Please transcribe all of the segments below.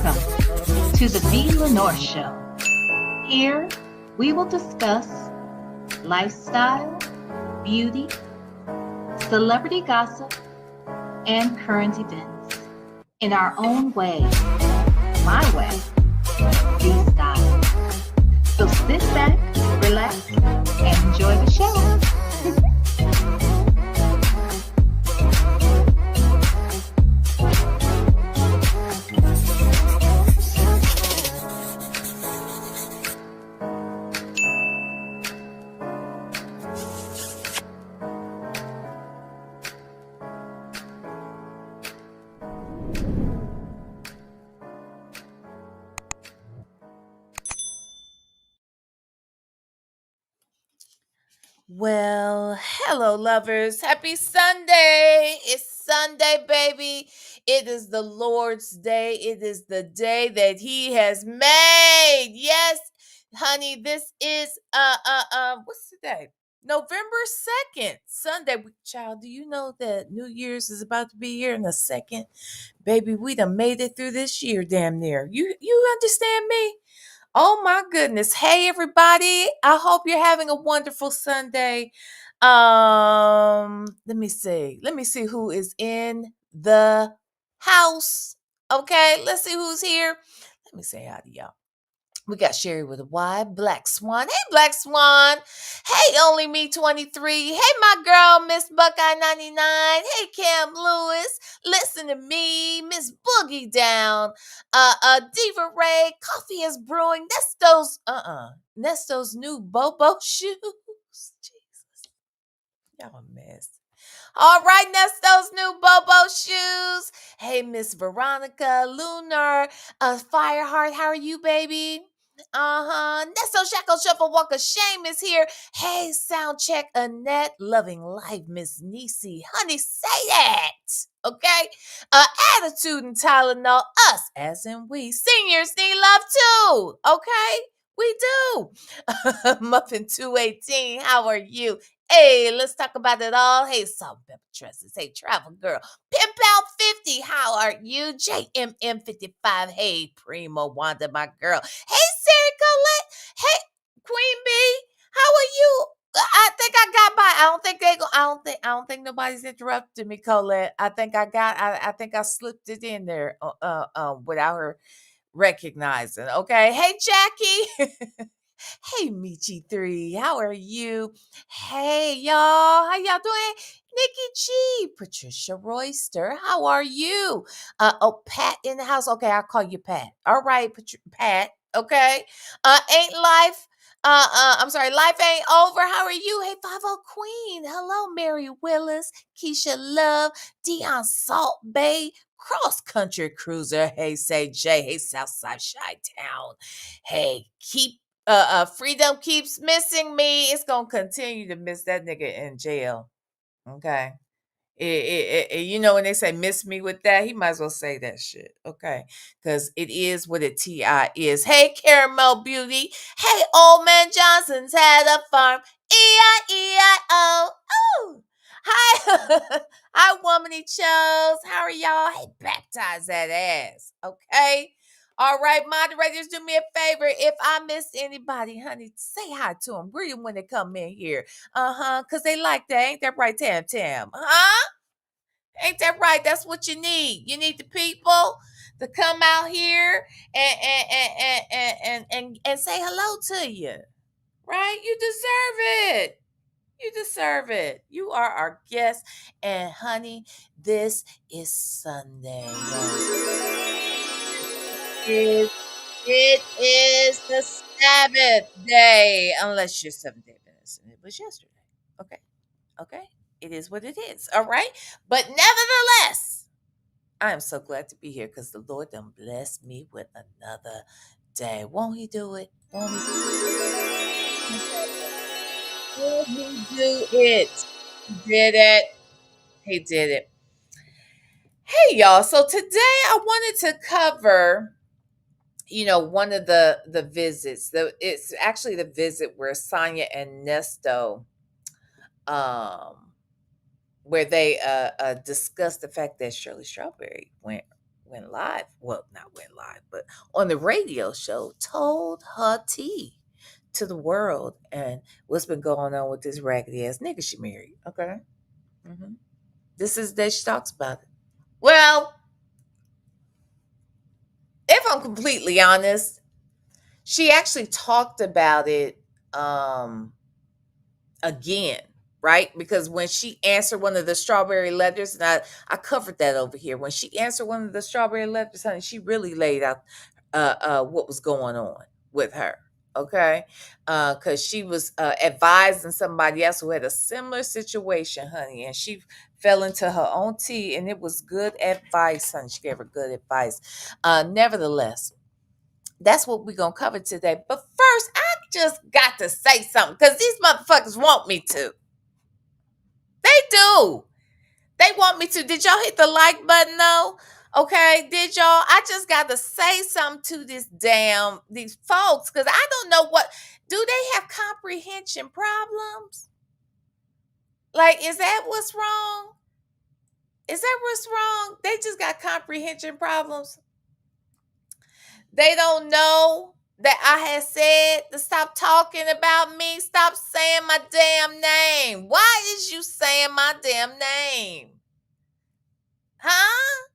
Welcome to the VLenore Show. Here, we will discuss lifestyle, beauty, celebrity gossip, and current events in our own way, my way, the style. So sit back, relax, and enjoy the show. Well, hello, lovers. Happy Sunday. It's Sunday, baby. It is the Lord's day. It is the day that He has made. Yes, honey, this is what's today? November 2nd, Sunday. Child, do you know that New Year's is about to be here in a second? Baby, we done made it through this year damn near. You understand me? Oh my goodness. Hey everybody. I hope you're having a wonderful Sunday. Let me see. Let me see who is in the house. Okay, let's see who's here. Let me say hi to y'all. We got Sherry with a Y, Black Swan. Hey, Black Swan. Hey, Only Me 23. Hey, my girl, Miss Buckeye 99. Hey, Cam Lewis. Listen to me, Miss Boogie Down. Diva Ray. Coffee is brewing. Nesto's new Bobo shoes. Jesus. Y'all a mess. All right, Nesto's new Bobo shoes. Hey, Miss Veronica, Lunar, Fireheart, how are you, baby? Nesto Shackle Shuffle Walker Shame is here. Hey, sound check Annette, loving life, Miss Nisi. Honey, say that. Okay? Attitude and Tylenol, us as in we. Seniors need love too. Okay? We do. Muffin 218, how are you? Hey, let's talk about it all. Hey, Salt and Pepper Tresses. Hey, Travel Girl. Pimp Out 50, how are you? JMM 55. Hey, Primo Wanda, my girl. Hey, Sarah Colette. Hey, Queen Bee. How are you? I think I got by. I don't think nobody's interrupted me, Colette. I think I slipped it in there without her recognizing. Okay. Hey, Jackie. Hey, Michi3, how are you? Hey, y'all, how y'all doing? Nikki G, Patricia Royster, how are you? Pat in the house. Okay, I'll call you Pat. All right, Pat. Okay. Ain't life. I'm sorry, life ain't over. How are you? Hey, 50 Queen. Hello, Mary Willis, Keisha Love, Dion Salt Bay, Cross Country Cruiser. Hey, say Jay. Hey, Southside Chi Town. Hey, keep Freedom keeps missing me. It's gonna continue to miss that nigga in jail. Okay. You know when they say miss me with that, he might as well say that shit. Okay. Because it is what a TI is. Hey, Caramel Beauty. Hey, Old Man Johnson's had a farm. E-I-E-I-O. Ooh. Hi. Hi, Womany Chose. How are y'all? Hey, baptize that ass. Okay. All right, moderators, do me a favor. If I missed anybody, honey, say hi to them. Really when they come in here. Because they like that. Ain't that right, Tam Tam? Huh? Ain't that right? That's what you need. You need the people to come out here and say hello to you. Right? You deserve it. You deserve it. You are our guest. And honey, this is Sunday. It is the Sabbath day. Unless you're 7 day Adventist and it was yesterday. Okay. Okay. It is what it is. All right. But nevertheless, I am so glad to be here because the Lord done blessed me with another day. Won't He do it? Won't He do it? He did it. He did it. Hey, y'all. So today I wanted to cover, one of the visits. It's actually the visit where Sonya and Nesto, where they discussed the fact that Shirley Strawberry went went live. Well, not went live, but on the radio show, told her tea to the world and what's been going on with this raggedy ass nigga she married. Okay. hmm This is that she talks about it. Well, if I'm completely honest, she actually talked about it again, right? Because when she answered one of the strawberry letters, and I covered that over here. When she answered one of the strawberry letters, honey, she really laid out what was going on with her. Okay. Because she was advising somebody else who had a similar situation, honey, and she fell into her own tea, and it was good advice, honey. She gave her good advice. Nevertheless, that's what we're going to cover today. But first, I just got to say something because these motherfuckers want me to. They do. They want me to. Did y'all hit the like button though? Okay, did y'all? I just got to say something to these folks because I don't know do they have comprehension problems? Like, is that what's wrong? Is that what's wrong? They just got comprehension problems. They don't know that I had said to stop talking about me. Stop saying my damn name. Why is you saying my damn name? Huh?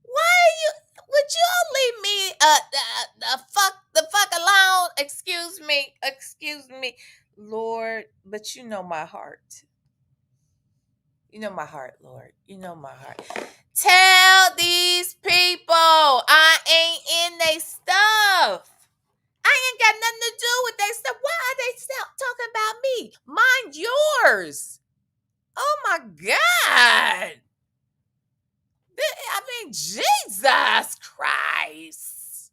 Why are you? Would you leave me the fuck alone? Excuse me, Lord. But you know my heart. You know my heart, Lord. You know my heart. Tell these people I ain't in they stuff. I ain't got nothing to do with their stuff. Why are they still talking about me? Mind yours. Oh my God. I mean, Jesus Christ.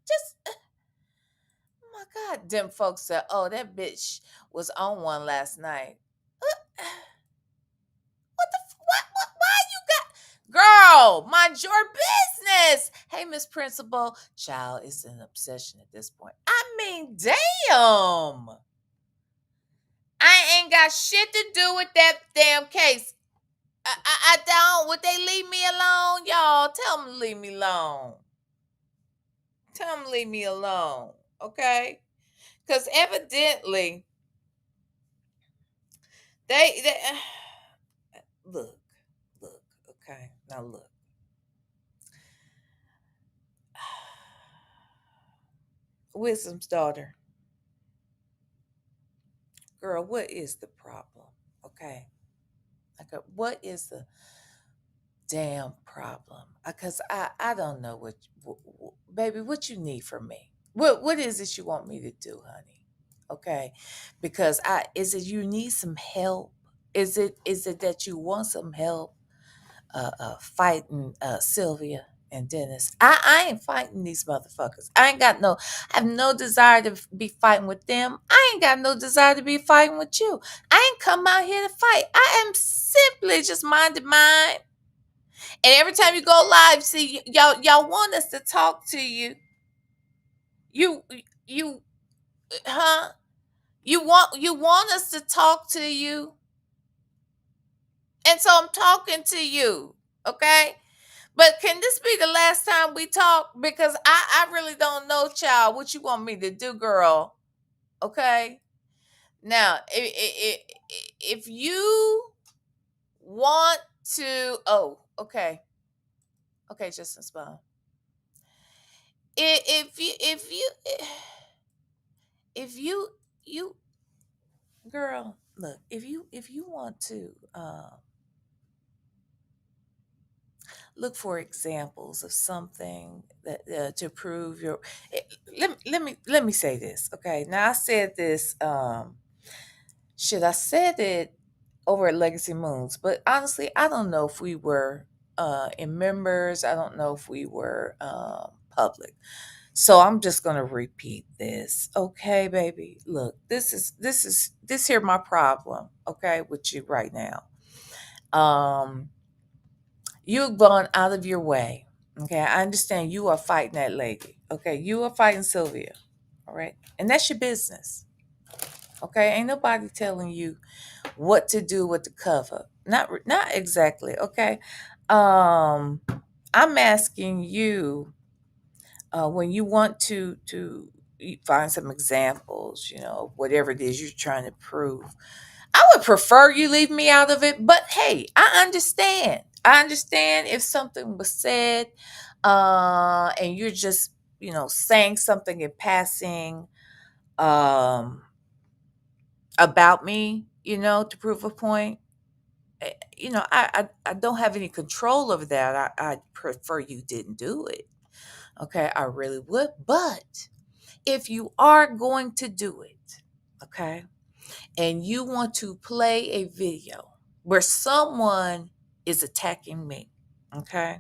Just, oh my God. Them folks said, oh, that bitch was on one last night. What the, why you got, girl, mind your business. Hey, Miss Principal. Child, it's an obsession at this point. I mean, damn. I ain't got shit to do with that damn case. I don't. Would they leave me alone? Y'all, tell them to leave me alone. Tell them to leave me alone. Okay? Because evidently, they look, okay? Now look. Wisdom's daughter. Girl, what is the problem? Okay? Like, what is the damn problem? Because I don't know baby, what you need from me. What is it you want me to do, honey? Okay, because is it you need some help? Is it that you want some help fighting Sylvia and Dennis? I ain't fighting these motherfuckers. I have no desire to be fighting with them. I ain't got no desire to be fighting with you. I ain't come out here to fight. I am simply just minding mine. And every time you go live, see y'all want us to talk to you. You huh? You want us to talk to you. And so I'm talking to you. Okay? But can this be the last time we talk? Because I really don't know, child, what you want me to do, girl. Okay? Now, if you want to, oh, okay. Okay, Justin Spawn. If you girl, look, if you want to look for examples of something that to prove your let me say this, okay? Now I said this I said it over at Legacy Moons, but honestly I don't know if we were in members. I don't know if we were public. So I'm just gonna repeat this, okay, baby? Look, this here my problem, okay, with you right now. You've gone out of your way, okay? I understand you are fighting that lady, okay? You are fighting Sylvia, all right? And that's your business, okay? Ain't nobody telling you what to do with the cover, not exactly, okay? I'm asking you, when you want to find some examples, of whatever it is you're trying to prove. I would prefer you leave me out of it, but hey, I understand. I understand if something was said, and you're just, saying something in passing, um, about me, to prove a point. I don't have any control over that. I prefer you didn't do it. Okay, I really would. But if you are going to do it, okay, and you want to play a video where someone is attacking me, okay,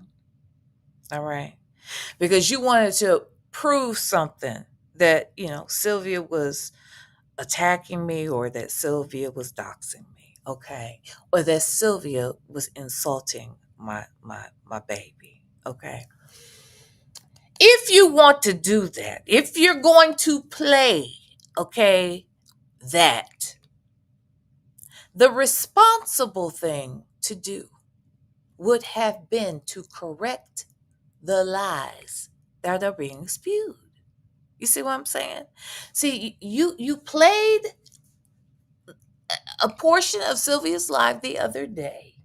all right, because you wanted to prove something that, Sylvia was attacking me, or that Sylvia was doxing me, okay, or that Sylvia was insulting my baby, okay. If you want to do that, if you're going to play, okay, that, the responsible thing to do would have been to correct the lies that are being spewed. You see what I'm saying? See, you played a portion of Sylvia's live the other day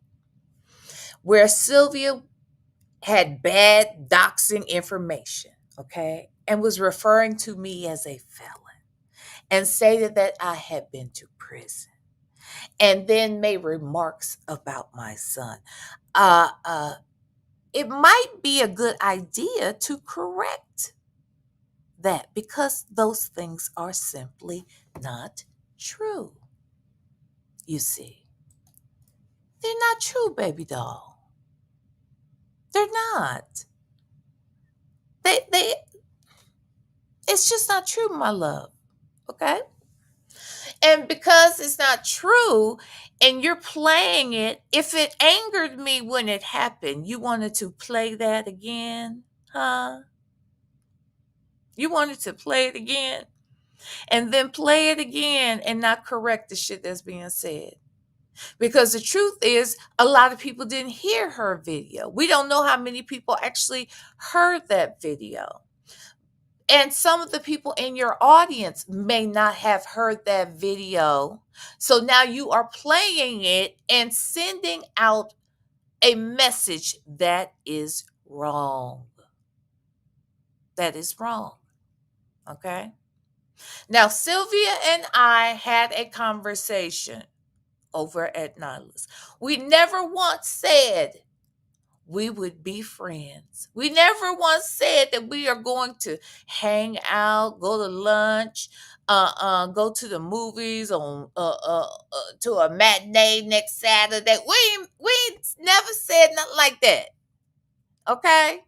where Sylvia had bad doxing information, okay, and was referring to me as a felon, and stated that I had been to prison, and then made remarks about my son. Uh, uh, it might be a good idea to correct that, because those things are simply not true. You see, they're not true, baby doll. They're not. They. It's just not true, my love. Okay. And because it's not true and you're playing it, if it angered me when it happened, you wanted to play that again, huh? You wanted to play it again and then play it again and not correct the shit that's being said. Because the truth is, a lot of people didn't hear her video. We don't know how many people actually heard that video. And some of the people in your audience may not have heard that video. So now you are playing it and sending out a message that is wrong. That is wrong. Okay. Now, Sylvia and I had a conversation over at Nyla's. We never once said we would be friends. We never once said that we are going to hang out, go to lunch, go to the movies, on to a matinee next Saturday. We never said nothing like that. Okay,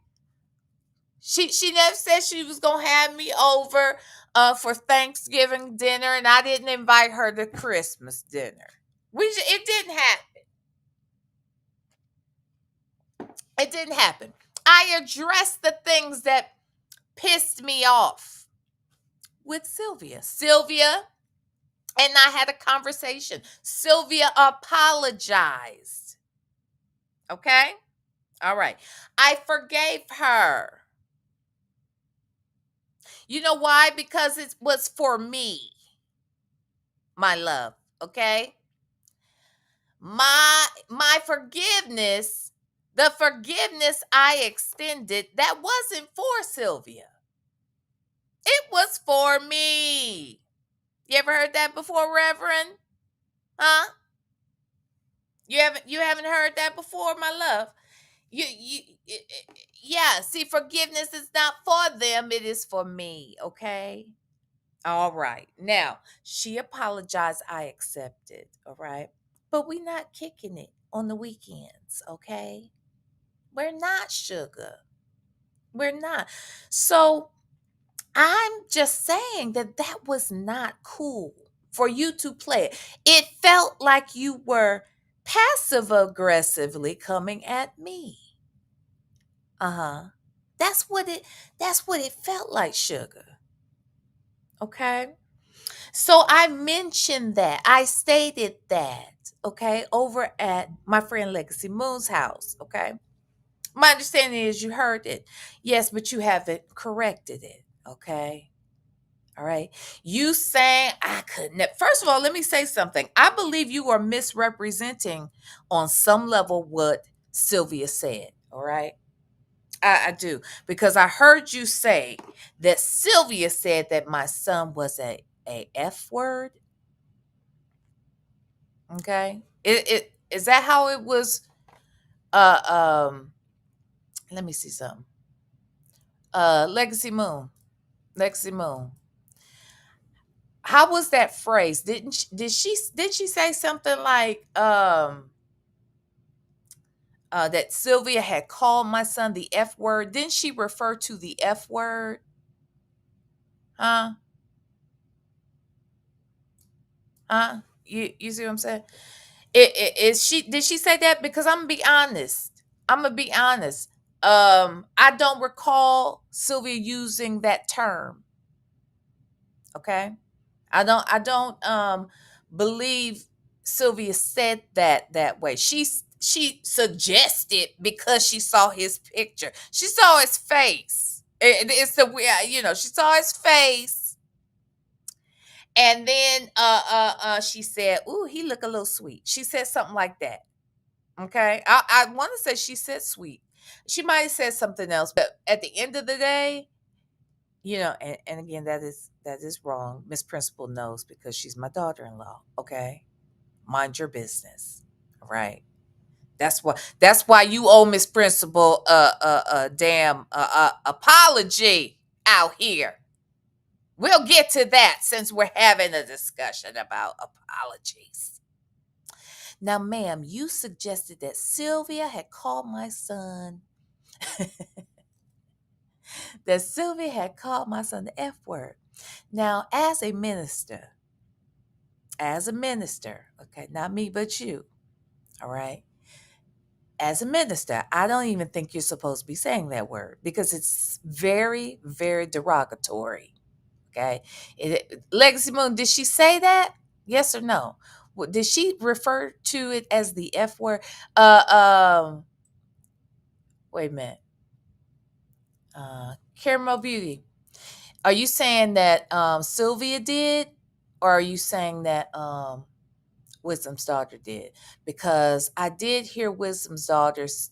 she never said she was gonna have me over for Thanksgiving dinner, and I didn't invite her to Christmas dinner. It didn't happen. It didn't happen. I addressed the things that pissed me off with Sylvia. Sylvia and I had a conversation. Sylvia apologized. Okay? All right. I forgave her. You know why? Because it was for me, my love. Okay? My forgiveness, the forgiveness I extended, that wasn't for Sylvia. It was for me. You ever heard that before, Reverend? Huh? You haven't heard that before, my love. Yeah, see, forgiveness is not for them, it is for me, okay? All right. Now, she apologized, I accepted, all right? But we're not kicking it on the weekends, okay? We're not, sugar. We're not. So, I'm just saying that that was not cool for you to play it. It felt like you were passive aggressively coming at me. Uh-huh. That's what it felt like, sugar. Okay? So I mentioned that. I stated that. okay, over at my friend Legacy Moon's house, okay? My understanding is you heard it. Yes, but you haven't corrected it, okay? All right. You saying I couldn't. First of all, let me say something. I believe you are misrepresenting on some level what Sylvia said. All right. I do. Because I heard you say that Sylvia said that my son was a F word. Okay. It is that how it was? Let me see something. Legacy Moon. Legacy Moon. How was that phrase? Did she say something like that Sylvia had called my son the F word? Didn't she refer to the F word? Huh? Huh? You see what I'm saying? Did she say that? Because I'm gonna be honest. I'm gonna be honest. I don't recall Sylvia using that term. Okay. I don't believe Sylvia said that way. She suggested because she saw his picture. She saw his face. It's the way she saw his face, and then she said, "Ooh, he look a little sweet." She said something like that. Okay, I want to say she said sweet. She might have said something else, but at the end of the day, and again, that is wrong. Miss Principal knows because she's my daughter-in-law. Okay, mind your business. All right. That's why you owe Miss Principal a damn apology out here. We'll get to that since we're having a discussion about apologies. Now, ma'am, you suggested that Sylvia had called my son. That Sylvia had called my son the F word. Now, as a minister, okay, not me, but you, all right? As a minister, I don't even think you're supposed to be saying that word because it's very, very derogatory, okay? Legacy Moon, did she say that? Yes or no? Did she refer to it as the F word? Wait a minute. Caramel Beauty, are you saying that Sylvia did, or are you saying that Wisdom's daughter did? Because I did hear Wisdom's daughter's.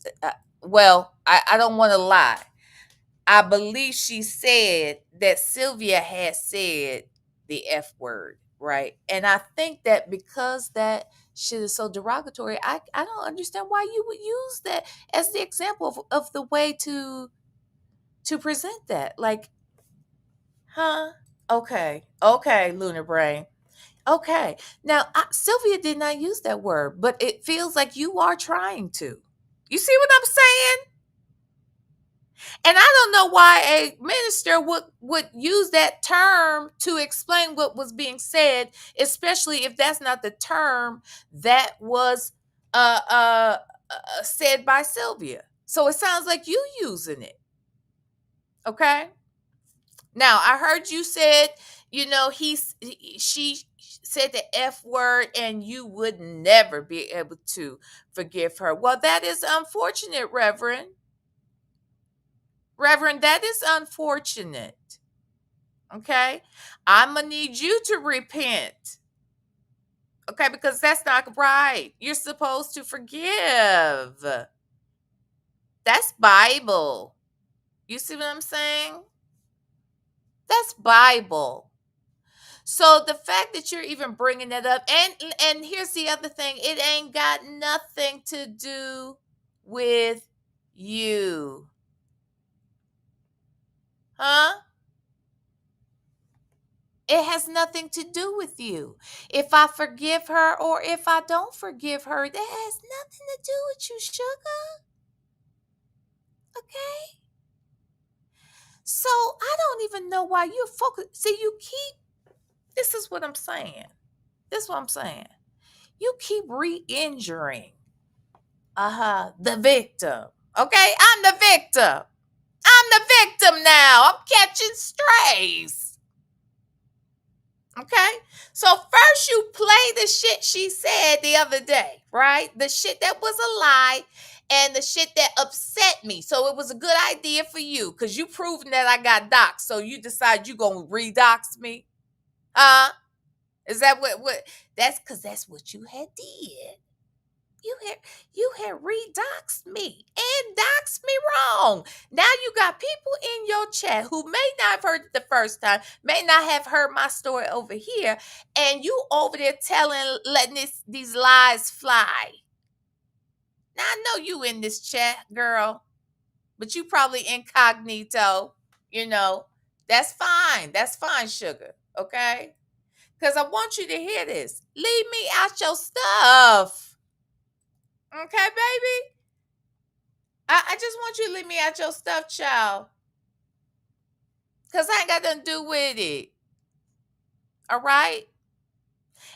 Well, I don't want to lie. I believe she said that Sylvia had said the F word, right? And I think that because that shit is so derogatory, I don't understand why you would use that as the example of the way to present that. Like, huh? Okay, Lunar Brain. Okay. Now, Sylvia did not use that word, but it feels like you are trying to. You see what I'm saying? And I don't know why a minister would use that term to explain what was being said, especially if that's not the term that was said by Sylvia. So it sounds like you using it. Okay. Now I heard you said, she said the F word and you would never be able to forgive her. Well, that is unfortunate, Reverend. Reverend, that is unfortunate. Okay. I'm going to need you to repent. Okay. Because that's not right. You're supposed to forgive. That's Bible. You see what I'm saying? That's Bible. So the fact that you're even bringing that up, and here's the other thing, it ain't got nothing to do with you. Huh? It has nothing to do with you. If I forgive her or if I don't forgive her, that has nothing to do with you, sugar. Okay? So I don't even know why you focus. See, this is what I'm saying. This is what I'm saying. You keep re-injuring the victim. Okay? I'm the victim. I'm the victim now. I'm catching strays. Okay. So first you play the shit she said the other day, right? The shit that was a lie and the shit that upset me. So it was a good idea for you because you proving that I got doxxed. So you decide you gonna redox me. Is that what that's because that's what you had did. You had redoxed me and doxed me wrong. Now you got people in your chat who may not have heard it the first time, may not have heard my story over here, and you over there letting these lies fly. Now I know you in this chat, girl, but you probably incognito. You know, that's fine. That's fine, sugar. Okay, because I want you to hear this. Leave me out your stuff. Okay, baby. I just want you to leave me out your stuff, child. Because I ain't got nothing to do with it. All right?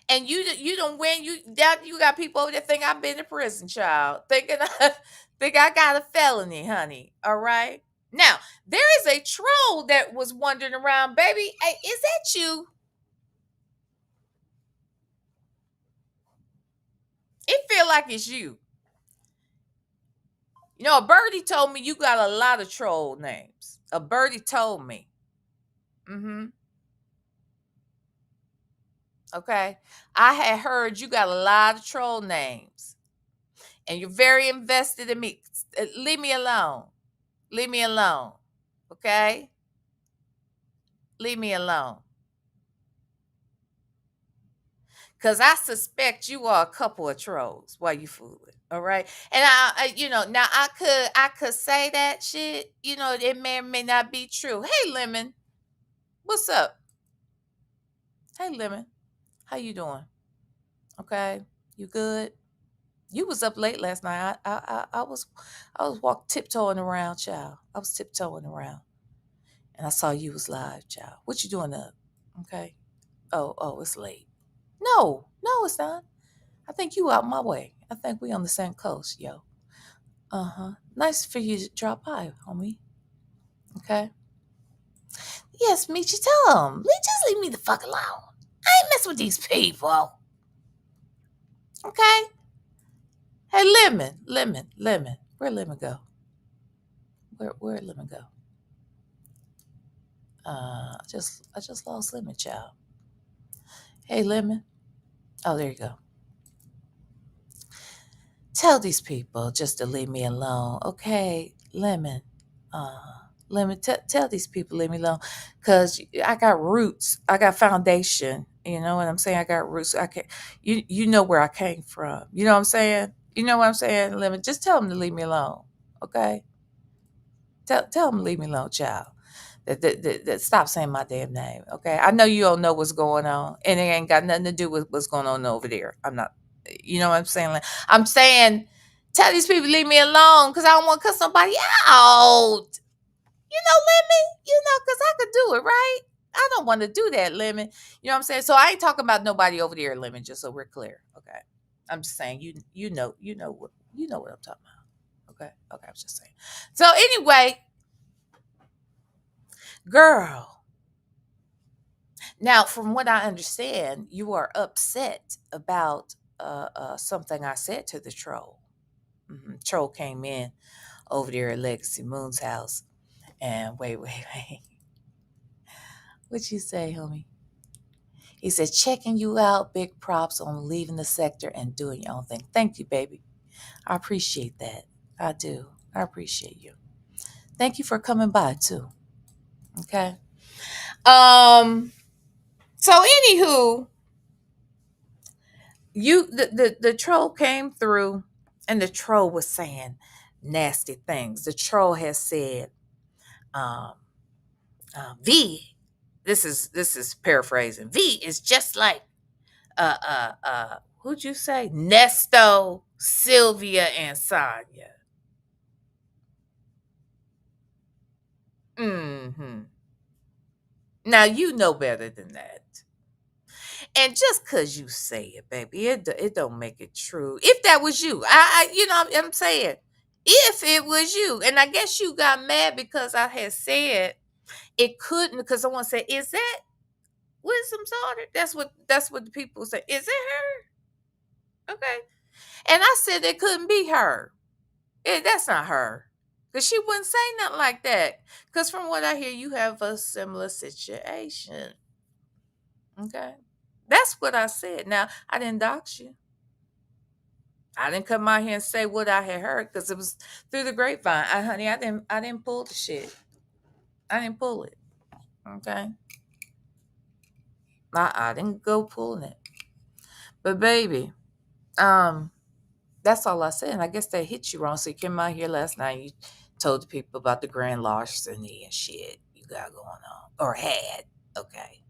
And you don't win. You got people over there think I've been to prison, child. Think I got a felony, honey. All right? Now, there is a troll that was wandering around, baby. Hey, is that you? It feel like it's you. You know, a birdie told me you got a lot of troll names. A birdie told me. Mm-hmm. Okay. I had heard you got a lot of troll names and you're very invested in me. Leave me alone. Leave me alone. Okay. Leave me alone. Because I suspect you are a couple of trolls while you fooling. All right. And now I could say that shit, it may or may not be true. Hey, Lemon. What's up? Hey, Lemon. How you doing? Okay. You good? You was up late last night. I was tiptoeing around, child. I was tiptoeing around, and I saw you was live, child. What you doing up? Okay. Oh, it's late. No, it's not. I think you out my way. I think we on the same coast, yo. Nice for you to drop by, homie. Okay. Yes, Michi, tell him. Just leave me the fuck alone. I ain't messing with these people. Okay. Hey, Lemon. Where'd Lemon go? Where'd Lemon go? I just lost Lemon, child. Hey, Lemon. Oh, there you go. Tell these people just to leave me alone, okay, Lemon. Lemon, tell these people leave me alone, cause I got roots. I got foundation. You know what I'm saying? I got roots. I can. You know where I came from. You know what I'm saying? You know what I'm saying, Lemon? Just tell them to leave me alone, okay? Tell them to leave me alone, child. That stop saying my damn name. Okay. I know you don't know what's going on. And it ain't got nothing to do with what's going on over there. I'm not, you know what I'm saying? Like, I'm saying tell these people leave me alone because I don't want to cut somebody out. Lemon, because I could do it, right? I don't want to do that, Lemon. You know what I'm saying? So I ain't talking about nobody over there, Lemon, just so we're clear. Okay. I'm just saying you know what I'm talking about. Okay. Okay, I was just saying. So anyway, girl. Now, from what I understand, you are upset about something I said to the troll. Troll came in over there at Legacy Moon's house, and wait. What'd you say, homie? He said, checking you out, big props on leaving the sector and doing your own thing. Thank you, baby. I appreciate that. I do. I appreciate you. Thank you for coming by, too. Okay. So anywho, the troll came through and the troll was saying nasty things. The troll has said, um, V, this is paraphrasing. V is just like who'd you say? Nesto, Sylvia, and Sonya. Mm-hmm. Now you know better than that. And just cause you say it, baby, it don't make it true. If that was you, I'm saying, if it was you, and I guess you got mad because I had said it couldn't, because someone said, is that Wisdom's daughter. That's what the people say. Is it her? Okay. And I said it couldn't be her. That's not her. Because she wouldn't say nothing like that. Because from what I hear, you have a similar situation. Okay. That's what I said. Now, I didn't dox you. I didn't come out here and say what I had heard because it was through the grapevine. Honey, I didn't pull the shit. I didn't pull it. Okay. I didn't go pulling it. But baby, that's all I said. And I guess they hit you wrong. So you came out here last night. You told the people about the grand larceny and shit you got going on or had. Okay.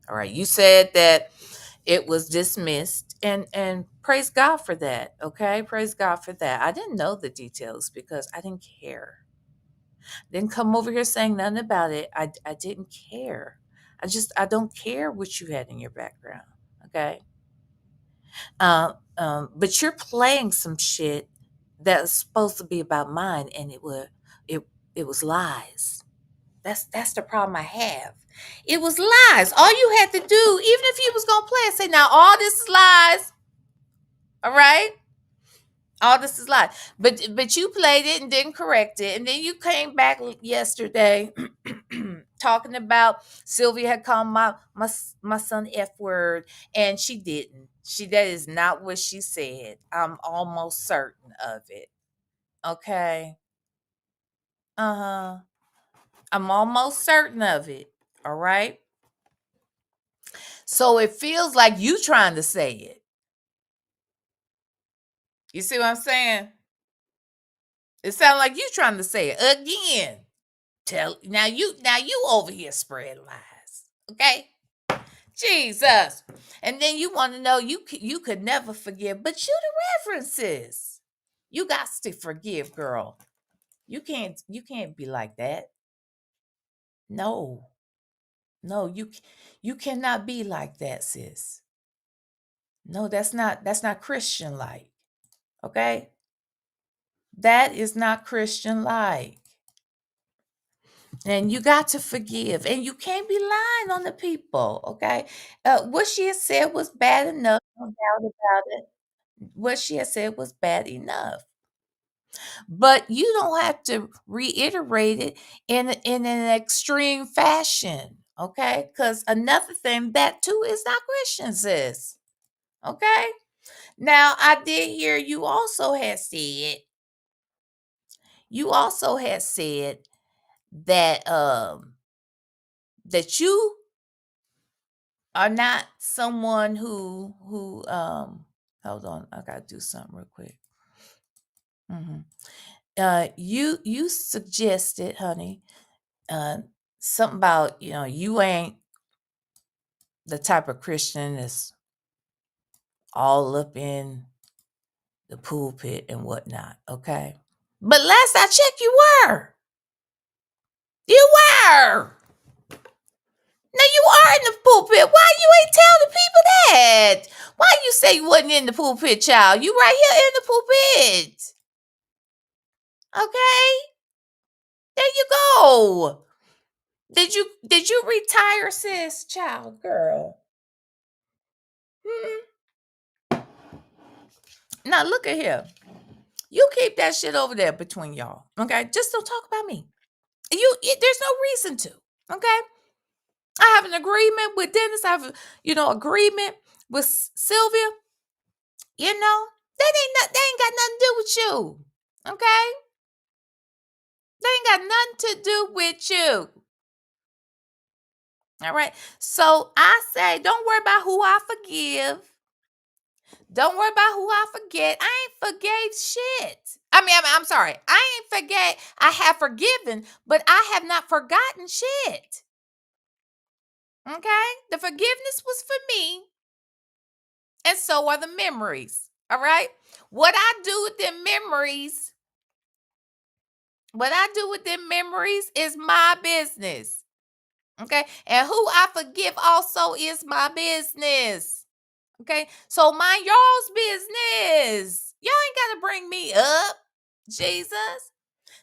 All right. You said that it was dismissed and praise God for that. Okay. Praise God for that. I didn't know the details because I didn't care. Didn't come over here saying nothing about it. I didn't care. I don't care what you had in your background. Okay. But you're playing some shit that's supposed to be about mine, and it it was lies. That's the problem I have. It was lies. All you had to do, even if you was gonna play it, say now all this is lies. All right, all this is lies. But you played it and didn't correct it, and then you came back yesterday talking about Sylvia had called my son F word, and she didn't. That is not what she said. I'm almost certain of it. Okay. Uh-huh. I'm almost certain of it. All right. So it feels like you trying to say it. You see what I'm saying? It sounds like you trying to say it again. Now you over here spread lies. Okay? Jesus. And then you want to know you could never forgive, but you the references. You got to forgive, girl. You can't be like that. No. No, you cannot be like that, sis. No, that's not Christian like. Okay? That is not Christian like. And you got to forgive. And you can't be lying on the people. Okay? What she had said was bad enough, no doubt about it. What she had said was bad enough. But you don't have to reiterate it in an extreme fashion. Okay? Because another thing, that too is not Christian, sis. Okay? Now, I did hear you also had said that that you are not someone who hold on, I gotta do something real quick. hmm you suggested, honey, uh something about you ain't the type of Christian that's all up in the pulpit and whatnot. Okay, but last I checked, you were. Now you are in the pulpit. Why you ain't tell the people that? Why you say you wasn't in the pulpit, child? You right here in the pulpit. Okay, there you go. Did you retire, sis, child, girl? Hmm. Now look at here. You keep that shit over there between y'all. Okay, just don't talk about me. There's no reason to. Okay, I have an agreement with Dennis. I have agreement with Sylvia. They ain't got nothing to do with you. Okay? They ain't got nothing to do with you. All right. So I say, don't worry about who I forgive. Don't worry about who I forget. I ain't forgave shit. I'm sorry. I ain't forget. I have forgiven, but I have not forgotten shit. Okay? The forgiveness was for me, and so are the memories. All right? What I do with them memories is my business. Okay. And who I forgive also is my business. Okay. So mind y'all's business. Y'all ain't got to bring me up. Jesus.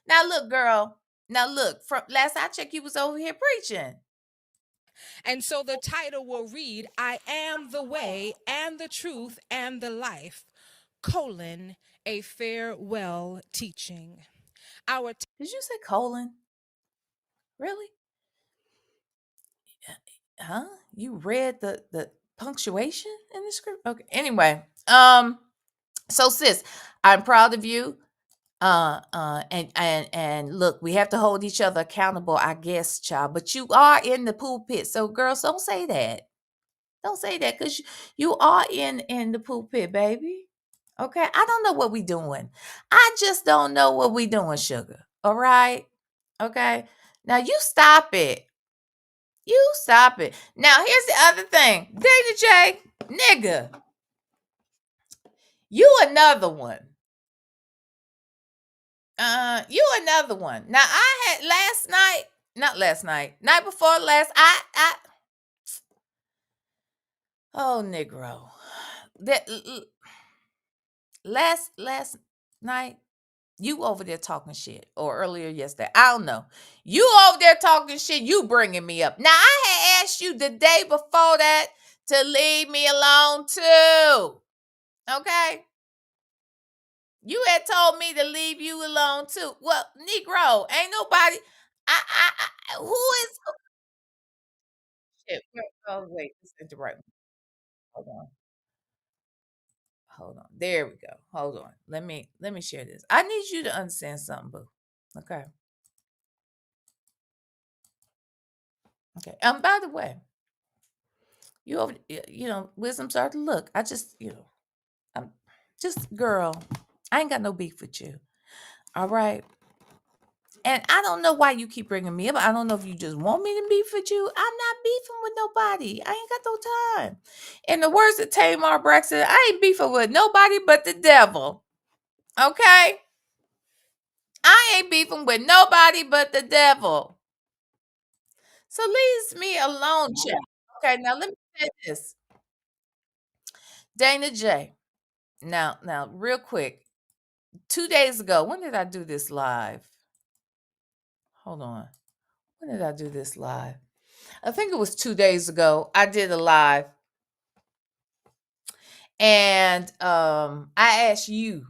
Now look, girl. Now look, from last I checked, you was over here preaching. And so the title will read, I am the way and the truth and the life, colon, a farewell teaching. Did you say colon? Really? Huh? You read the punctuation in the script? Okay. Anyway, so sis, I'm proud of you. And look, we have to hold each other accountable, I guess, child. But you are in the pulpit, so girls, don't say that. Don't say that, because you are in the pulpit, baby. Okay, I don't know what we doing. I just don't know what we doing, sugar. All right, okay. Now you stop it. You stop it. Now here's the other thing, Dana J, nigga, you another one. You another one. Now I had night before last. Oh, Negro, that last night you over there talking shit, or earlier yesterday, I don't know. You over there talking shit. You bringing me up. Now I had asked you the day before that to leave me alone too. Okay. You had told me to leave you alone too. Well, Negro, ain't nobody. Who is? Shit. Oh wait, this is the right one. Hold on. Hold on. There we go. Hold on. Let me share this. I need you to understand something, boo. Okay. Okay. By the way, wisdom started to look. I'm just girl. I ain't got no beef with you. All right. And I don't know why you keep bringing me up. I don't know if you just want me to beef with you. I'm not beefing with nobody. I ain't got no time. In the words of Tamar Braxton, I ain't beefing with nobody but the devil. Okay? I ain't beefing with nobody but the devil. So leave me alone, child. Okay, now let me say this. Dana J. Now, real quick. 2 days ago, when did I do this live? Hold on. When did I do this live? I think it was 2 days ago. I did a live. And I asked you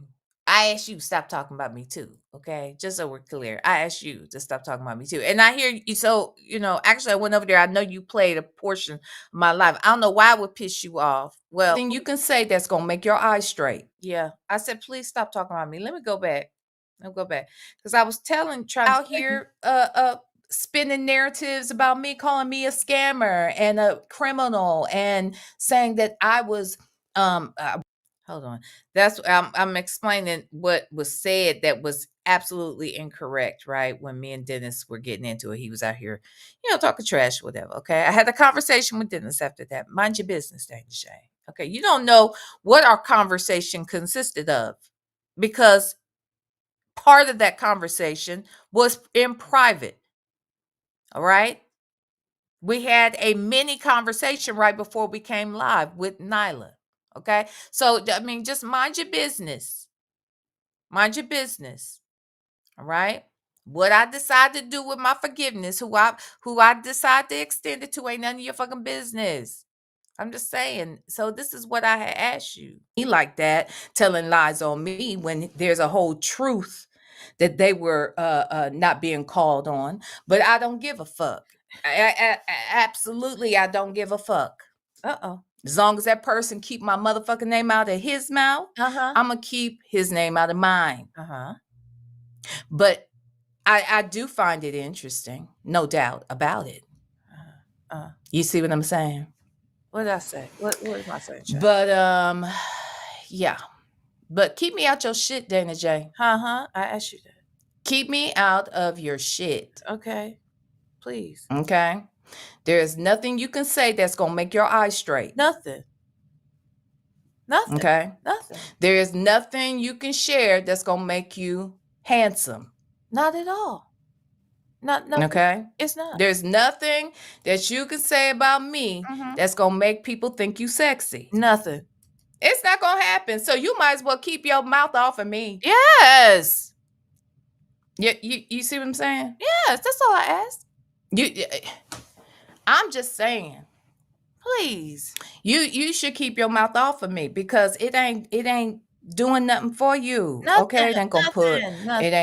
to stop talking about me too. Okay. Just so we're clear. I asked you to stop talking about me too. And I hear you. So, actually I went over there. I know you played a portion of my life. I don't know why it would piss you off. Well, then you can say that's gonna make your eyes straight. Yeah. I said, please stop talking about me. Let me go back. Because I was trying out here spinning narratives about me, calling me a scammer and a criminal, and saying that I was hold on. That's I'm explaining what was said that was absolutely incorrect, right? When me and Dennis were getting into it, he was out here, talking trash, whatever. Okay. I had a conversation with Dennis after that. Mind your business, Dana Shay. Okay. You don't know what our conversation consisted of, because part of that conversation was in private. All right. We had a mini conversation right before we came live with Nyla. Okay. So, I mean, just mind your business. Mind your business. All right. What I decide to do with my forgiveness, who I decide to extend it to, ain't none of your fucking business. I'm just saying. So this is what I had asked you. He like that, telling lies on me when there's a whole truth that they were not being called on. But I don't give a fuck. Absolutely, I don't give a fuck. As long as that person keep my motherfucking name out of his mouth, I'm gonna keep his name out of mine. But I do find it interesting, no doubt about it. You see what I'm saying? What did I say? What am I saying? Child? But yeah. But keep me out your shit, Dana J. I asked you that. Keep me out of your shit. Okay. Please. Okay. There is nothing you can say that's gonna make your eyes straight. Nothing. Okay. Nothing. There is nothing you can share that's gonna make you handsome. Not at all. Not okay. It's not. There's nothing that you can say about me that's gonna make people think you sexy. Nothing. It's not gonna happen. So you might as well keep your mouth off of me. Yes. You see what I'm saying? Yes, that's all I asked. I'm just saying, Please. you should keep your mouth off of me because it ain't doing nothing for you. Nothing, Okay, it ain't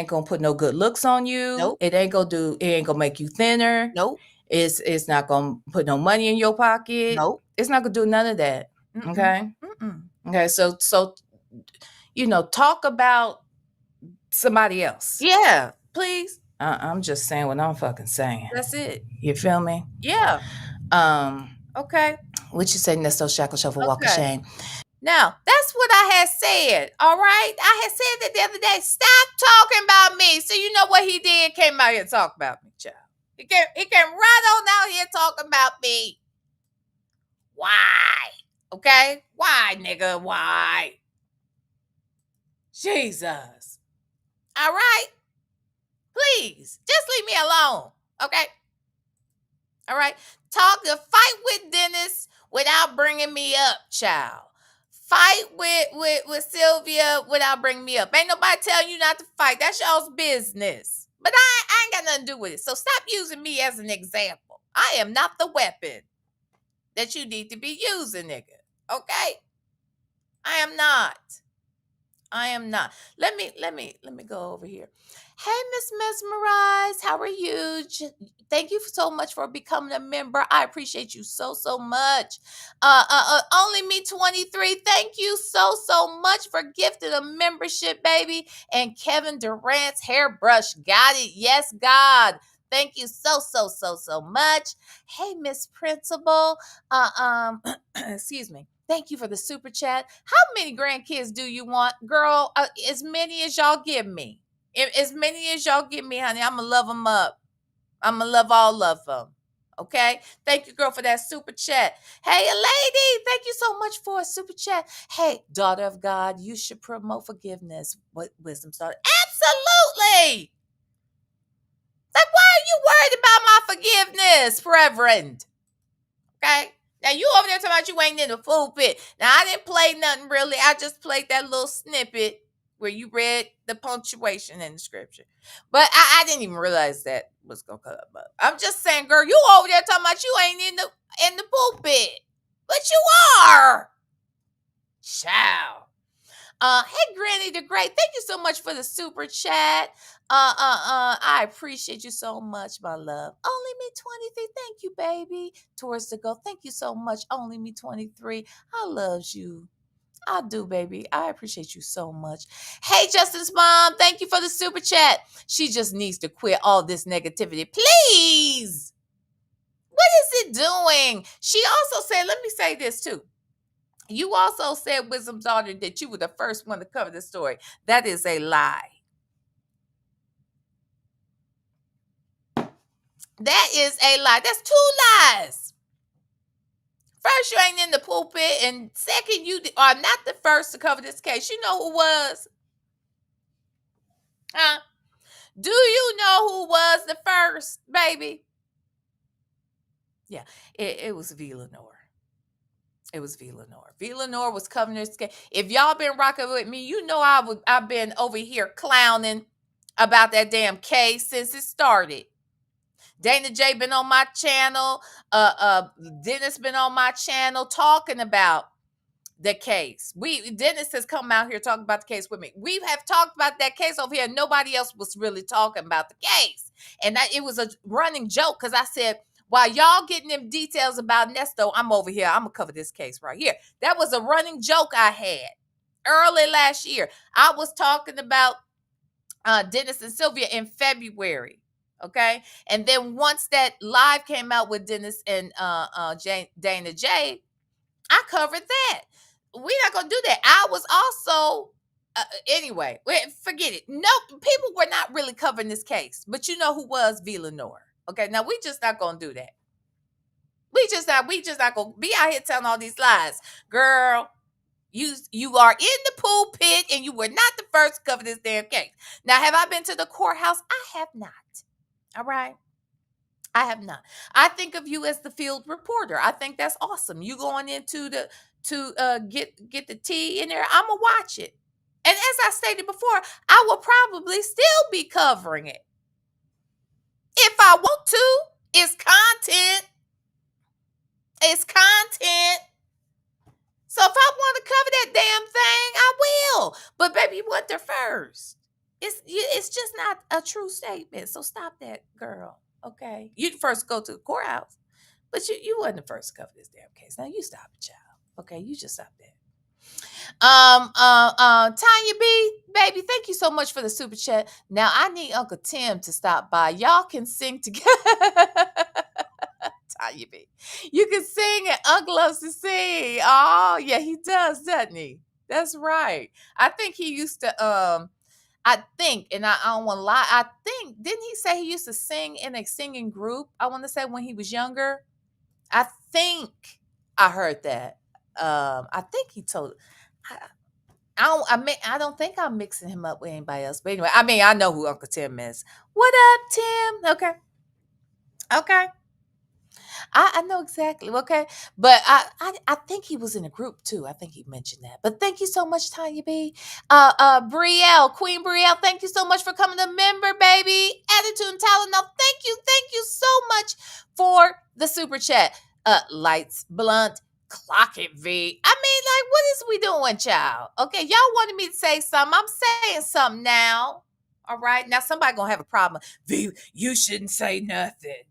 gonna put no good looks on you. Nope. It ain't gonna make you thinner. Nope. It's not gonna put no money in your pocket. Nope. It's not gonna do none of that. Mm-mm. Okay. Mm-mm. Okay. So talk about somebody else. Yeah, please. I'm just saying what I'm fucking saying. That's it. You feel me? Yeah. Okay. What you say, Nesto Shackle Shuffle Walk of Okay. Shame? Now, that's what I had said, all right? I had said that the other day. Stop talking about me. So you know what he did? Came out here to talk about me, child. He came right on out here talking about me. Why? Okay? Why, nigga? Why? Jesus. All right? Please, just leave me alone, okay? All right? Fight with Dennis without bringing me up, child. Fight with Sylvia without bringing me up. Ain't nobody telling you not to fight. That's y'all's business. But I ain't got nothing to do with it. So stop using me as an example. I am not the weapon that you need to be using, nigga. Okay? I am not. Let me go over here. Hey, Miss Mesmerized, how are you? Thank you so much for becoming a member. I appreciate you so much. Only me 23. Thank you so much for gifting a membership, baby. And Kevin Durant's hairbrush got it. Yes, God. Thank you so much. Hey, Miss Principal. Excuse me. Thank you for the super chat. How many grandkids do you want? Girl, as many as y'all give me. As many as y'all give me, honey, I'm going to love them up. I'm going to love all of them. Okay? Thank you, girl, for that super chat. Hey, a lady, thank you so much for a super chat. Hey, daughter of God, you should promote forgiveness. What wisdom started? Absolutely. Like, why are you worried about my forgiveness, Reverend? Okay? Now, you over there talking about you ain't in the pulpit. Now, I didn't play nothing really. I just played that little snippet where you read the punctuation in the scripture. But I didn't even realize that was going to come up. I'm just saying, girl, you over there talking about you ain't in the pulpit. But you are. Child. Hey, Granny the Great. Thank you so much for the super chat. I appreciate you so much, my love. Only me 23. Thank you, baby. Towards the go. Thank you so much. Only me 23. I love you. I do, baby. I appreciate you so much. Hey, Justin's mom. Thank you for the super chat. She just needs to quit all this negativity. Please. What is it doing? She also said, let me say this too. You also said, Wisdom's daughter, that you were the first one to cover the story. That is a lie. That is a lie. That's two lies. First, you ain't in the pulpit. And second, you are not the first to cover this case. You know who was? Huh? Do you know who was the first, baby? Yeah, it was VLenore. It was VLenore. VLenore was covering this case. If y'all been rocking with me, you know I've been over here clowning about that damn case since it started. Dana J been on my channel. Dennis been on my channel talking about the case. Dennis has come out here talking about the case with me. We have talked about that case over here. Nobody else was really talking about the case. And it was a running joke because I said, while y'all getting them details about Nesto, I'm over here. I'm going to cover this case right here. That was a running joke I had early last year. I was talking about Dennis and Sylvia in February. Okay. And then once that live came out with Dennis and Dana J, I covered that. We're not going to do that. I was also, anyway, forget it. No, people were not really covering this case, but you know who was? VLenore. Okay, now we just not going to do that. We just not going to be out here telling all these lies. Girl, you are in the pulpit and you were not the first to cover this damn case. Now, have I been to the courthouse? I have not. All right. I have not. I think of you as the field reporter. I think that's awesome. You going into get the tea in there. I'm gonna watch it. And as I stated before, I will probably still be covering it. If I want to, it's content. her first. It's just not a true statement. So stop that, girl. Okay. You first go to the courthouse, but you wasn't the first to cover this damn case. Now you stop it, child. Okay, you just stop that. Tanya B, baby, thank you so much for the super chat. Now I need Uncle Tim to stop by. Y'all can sing together. Tanya B, you can sing and Uncle loves to sing. Oh yeah, he does, doesn't he? That's right. I think he used to. I think, and I don't want to lie. I think didn't he say he used to sing in a singing group? I want to say when he was younger. I think I heard that. I think he told. I don't think I'm mixing him up with anybody else. But anyway, I mean, I know who Uncle Tim is. What up, Tim? Okay. I know exactly. Okay. But I think he was in a group too. I think he mentioned that. But thank you so much, Tanya B. Brielle, Queen Brielle, thank you so much for coming to member, baby. Attitude and Tylenol. Thank you so much for the super chat. Lights blunt. Clock it, V. I mean, like, what is we doing, child? Okay, y'all wanted me to say something. I'm saying something now. All right. Now somebody gonna have a problem. V, you shouldn't say nothing.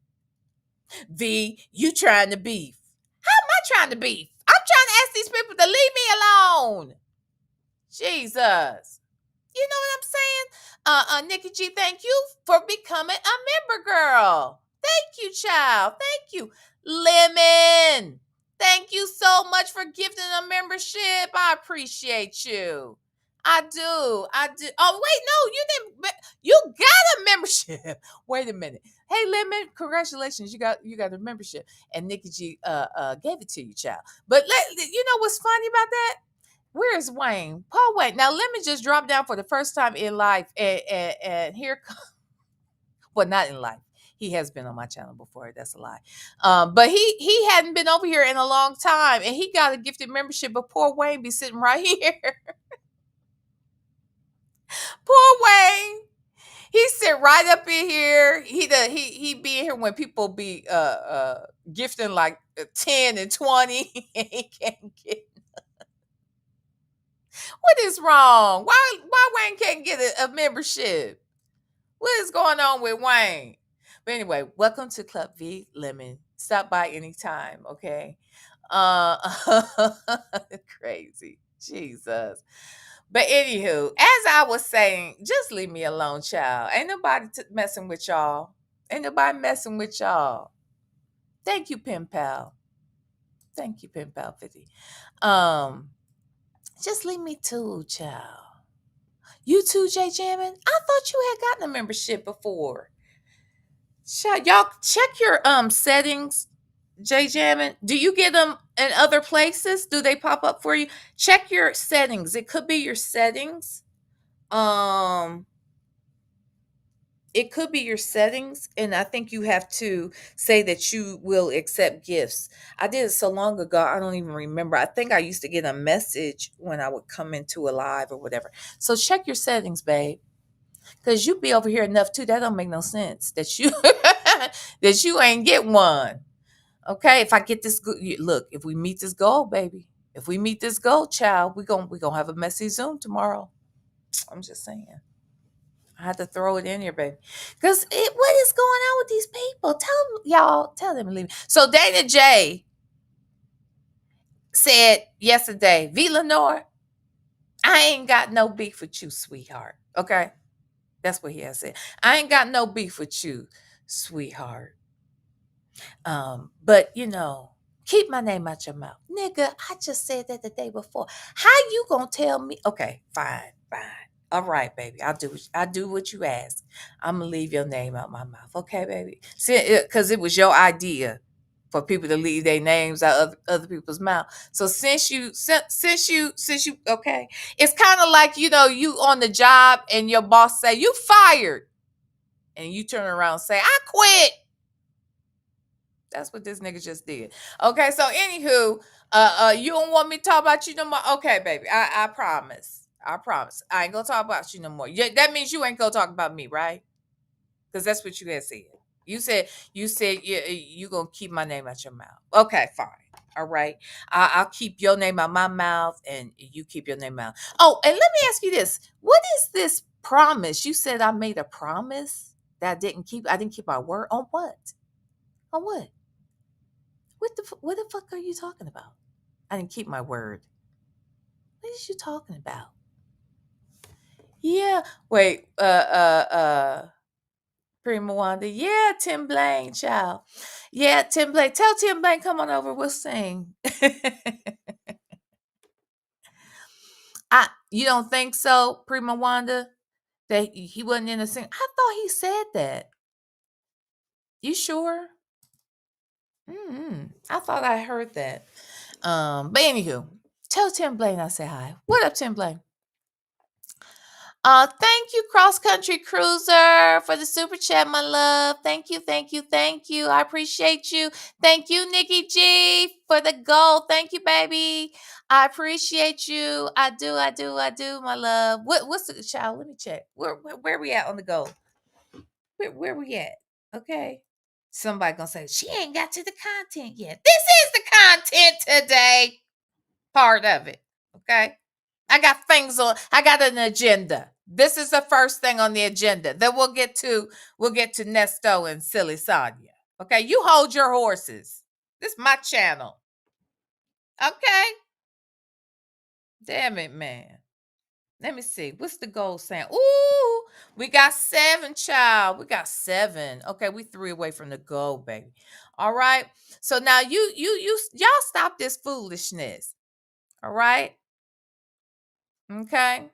V, you trying to beef. How am I trying to beef? I'm trying to ask these people to leave me alone. Jesus. You know what I'm saying? Nikki G, thank you for becoming a member, girl. Thank you, child. Thank you. Lemon. Thank you so much for gifting a membership. I appreciate you. I do. Oh, wait, no, you didn't. You got a membership. Wait a minute. Hey, Lemon, congratulations. You got a membership. And Nikki G gave it to you, child. But you know what's funny about that? Where is Wayne? Paul Wayne. Now, Lemon just dropped down for the first time in life. And here comes, well, not in life. He has been on my channel before. That's a lie. But he hadn't been over here in a long time. And he got a gifted membership. But poor Wayne be sitting right here. Poor Wayne. He sit right up in here. He be in here when people be gifting like 10 and 20 and he can't get. What is wrong? Why Wayne can't get a membership? What is going on with Wayne? But anyway, welcome to Club V Lemon. Stop by anytime, okay? Crazy. Jesus. But anywho, as I was saying, just leave me alone, child. Ain't nobody messing with y'all. Ain't nobody messing with y'all. Thank you, Pen Pal. Thank you, Pen Pal 50. Just leave me too, child. You too, Jay Jammin? I thought you had gotten a membership before. Child, y'all check your settings, Jay Jammin. Do you get them in other places? Do they pop up for you? Check your settings. It could be your settings. It could be your settings, and I think you have to say that you will accept gifts. I did it so long ago, I don't even remember. I think I used to get a message when I would come into a live or whatever. So check your settings, babe, because you be over here enough too. That don't make no sense that you that you ain't get one. Okay, if I get this, look, if we meet this goal, baby, if we meet this goal, child, we gonna have a messy Zoom tomorrow. I'm just saying. I had to throw it in here, baby. Because what is going on with these people? Tell them to leave. So Dana J said yesterday, VLenore, I ain't got no beef with you, sweetheart. Okay? That's what he has said. I ain't got no beef with you, sweetheart. But keep my name out your mouth. Nigga, I just said that the day before. How you gonna tell me? Okay, fine. All right, baby. I'll do what you ask. I'm gonna leave your name out my mouth. Okay, baby. See, because it was your idea for people to leave their names out of other people's mouth. So since you okay, it's kind of like you on the job and your boss say you fired, and you turn around and say I quit. That's what this nigga just did. Okay, so anywho, you don't want me to talk about you no more. Okay, baby, I promise. I promise. I ain't gonna talk about you no more. Yeah, that means you ain't gonna talk about me, right? Because that's what you had said. You said you gonna keep my name out your mouth. Okay, fine. All right. I'll keep your name out my mouth and you keep your name out. Oh, and let me ask you this. What is this promise? You said I made a promise that I didn't keep. I didn't keep my word. On what? On what? What the fuck are you talking about? I didn't keep my word. What is you talking about? Yeah. Wait. Prima Wanda. Yeah, Tim Blaine, child. Yeah, Tim Blaine. Tell Tim Blaine come on over. We'll sing. You don't think so, Prima Wanda? That he wasn't in a sing. I thought he said that. You sure? I thought I heard that. But anywho, tell Tim Blaine I say hi. What up, Tim Blaine? Thank you, Cross Country Cruiser, for the super chat, my love. Thank you, thank you, thank you. I appreciate you. Thank you, Nikki G, for the gold. Thank you, baby. I appreciate you. I do, my love. What's the child? Let me check. Where we at on the gold? Where we at? Okay. Somebody gonna say she ain't got to the content yet. This is the content today. Part of it. Okay. I got things on. I got an agenda. This is the first thing on the agenda. Then we'll get to Nesto and Silly Sonya. Okay, you hold your horses. This is my channel. Okay. Damn it, man. Let me see. What's the goal saying? Ooh, we got 7, child. We got 7. Okay, we 3 away from the goal, baby. All right. So now y'all stop this foolishness. All right. Okay.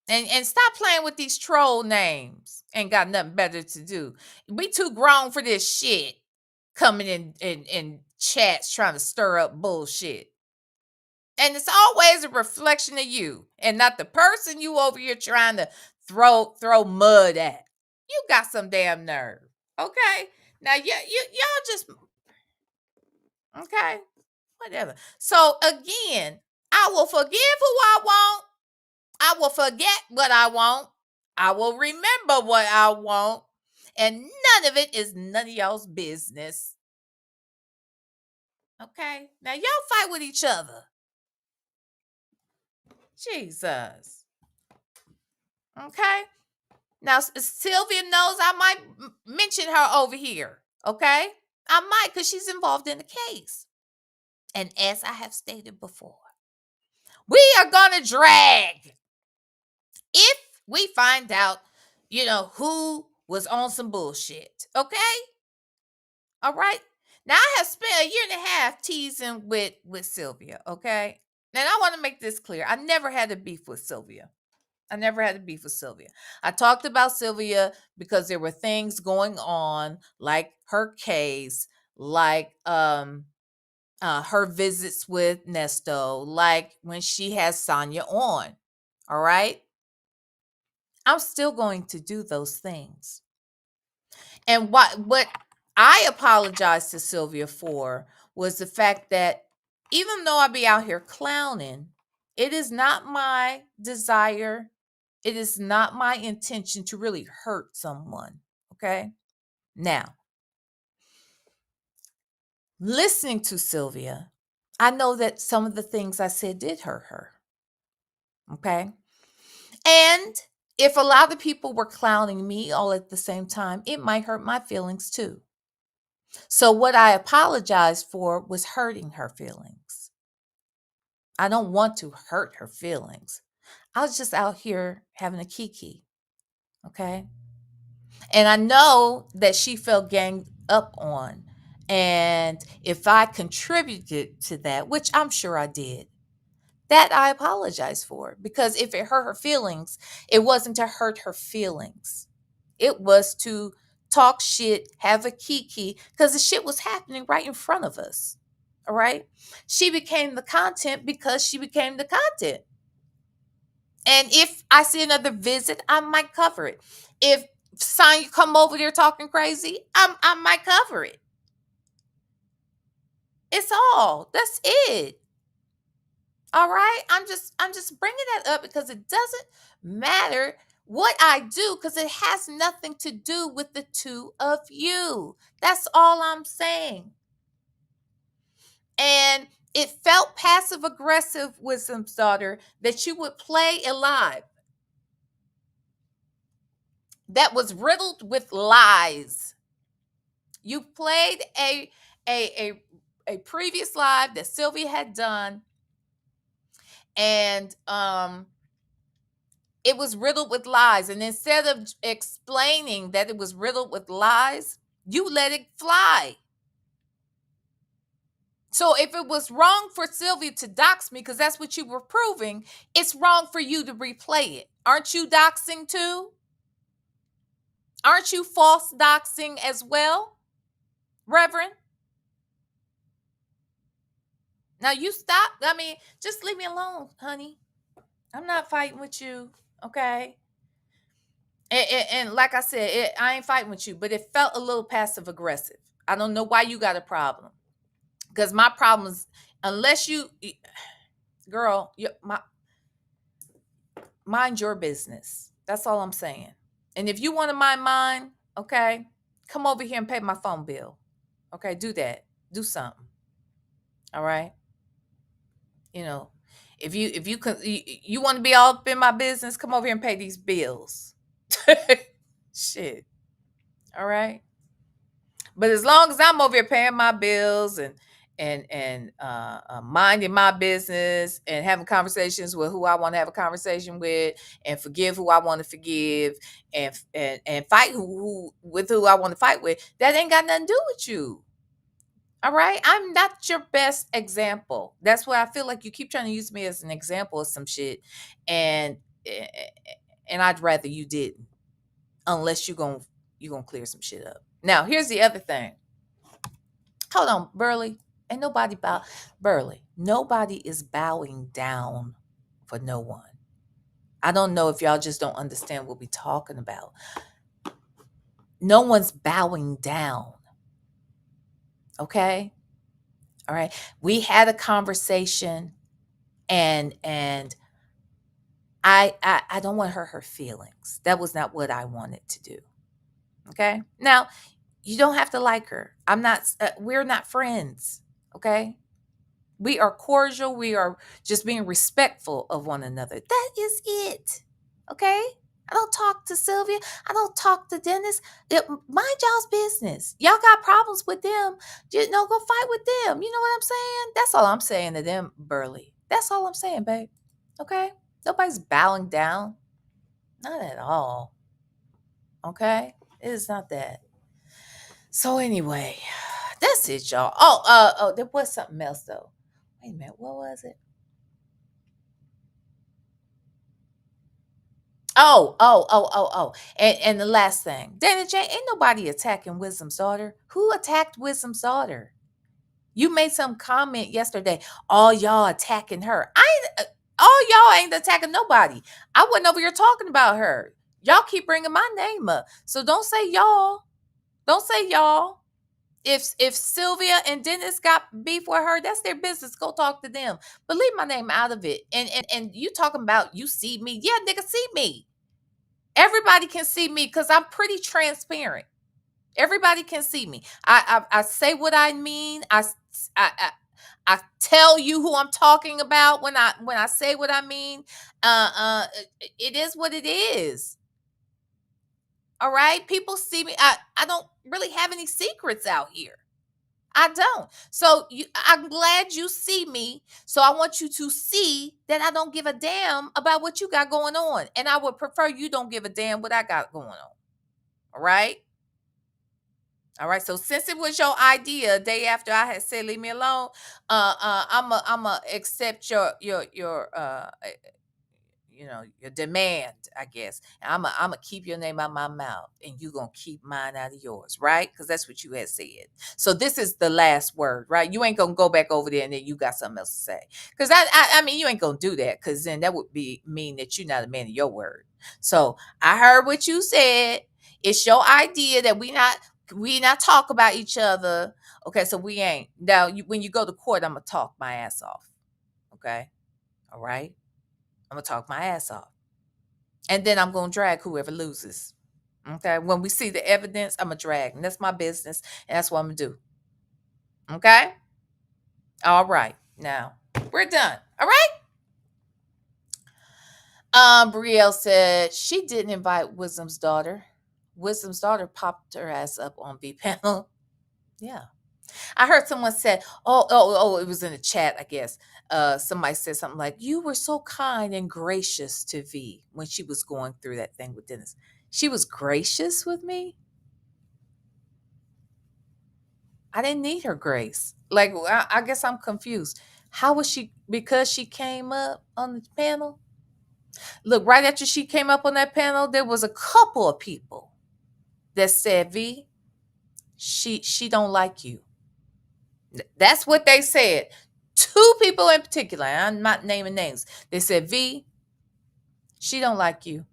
And stop playing with these troll names. Ain't got nothing better to do. We too grown for this shit. Coming in chats trying to stir up bullshit. And it's always a reflection of you and not the person you over here trying to throw mud at. You got some damn nerve. Okay? Now y'all just okay. Whatever. So again, I will forgive who I want. I will forget what I want. I will remember what I want. And none of it is none of y'all's business. Okay? Now y'all fight with each other. Jesus. Okay? Now Sylvia knows I might mention her over here. Okay? I might because she's involved in the case. And as I have stated before, we are going to drag. If we find out, who was on some bullshit. Okay? All right? Now, I have spent a year and a half teasing with Sylvia. Okay? And I want to make this clear. I never had a beef with Sylvia. I talked about Sylvia because there were things going on, like her case, like her visits with Nesto, like when she has Sonya on. All right? I'm still going to do those things. And what I apologized to Sylvia for was the fact that even though I be out here clowning, it is not my desire, it is not my intention to really hurt someone. Okay? Now, listening to Sylvia, I know that some of the things I said did hurt her. Okay? And if a lot of people were clowning me all at the same time, it might hurt my feelings too. So what I apologized for was hurting her feelings. I don't want to hurt her feelings. I was just out here having a kiki. Okay? And I know that she felt ganged up on. And if I contributed to that, which I'm sure I did, that I apologize for. Because if it hurt her feelings, it wasn't to hurt her feelings. It was to talk shit, have a kiki, because the shit was happening right in front of us. All right? She became the content because she became the content. And if I see another visit, I might cover it. If Sonya come over there talking crazy, I might cover it. It's all. That's it. All right? I'm just bringing that up because it doesn't matter what I do because it has nothing to do with the two of you. That's all I'm saying. And it felt passive aggressive, Wisdom's daughter, that you would play a live that was riddled with lies. You played a previous live that Sylvia had done, and it was riddled with lies. And instead of explaining that it was riddled with lies, you let it fly. So if it was wrong for Sylvia to dox me, because that's what you were proving, it's wrong for you to replay it. Aren't you doxing too? Aren't you false doxing as well, Reverend? Now you stop. I mean, just leave me alone, honey. I'm not fighting with you, okay? And like I said, I ain't fighting with you, but it felt a little passive aggressive. I don't know why you got a problem. Because my problem is, unless you, girl, mind your business. That's all I'm saying. And if you want to mind mine, okay, come over here and pay my phone bill. Okay, do that. Do something. All right. You know, if you want to be all up in my business, come over here and pay these bills. Shit. All right. But as long as I'm over here paying my bills and minding my business and having conversations with who I want to have a conversation with, and forgive who I want to forgive, and fight who I want to fight with, that ain't got nothing to do with you. All right. I'm not your best example. That's why I feel like you keep trying to use me as an example of some shit. And I'd rather you didn't, unless you're going to clear some shit up. Now, here's the other thing. Hold on, Burley. Ain't nobody Burley. Nobody is bowing down for no one. I don't know if y'all just don't understand what we're talking about. No one's bowing down. Okay? All right. We had a conversation, and I don't want to hurt her feelings. That was not what I wanted to do. Okay? Now, you don't have to like her. We're not friends. Okay? We are cordial. We are just being respectful of one another. That is it. Okay? I don't talk to Sylvia. I don't talk to Dennis. Mind y'all's business. Y'all got problems with them. Go fight with them. You know what I'm saying? That's all I'm saying to them, Burley. That's all I'm saying, babe. Okay? Nobody's bowing down. Not at all. Okay? It is not that. So anyway, that's it, y'all. Oh, there was something else though. Wait a minute, what was it? Oh. And the last thing. Dana Jane, ain't nobody attacking Wisdom's daughter. Who attacked Wisdom's daughter? You made some comment yesterday. All y'all attacking her. All y'all ain't attacking nobody. I wasn't over here talking about her. Y'all keep bringing my name up. So don't say y'all. Don't say y'all. If Sylvia and Dennis got beef with her, that's their business. Go talk to them. But leave my name out of it. And you talking about you see me. Yeah, nigga, see me. Everybody can see me because I'm pretty transparent. Everybody can see me. I say what I mean. I tell you who I'm talking about when I say what I mean. It is what it is. All right. People see me. I don't really have any secrets out here. I don't. So I'm glad you see me. So I want you to see that I don't give a damn about what you got going on. And I would prefer you don't give a damn what I got going on. All right. All right. So since it was your idea, day after I had said leave me alone, I'ma accept your your demand, I guess. And I'm gonna keep your name out my mouth, and you gonna keep mine out of yours, right? Because that's what you had said. So this is the last word, right? You ain't gonna go back over there and then you got something else to say. Because I mean, you ain't gonna do that, because then that would mean that you're not a man of your word. So I heard what you said. It's your idea that we not talk about each other. Okay, so we ain't. Now, when you go to court, I'm gonna talk my ass off. Okay, all right. I'm going to talk my ass off. And then I'm going to drag whoever loses. Okay? When we see the evidence, I'm going to drag. And that's my business. And that's what I'm going to do. Okay? All right. Now we're done. All right. Brielle said she didn't invite Wisdom's daughter. Wisdom's daughter popped her ass up on B panel. Yeah. I heard someone said, it was in the chat, I guess. Somebody said something like, "You were so kind and gracious to V when she was going through that thing with Dennis." She was gracious with me? I didn't need her grace. Like, I guess I'm confused. How was she? Because she came up on the panel? Look, right after she came up on that panel, there was a couple of people that said, "V, she don't like you." That's what they said. Two people in particular, I'm not naming names. They said, "V, she don't like you."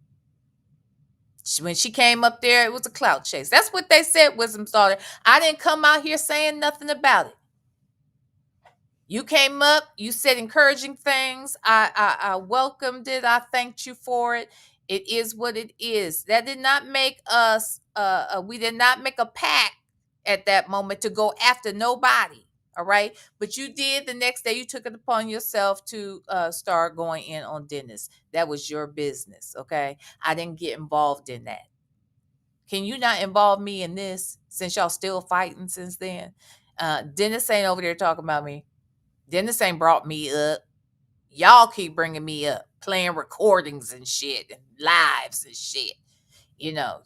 When she came up there, it was a clout chase. That's what they said, Wisdom's daughter. I didn't come out here saying nothing about it. You came up, you said encouraging things. I welcomed it. I thanked you for it. It is what it is. That did not make us, we did not make a pact at that moment to go after nobody. All right. But you did the next day. You took it upon yourself to start going in on Dennis. That was your business. Okay. I didn't get involved in that. Can you not involve me in this since y'all still fighting since then? Dennis ain't over there talking about me. Dennis ain't brought me up. Y'all keep bringing me up, playing recordings and shit and lives and shit. You know,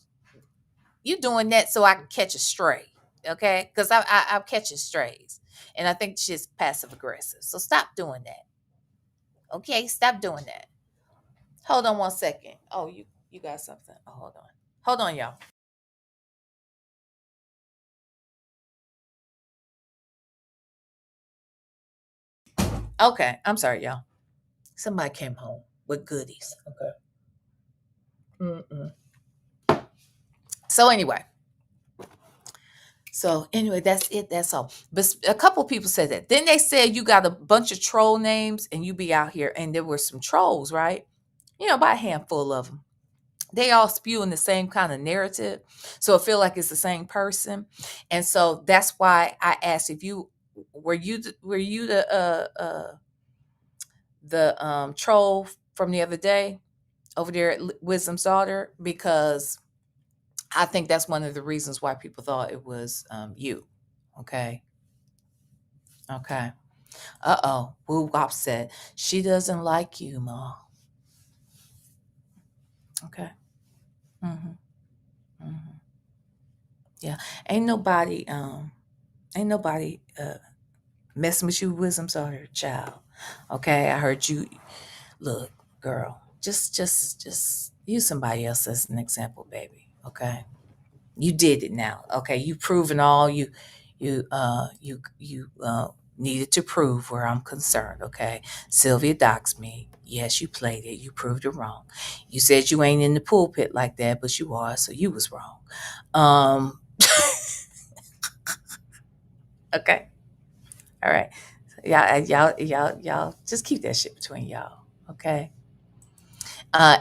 you doing that so I can catch a stray, okay? Because I'm catching strays, and I think she's passive aggressive. So stop doing that, okay? Stop doing that. Hold on 1 second. Oh, you got something? Oh, hold on, y'all. Okay, I'm sorry, y'all. Somebody came home with goodies. Okay. Mm-mm. So anyway, that's it. That's all. But a couple people said that. Then they said you got a bunch of troll names and you be out here, and there were some trolls, right? About a handful of them. They all spewing the same kind of narrative, so I feel like it's the same person, and so that's why I asked if you were you the troll from the other day over there at Wisdom's daughter, because I think that's one of the reasons why people thought it was you. Okay. Okay. Uh-oh. Woo Wop said, she doesn't like you, Ma. Okay. Mm-hmm. Mm-hmm. Yeah. Ain't nobody messing with you, Wisdom's daughter, child. Okay. I heard you. Look, girl, just use somebody else as an example, baby. Okay. You did it now. Okay. You proven all you needed to prove where I'm concerned. Okay. Sylvia doxed me. Yes, you played it. You proved it wrong. You said you ain't in the pulpit like that, but you are, so you was wrong. Um okay. All right. Y'all just keep that shit between y'all. Okay.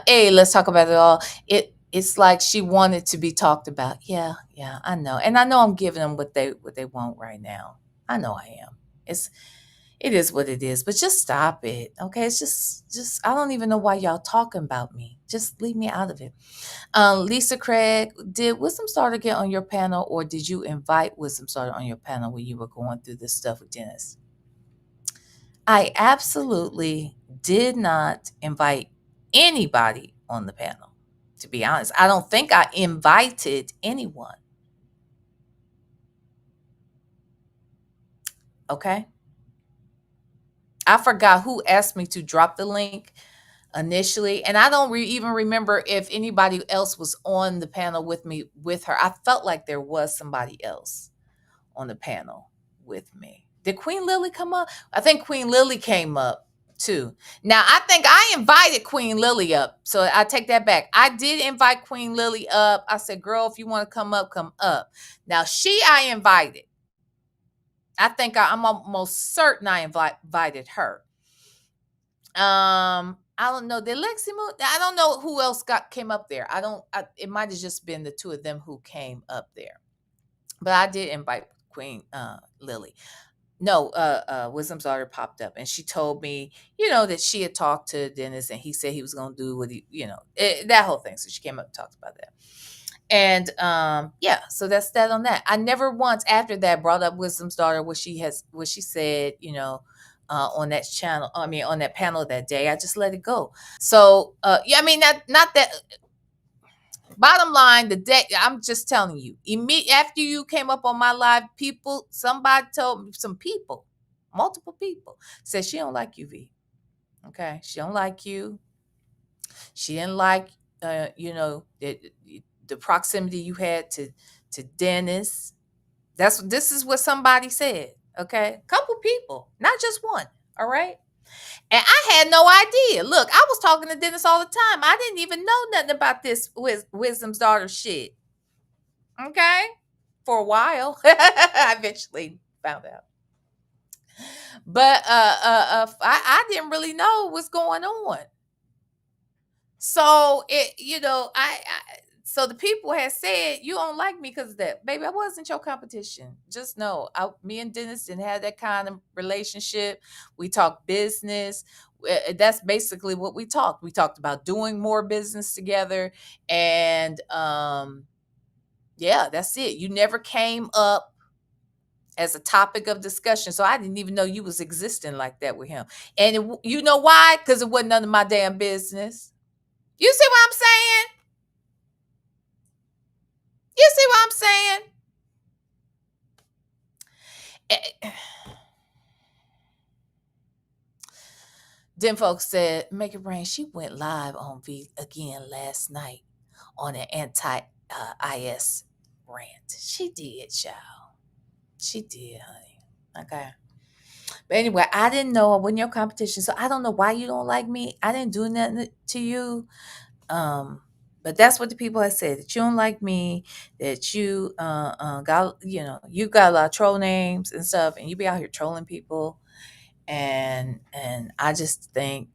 Hey, let's talk about it all. It's like she wanted to be talked about. Yeah, I know. And I know I'm giving them what they want right now. I know I am. It is what it is, but just stop it. Okay. It's just I don't even know why y'all talking about me. Just leave me out of it. Lisa Craig, did Wisdom Starter get on your panel, or did you invite Wisdom Starter on your panel when you were going through this stuff with Dennis? I absolutely did not invite anybody on the panel. To be honest, I don't think I invited anyone. Okay. I forgot who asked me to drop the link initially, and I don't even remember if anybody else was on the panel with me with her. I felt like there was somebody else on the panel with me. Did Queen Lily come up? I think Queen Lily came up too. Now, I think I invited Queen Lily up. So I take that back. I did invite Queen Lily up. I said, girl, if you want to come up, come up. Now, I invited. I think I'm almost certain I invited her. I don't know. Did Lexi move? I don't know who else came up there. It might have just been the two of them who came up there. But I did invite Queen Lily. no, Wisdom's daughter popped up and she told me, that she had talked to Dennis and he said he was going to do what that whole thing. So she came up and talked about that. And yeah, so that's that on that. I never once after that brought up Wisdom's daughter, what she said, on that channel, on that panel that day. I just let it go. So yeah, not that. Bottom line, the day, I'm just telling you, after you came up on my live, somebody told me, multiple people said she don't like you, V. Okay, she don't like you. She didn't like, the proximity you had to Dennis. This is what somebody said. Okay, couple people, not just one. All right. And I had no idea. Look, I was talking to Dennis all the time. I didn't even know nothing about this Wisdom's daughter shit. Okay. For a while. I eventually found out. But I didn't really know what's going on. So so the people had said, you don't like me because of that. Baby, I wasn't your competition. Just know, me and Dennis didn't have that kind of relationship. We talked business. That's basically what we talked. We talked about doing more business together. And yeah, that's it. You never came up as a topic of discussion. So I didn't even know you was existing like that with him. And you know why? Because it wasn't none of my damn business. You see what I'm saying? You see what I'm saying? Then folks said, Make It Rain, she went live on V again last night on an anti-IS rant. She did, y'all. She did, honey. Okay. But anyway, I didn't know I wasn't your competition, so I don't know why you don't like me. I didn't do nothing to you. But that's what the people have said, that you don't like me, that you got, you got a lot of troll names and stuff, and you be out here trolling people. And I just think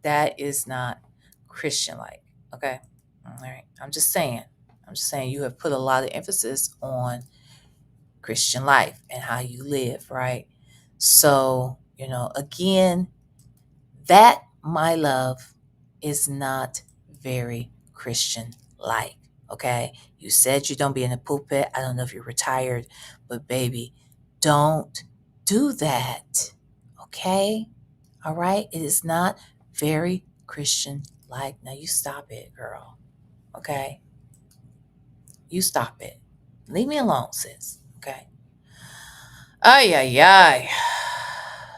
that is not Christian like. Okay. All right. I'm just saying you have put a lot of emphasis on Christian life and how you live, right? So, again, that, my love, is not very Christian like. Okay. You said you don't be in the pulpit. I don't know if you're retired, but baby, don't do that. Okay. All right. It is not very Christian like. Now you stop it, girl. Okay. You stop it. Leave me alone, sis. Okay. Ay, ay, ay.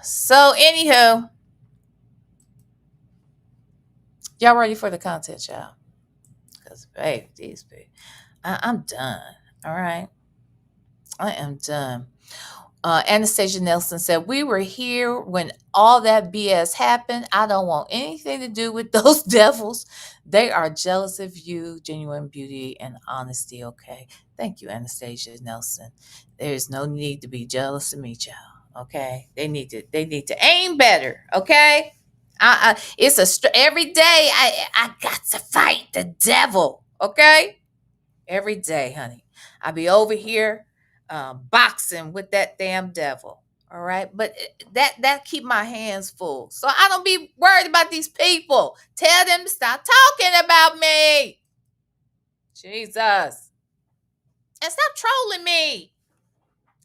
So, anywho, y'all ready for the content, y'all? Because, baby, I'm done. All right. I am done. Anastasia Nelson said, we were here when all that BS happened. I don't want anything to do with those devils. They are jealous of you, genuine beauty and honesty. Okay. Thank you, Anastasia Nelson. There's no need to be jealous of me, child. Okay. They need to aim better. Okay. It's every day I got to fight the devil. Okay. Every day, honey. I be over here boxing with that damn devil. All right. But that keep my hands full. So I don't be worried about these people. Tell them to stop talking about me. Jesus. And stop trolling me.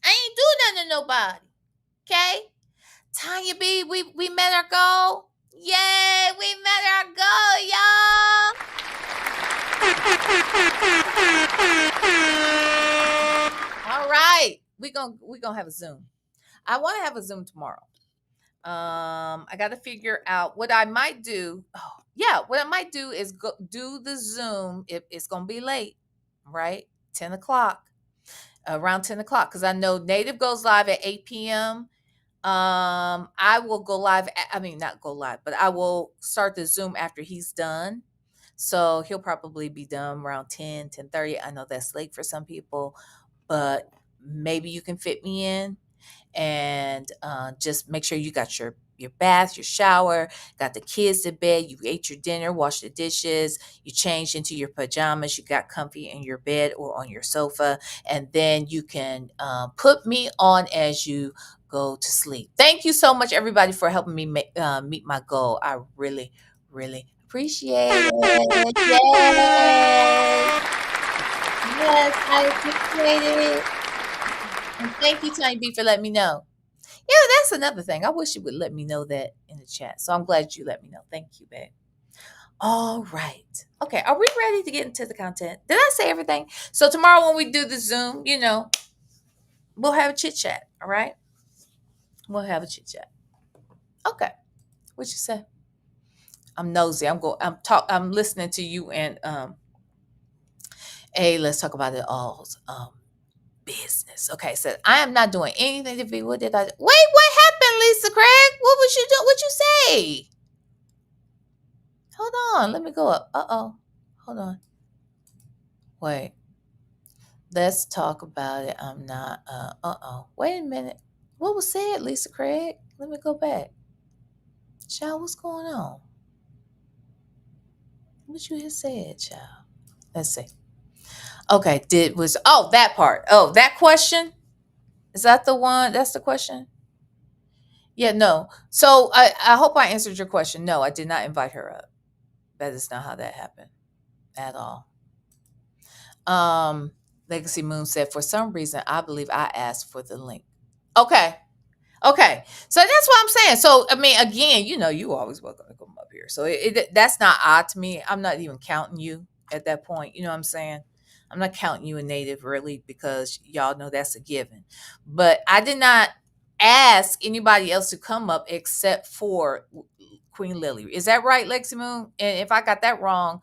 I ain't do nothing to nobody. Okay? Tanya B, we met our goal. Yay, we met our goal, y'all. All right. We're gonna have a Zoom. I want to have a Zoom tomorrow. I got to figure out what I might do. Oh, yeah, what I might do is do the Zoom. It's gonna be late, right? 10 o'clock, around 10 o'clock, because I know Native goes live at 8 p.m. I will go live. Not go live, but I will start the Zoom after he's done. So he'll probably be done around 10, 10:30. I know that's late for some people, but maybe you can fit me in, and just make sure you got your your bath, your shower, got the kids to bed, you ate your dinner, washed the dishes, you changed into your pajamas, you got comfy in your bed or on your sofa, and then you can put me on as you go to sleep. Thank you so much, everybody, for helping me meet my goal. I really, really appreciate it. Yay! Yes, I appreciate it. And thank you, Tiny B, for letting me know. Yeah, that's another thing. I wish you would let me know that in the chat. So I'm glad you let me know. Thank you, babe. All right. Okay. Are we ready to get into the content? Did I say everything? So tomorrow when we do the Zoom, we'll have a chit chat. All right. We'll have a chit chat. Okay. What you say? I'm nosy. I'm listening to you and hey, let's talk about it all. Business. Okay, so I am not doing anything to be. What did I do? Wait, what happened, Lisa Craig? What was you doing? What you say? Hold on, let me go up. Hold on. Wait. Let's talk about it. I'm not wait a minute. What was said, Lisa Craig? Let me go back. Child, what's going on? What you had said, child? Let's see. Okay, that part. Oh, that question? Is that the one? That's the question? Yeah, no. So I hope I answered your question. No, I did not invite her up. That is not how that happened at all. Legacy Moon said, for some reason, I believe I asked for the link. Okay. So that's what I'm saying. So, I mean, again, you always welcome to come up here. So that's not odd to me. I'm not even counting you at that point. You know what I'm saying? I'm not counting you a native really because y'all know that's a given. But I did not ask anybody else to come up except for Queen Lily. Is that right, Lexi Moon? And if I got that wrong,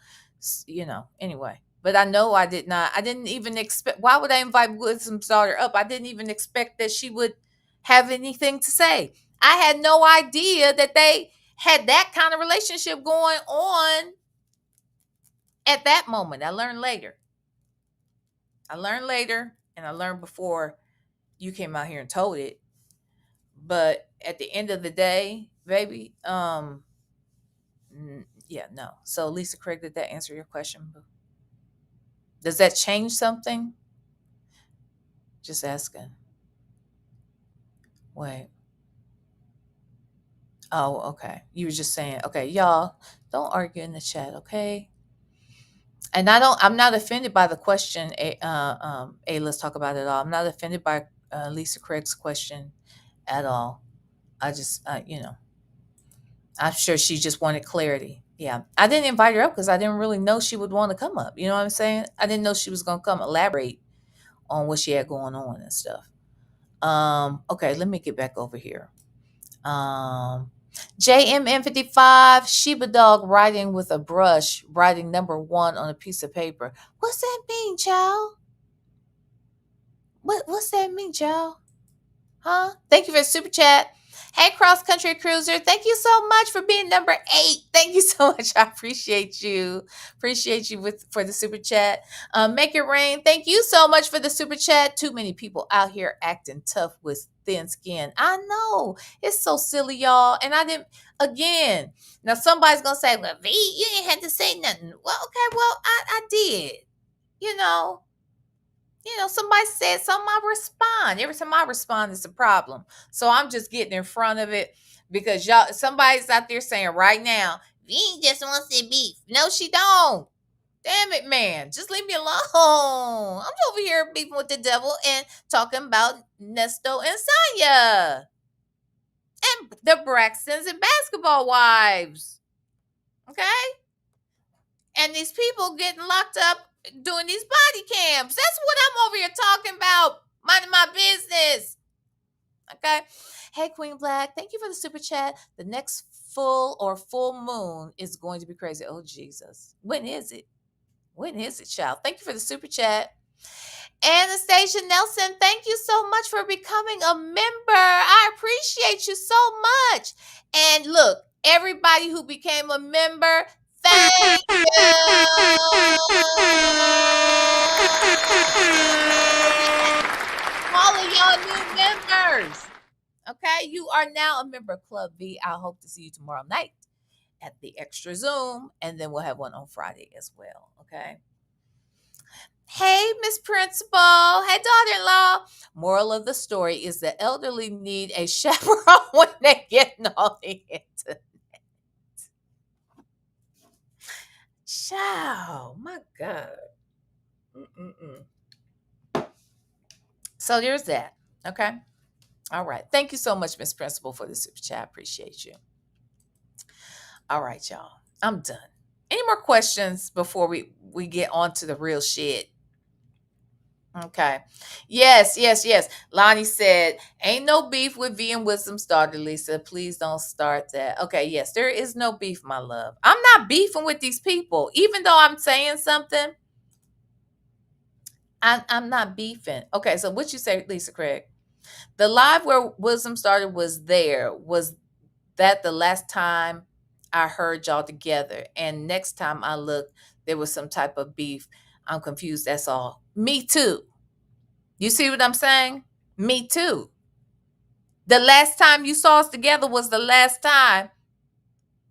anyway. But I know I did not. I didn't even expect. Why would I invite Wisdom's daughter up? I didn't even expect that she would have anything to say. I had no idea that they had that kind of relationship going on at that moment. I learned later. And I learned before you came out here and told it. But at the end of the day, baby, yeah, no. So Lisa Craig, did that answer your question? Does that change something? Just asking. Wait. Oh, okay. You were just saying, okay, y'all, don't argue in the chat, okay? And I'm not offended by the question. Let's talk about it all. I'm not offended by Lisa Craig's question at all. I just, I'm sure she just wanted clarity. Yeah. I didn't invite her up because I didn't really know she would want to come up. You know what I'm saying? I didn't know she was going to come elaborate on what she had going on and stuff. Okay, let me get back over here. JMN55, Sheba Dog writing with a brush, writing number 1 on a piece of paper. What's that mean, child? What's that mean, child? Huh? Thank you for the super chat. Hey, Cross Country Cruiser, thank you so much for being number 8. Thank you so much. I appreciate you. Appreciate you for the super chat. Make It Rain, thank you so much for the super chat. Too many people out here acting tough with thin skin. I know. It's so silly, y'all. And I didn't, again, now somebody's going to say, well, V, you didn't have to say nothing. Well, okay, well, I did. Somebody said something, I respond. Every time I respond, it's a problem. So I'm just getting in front of it because somebody's out there saying right now, V just wants to beef. No, she don't. Damn it, man. Just leave me alone. I'm over here beefing with the devil and talking about Nesto and Sonya. And the Braxtons and basketball wives. Okay? And these people getting locked up doing these body cams. That's what I'm over here talking about. Minding my business. Okay. Hey, Queen Black. Thank you for the super chat. The next full moon is going to be crazy. Oh, Jesus. When is it? Child? Thank you for the super chat. Anastasia Nelson, thank you so much for becoming a member. I appreciate you so much. And look, everybody who became a member, thank you. All of y'all new members. Okay, you are now a member of Club V. I hope to see you tomorrow night at the extra Zoom, and then we'll have one on Friday as well. Okay. Hey, Miss Principal. Hey, daughter-in-law. Moral of the story is the elderly need a chaperone when they get on the internet. Child, my God. So there's that. Okay. All right. Thank you so much, Miss Principal, for the super chat. Appreciate you. All right, y'all. I'm done. Any more questions before we get on to the real shit? Okay. Yes. Lonnie said, ain't no beef with V and Wisdom starter, Lisa. Please don't start that. Okay. Yes, there is no beef, my love. I'm not beefing with these people. Even though I'm saying something, I'm not beefing. Okay. So what you say, Lisa Craig? The live where Wisdom started was there. Was that the last time I heard y'all together? And next time I look, there was some type of beef. I'm confused. That's all. Me too. You see what I'm saying? Me too. The last time you saw us together was the last time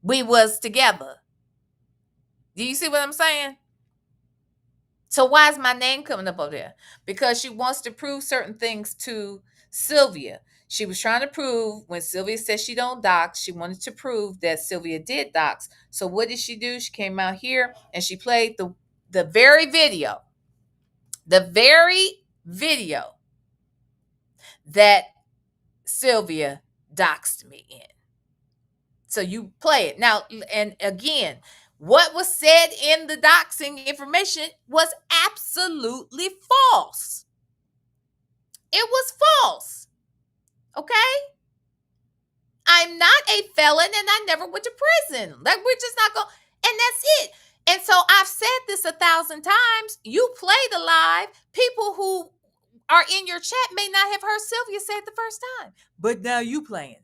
we was together. Do you see what I'm saying? So why is my name coming up over there? Because she wants to prove certain things to Sylvia. She was trying to prove when Sylvia said she don't dox, she wanted to prove that Sylvia did dox. So what did she do? She came out here and she played the very video that Sylvia doxed me in. So you play it. Now, and again, what was said in the doxing information was absolutely false. It was false. Okay? I'm not a felon and I never went to prison. Like, we're just not going, and that's it. And so I've said this 1,000 times. You play the live. People who are in your chat may not have heard Sylvia say it the first time. But now you playing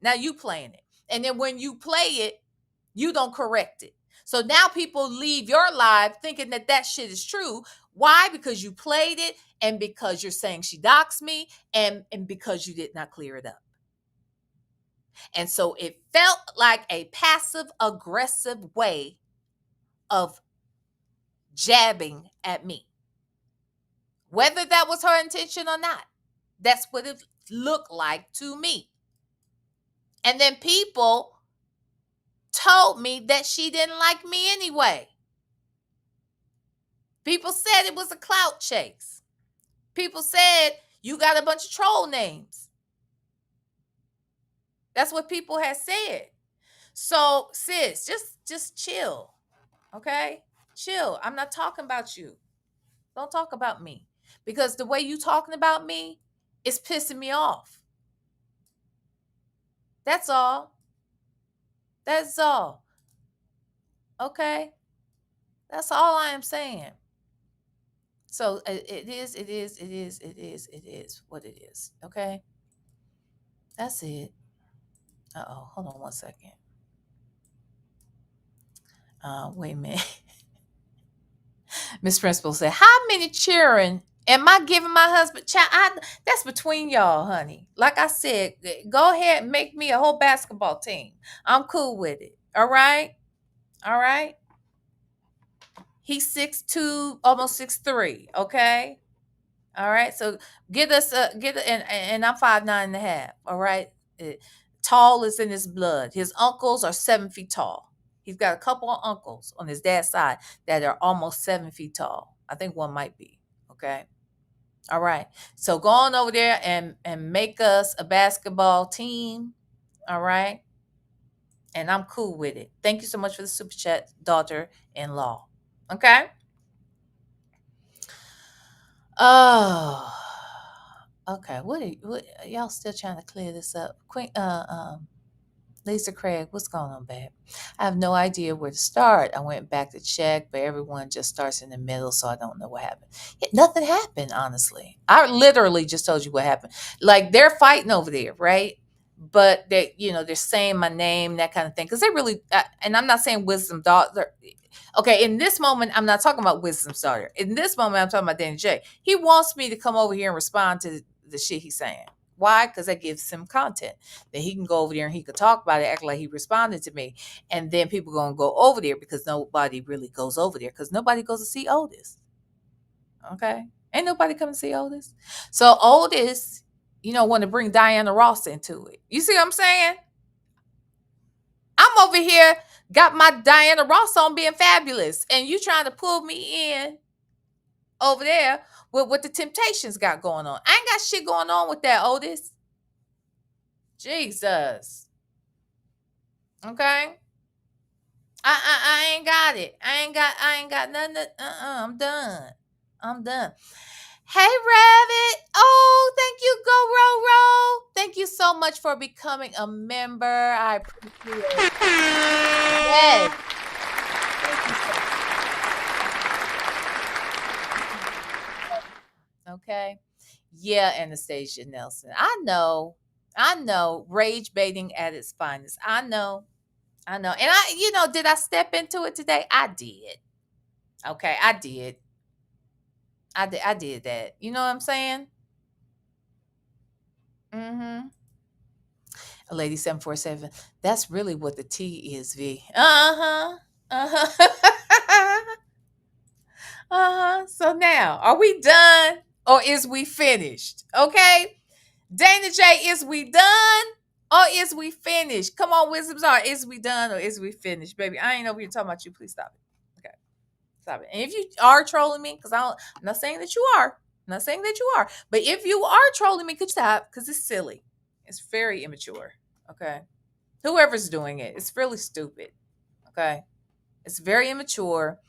it. And then when you play it, you don't correct it. So now people leave your live thinking that shit is true. Why? Because you played it, and because you're saying she doxed me, and because you did not clear it up. And so it felt like a passive aggressive way of jabbing at me. Whether that was her intention or not, that's what it looked like to me. And then people told me that she didn't like me anyway. People said it was a clout chase. People said you got a bunch of troll names. That's what people had said. So, sis, just chill. Okay? Chill. I'm not talking about you. Don't talk about me. Because the way you talking about me is pissing me off. That's all. That's all. Okay? That's all I am saying. So it is what it is. Okay? That's it. Uh-oh. Hold on one second. Wait a minute. Miss Principal said, how many children am I giving my husband? Child, that's between y'all, honey. Like I said, go ahead and make me a whole basketball team. I'm cool with it. All right? All right? He's 6'2", almost 6'3", okay? All right? So and I'm 5'9.5", all right? Tall is in his blood. His uncles are 7 feet tall. He's got a couple of uncles on his dad's side that are almost 7 feet tall. I think one might be. Okay. All right. So go on over there and make us a basketball team. All right. And I'm cool with it. Thank you so much for the super chat, daughter-in-law. Okay. Oh. Okay. What y'all still trying to clear this up? Lisa Craig, what's going on, babe? I have no idea where to start. I went back to check, but everyone just starts in the middle, so I don't know what happened. Nothing happened, honestly. I literally just told you what happened. Like, they're fighting over there, right? But they're saying my name, that kind of thing. Because they really, and I'm not saying Wisdom daughter. Okay, in this moment, I'm not talking about Wisdom's daughter. In this moment, I'm talking about Danny J. He wants me to come over here and respond to the shit he's saying. Why? Because that gives him content. Then he can go over there and he could talk about it, act like he responded to me. And then people going to go over there because nobody really goes over there because nobody goes to see Otis. Okay? Ain't nobody come to see Otis. So Otis, want to bring Diana Ross into it. You see what I'm saying? I'm over here, got my Diana Ross on being fabulous. And you trying to pull me in over there with what the Temptations got going on. I ain't got shit going on with that, Otis. Jesus. Okay? I ain't got it. I ain't got nothing. I'm done. Hey, Rabbit. Oh, thank you, Go Row Row. Thank you so much for becoming a member. I appreciate it. Yes. Okay. Yeah, Anastasia Nelson. I know. Rage baiting at its finest. I know. And did I step into it today? I did. Okay, I did. I did that. You know what I'm saying? Mm-hmm. Lady 747. That's really what the T is, V. Uh-huh. Uh-huh. Uh-huh. So now, are we done or is we finished? Okay? Dana J, is we done or is we finished? Come on, Wisdoms are. Is we done or is we finished? Baby, I ain't over here talking about you. Please stop it. Okay. Stop it. And if you are trolling me, because I'm not saying that you are. I'm not saying that you are. But if you are trolling me, could you stop? Because it's silly. It's very immature. Okay. Whoever's doing it, it's really stupid. Okay. It's very immature.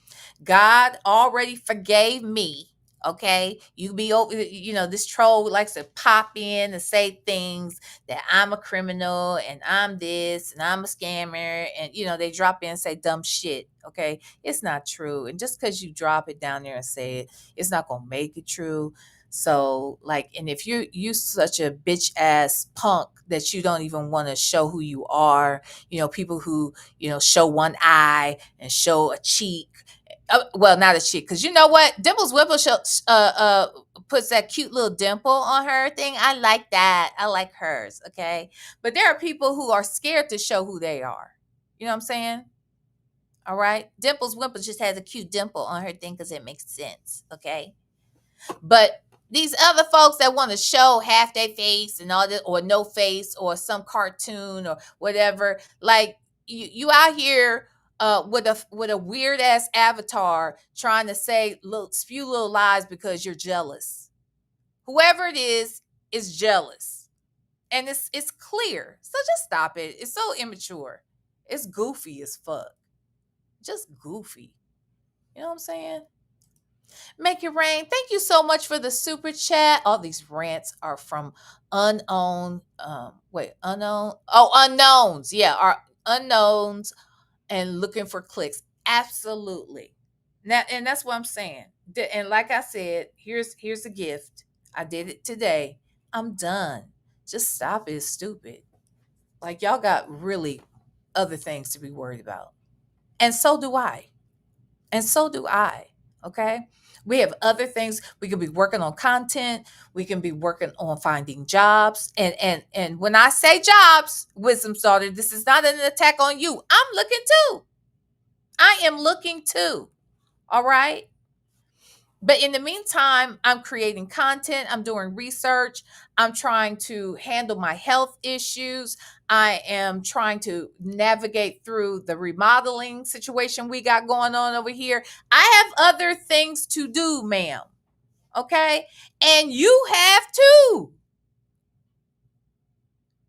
God already forgave me. Okay. You be over, this troll likes to pop in and say things that I'm a criminal and I'm this and I'm a scammer. And, they drop in and say dumb shit. Okay. It's not true. And just because you drop it down there and say it, it's not going to make it true. So and if you such a bitch ass punk that you don't even want to show who you are, people who, show one eye and show a cheek. Well, not a cheek, because you know what? Dimples Whipple puts that cute little dimple on her thing. I like that. I like hers. Okay. But there are people who are scared to show who they are. You know what I'm saying? All right. Dimples Whipple just has a cute dimple on her thing because it makes sense. Okay. But these other folks that want to show half their face and all that, or no face, or some cartoon or whatever, like you out here with a weird ass avatar trying to spew little lies because you're jealous. Whoever it is jealous, and it's clear. So just stop it. It's so immature. It's goofy as fuck. Just goofy. You know what I'm saying? Make it rain. Thank you so much for the super chat. All these rants are from unknown. Unknown. Oh, unknowns. Yeah, are unknowns and looking for clicks. Absolutely. Now, and that's what I'm saying. And like I said, here's a gift. I did it today. I'm done. Just stop it. It's stupid. Like y'all got really other things to be worried about. And so do I. Okay. We have other things. We can be working on content. We can be working on finding jobs. And when I say jobs, Wisdom Starter, this is not an attack on you. I'm looking too. I am looking too. All right. But in the meantime, I'm creating content. I'm doing research. I'm trying to handle my health issues. I am trying to navigate through the remodeling situation we got going on over here. I have other things to do, ma'am. Okay? And you have too.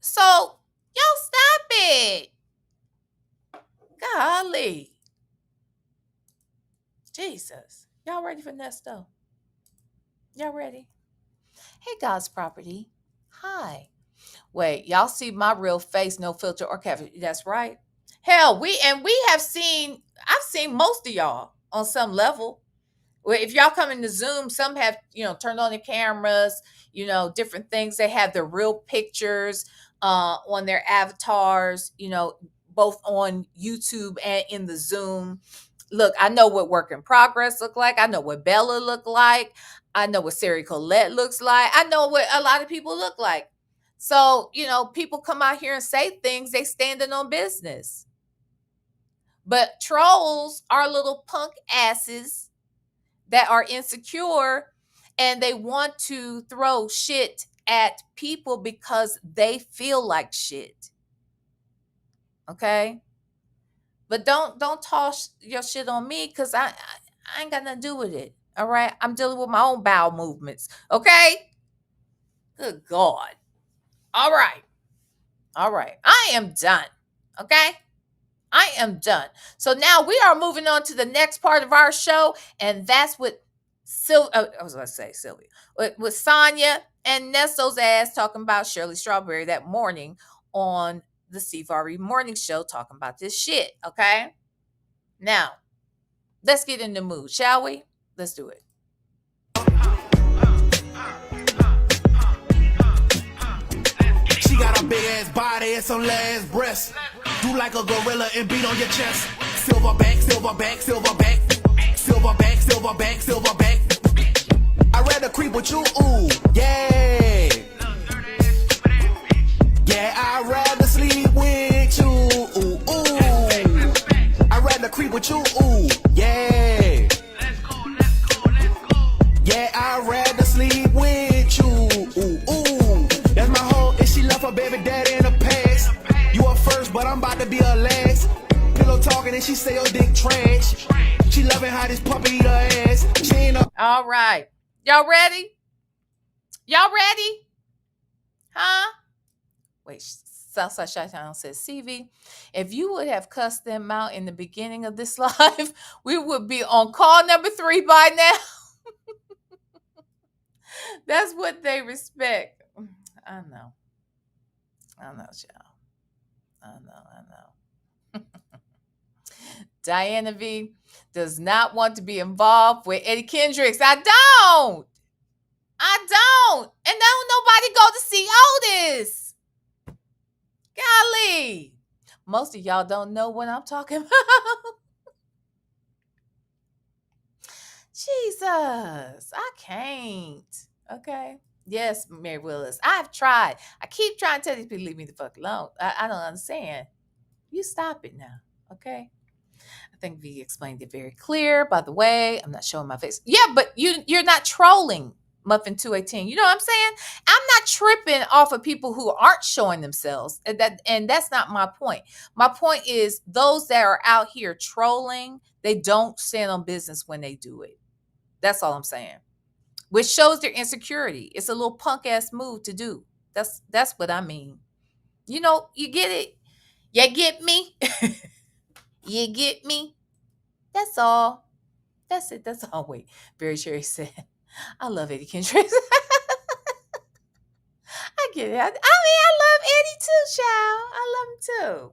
So, y'all stop it. Golly. Jesus. Y'all ready for Nesto? Y'all ready? Hey, God's property. Hi. Wait, y'all see my real face, no filter or cavity. That's right. Hell, I've seen most of y'all on some level. Well, if y'all come into Zoom, some have, turned on their cameras, different things. They have their real pictures on their avatars, both on YouTube and in the Zoom. Look, I know what Work in Progress look like. I know what Bella look like. I know what Sari Colette looks like. I know what a lot of people look like. So, people come out here and say things, they standing on business. But trolls are little punk asses that are insecure, and they want to throw shit at people because they feel like shit. Okay? But don't toss your shit on me, because I ain't got nothing to do with it. All right? I'm dealing with my own bowel movements. Okay? Good God. All right. I am done. Okay? I am done. So now we are moving on to the next part of our show, and that's with I was going to say Sylvia, with Sonya and Nesto's ass talking about Shirley Strawberry that morning on the Steve Harvey Morning Show, talking about this shit. Okay, now let's get in the mood, shall we? Let's do it. She got a big ass body and some last breasts. Do like a gorilla and beat on your chest. Silverback, silverback, silverback. Silverback, silverback, silverback. I'd rather creep with you, ooh, yeah. Yeah, I'd rather sleep with you, ooh, ooh. I'd rather creep with you, ooh, yeah. Yeah, I'd rather sleep with you, ooh, ooh. That's my hoe, and she left her baby daddy in the past. You are first, but I'm about to be her last. Pillow talking and she say your dick trash. She loving how this puppy eat her ass. She ain't no. All right. Y'all ready? Y'all ready? Huh? Wait, Southside Chi-Town says, CV, if you would have cussed them out in the beginning of this live, we would be on call number 3 by now. That's what they respect. I know, y'all. I know. Diana V does not want to be involved with Eddie Kendricks. I don't. And don't nobody go to see Otis. Golly. Most of y'all don't know what I'm talking about. Jesus, I can't. Okay. Yes, Mary Willis. I've tried. I keep trying to tell these people, leave me the fuck alone. I don't understand. You stop it now. Okay. I think V explained it very clear. By the way, I'm not showing my face. Yeah, but you're not trolling, Muffin 218. You know what I'm saying? I'm not tripping off of people who aren't showing themselves. And that's not my point. My point is those that are out here trolling, they don't stand on business when they do it. That's all I'm saying. Which shows their insecurity. It's a little punk ass move to do. That's what I mean. You know, you get it. You get me? You get me? That's all. That's it. That's all. Wait. Barry Cherry said, I love Eddie Kendricks. I get it. I mean, I love Eddie too, child. I love him too.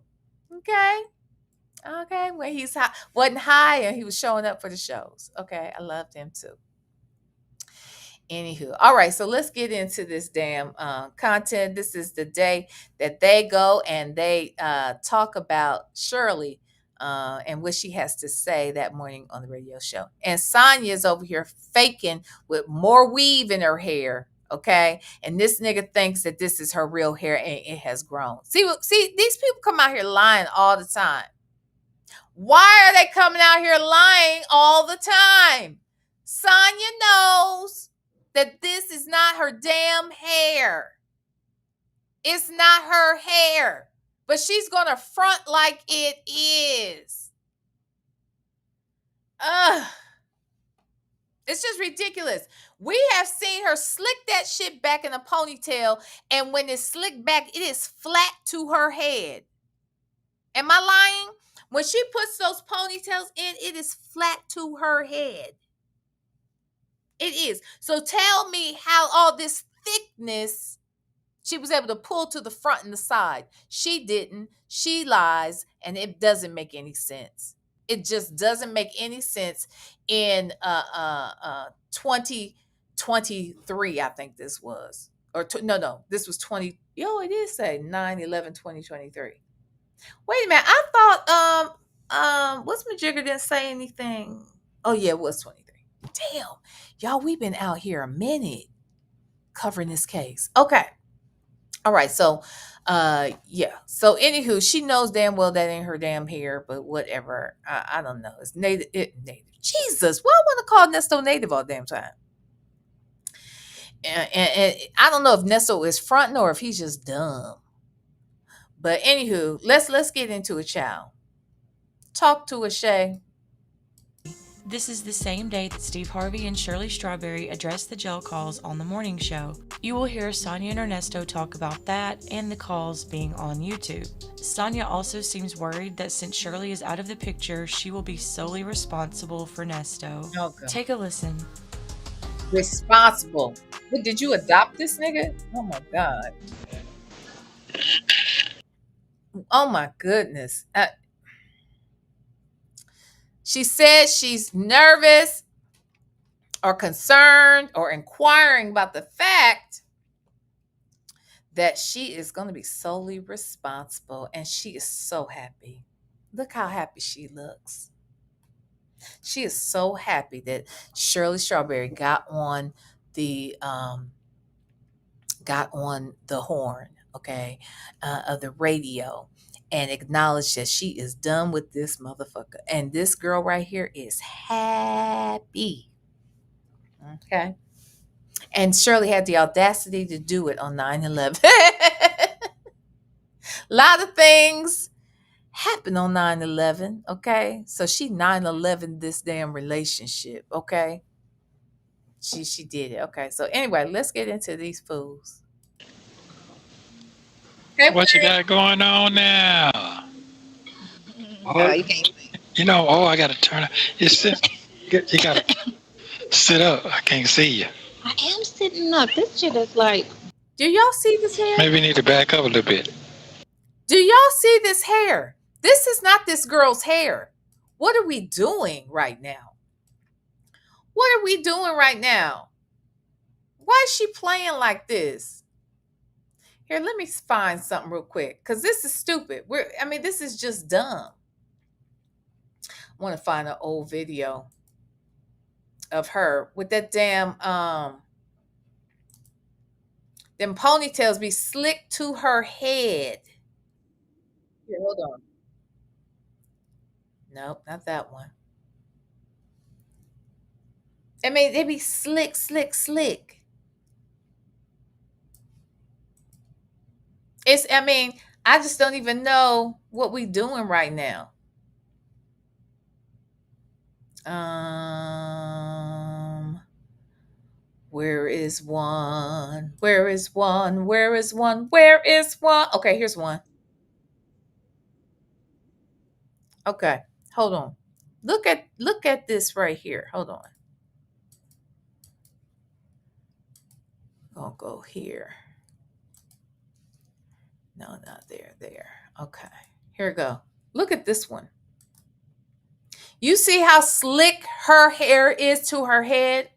Okay. When he's high, wasn't high and he was showing up for the shows. Okay. I loved him too. Anywho, all right, so let's get into this damn content. This is the day that they go and they talk about Shirley and what she has to say that morning on the radio show. And Sonya's over here faking with more weave in her hair, okay? And this nigga thinks that this is her real hair and it has grown. See, these people come out here lying all the time. Why are they coming out here lying all the time? Sonya knows that this is not her damn hair. It's not her hair. But she's going to front like it is. It's just ridiculous. We have seen her slick that shit back in a ponytail, and when it's slicked back, it is flat to her head. Am I lying? When she puts those ponytails in, it is flat to her head. It is. So tell me how all this thickness she was able to pull to the front and the side. She didn't. She lies, and it doesn't make any sense. It just doesn't make any sense in 2023, I think this was. Or no, this was 20. It is say 9/11/2023. Wait a minute. I thought what's Majigger didn't say anything. Oh yeah, it was 23. Damn, y'all, we've been out here a minute covering this case. Okay. All right, so yeah. So anywho, she knows damn well that ain't her damn hair, but whatever. I don't know. It's native. Native. Jesus, why I want to call Nesto native all damn time? And I don't know if Nesto is fronting or if he's just dumb. But anywho, let's get into it, child. Talk to us, Shay. This is the same day that Steve Harvey and Shirley Strawberry address the jail calls on the morning show. You will hear Sonya and Ernesto talk about that and the calls being on YouTube. Sonya also seems worried that since Shirley is out of the picture, she will be solely responsible for Nesto. Okay. Take a listen. Responsible. What, did you adopt this nigga? Oh my God. Oh my goodness. She says she's nervous or concerned or inquiring about the fact that she is going to be solely responsible, and she is so happy. Look how happy she looks. She is so happy that Shirley Strawberry got on the horn, okay, of the radio, and acknowledged that she is done with this motherfucker. And this girl right here is happy. Okay. And Shirley had the audacity to do it on 9/11. A lot of things happened on 9/11, okay? So she 9/11 this damn relationship, okay? She did it. Okay. So anyway, let's get into these fools. Okay, What you got going on now? No, you can't. I got to turn. You got to sit up. I can't see you. I am sitting up. This shit is like. Do y'all see this hair? Maybe you need to back up a little bit. Do y'all see this hair? This is not this girl's hair. What are we doing right now? What are we doing right now? Why is she playing like this? Here, let me find something real quick, because this is stupid. This is just dumb. I want to find an old video of her with that damn them ponytails be slicked to her head. Here, hold on. Nope, not that one. They be slick. I just don't even know what we doing right now. Where is one? Where is one? Where is one? Where is one? Okay, here's one. Okay, hold on. Look at this right here. Hold on. I'll go here. No, not there. There. Okay. Here we go. Look at this one. You see how slick her hair is to her head?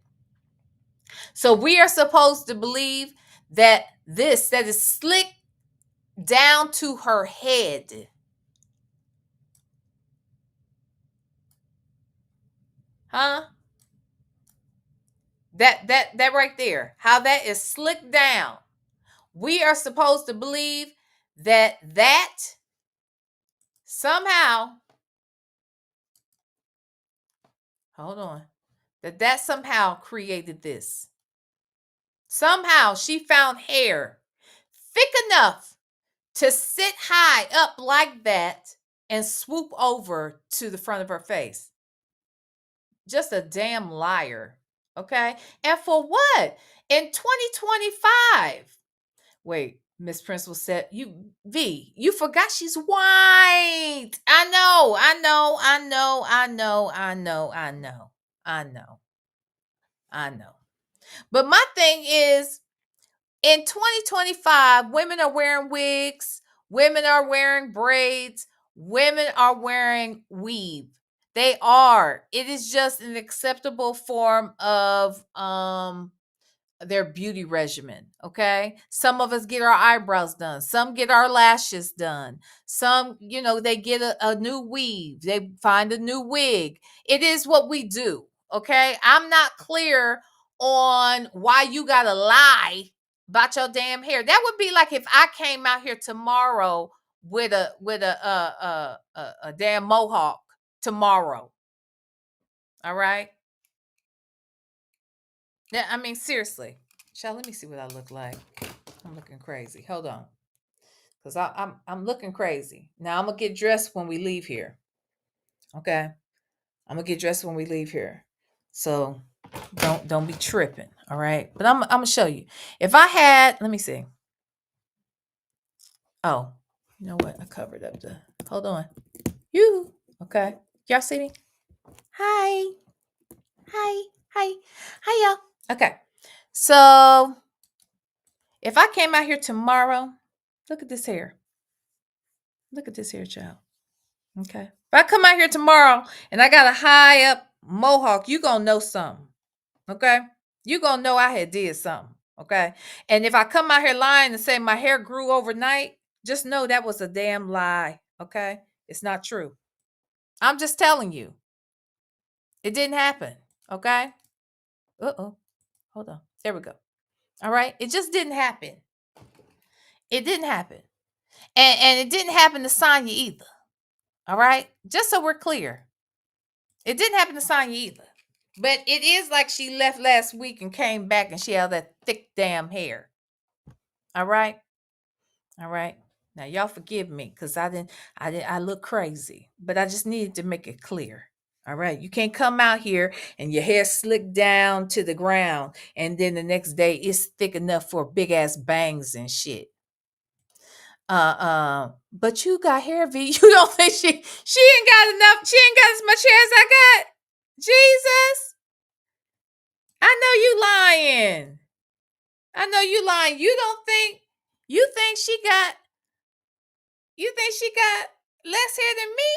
So we are supposed to believe that that is slick down to her head. Huh? That right there. How that is slicked down. We are supposed to believe that somehow, hold on, that somehow created this. Somehow she found hair thick enough to sit high up like that and swoop over to the front of her face. Just a damn liar. Okay? And for what? In 2025. Wait, Miss Principal said, you forgot she's white. I know. But my thing is, in 2025, women are wearing wigs, women are wearing braids, women are wearing weave. They are. It is just an acceptable form of their beauty regimen. Okay. Some of us get our eyebrows done. Some get our lashes done. Some, they get a new weave. They find a new wig. It is what we do. Okay. I'm not clear on why you gotta lie about your damn hair. That would be like if I came out here tomorrow with a damn mohawk tomorrow. All right. Yeah, I mean, seriously. Child, let me see what I look like. I'm looking crazy. Hold on. Because I'm looking crazy. Now I'm gonna get dressed when we leave here. Okay. I'm gonna get dressed when we leave here. So don't be tripping. All right. But I'm gonna show you. If I had, let me see. Oh, you know what? I covered up the hold on. You okay. Y'all see me? Hi. Hi. Hi. Hi y'all. Okay. So if I came out here tomorrow, look at this hair. Look at this hair, child. Okay. If I come out here tomorrow and I got a high up mohawk, you gonna know something. Okay. You gonna know I had did something. Okay. And if I come out here lying and say my hair grew overnight, just know that was a damn lie. Okay. It's not true. I'm just telling you. It didn't happen. Okay. Uh-oh. Hold on. There we go. All right. It just didn't happen. It didn't happen. And it didn't happen to Sonya either. All right. Just so we're clear. It didn't happen to Sonya either. But it is like she left last week and came back and she had that thick damn hair. All right. All right. Now y'all forgive me because I look crazy, but I just needed to make it clear. All right. You can't come out here and your hair slicked down to the ground and then the next day it's thick enough for big ass bangs and shit. But you got hair, V. You don't think she ain't got enough, she ain't got as much hair as I got. Jesus. I know you lying. I know you lying. You think she got less hair than me?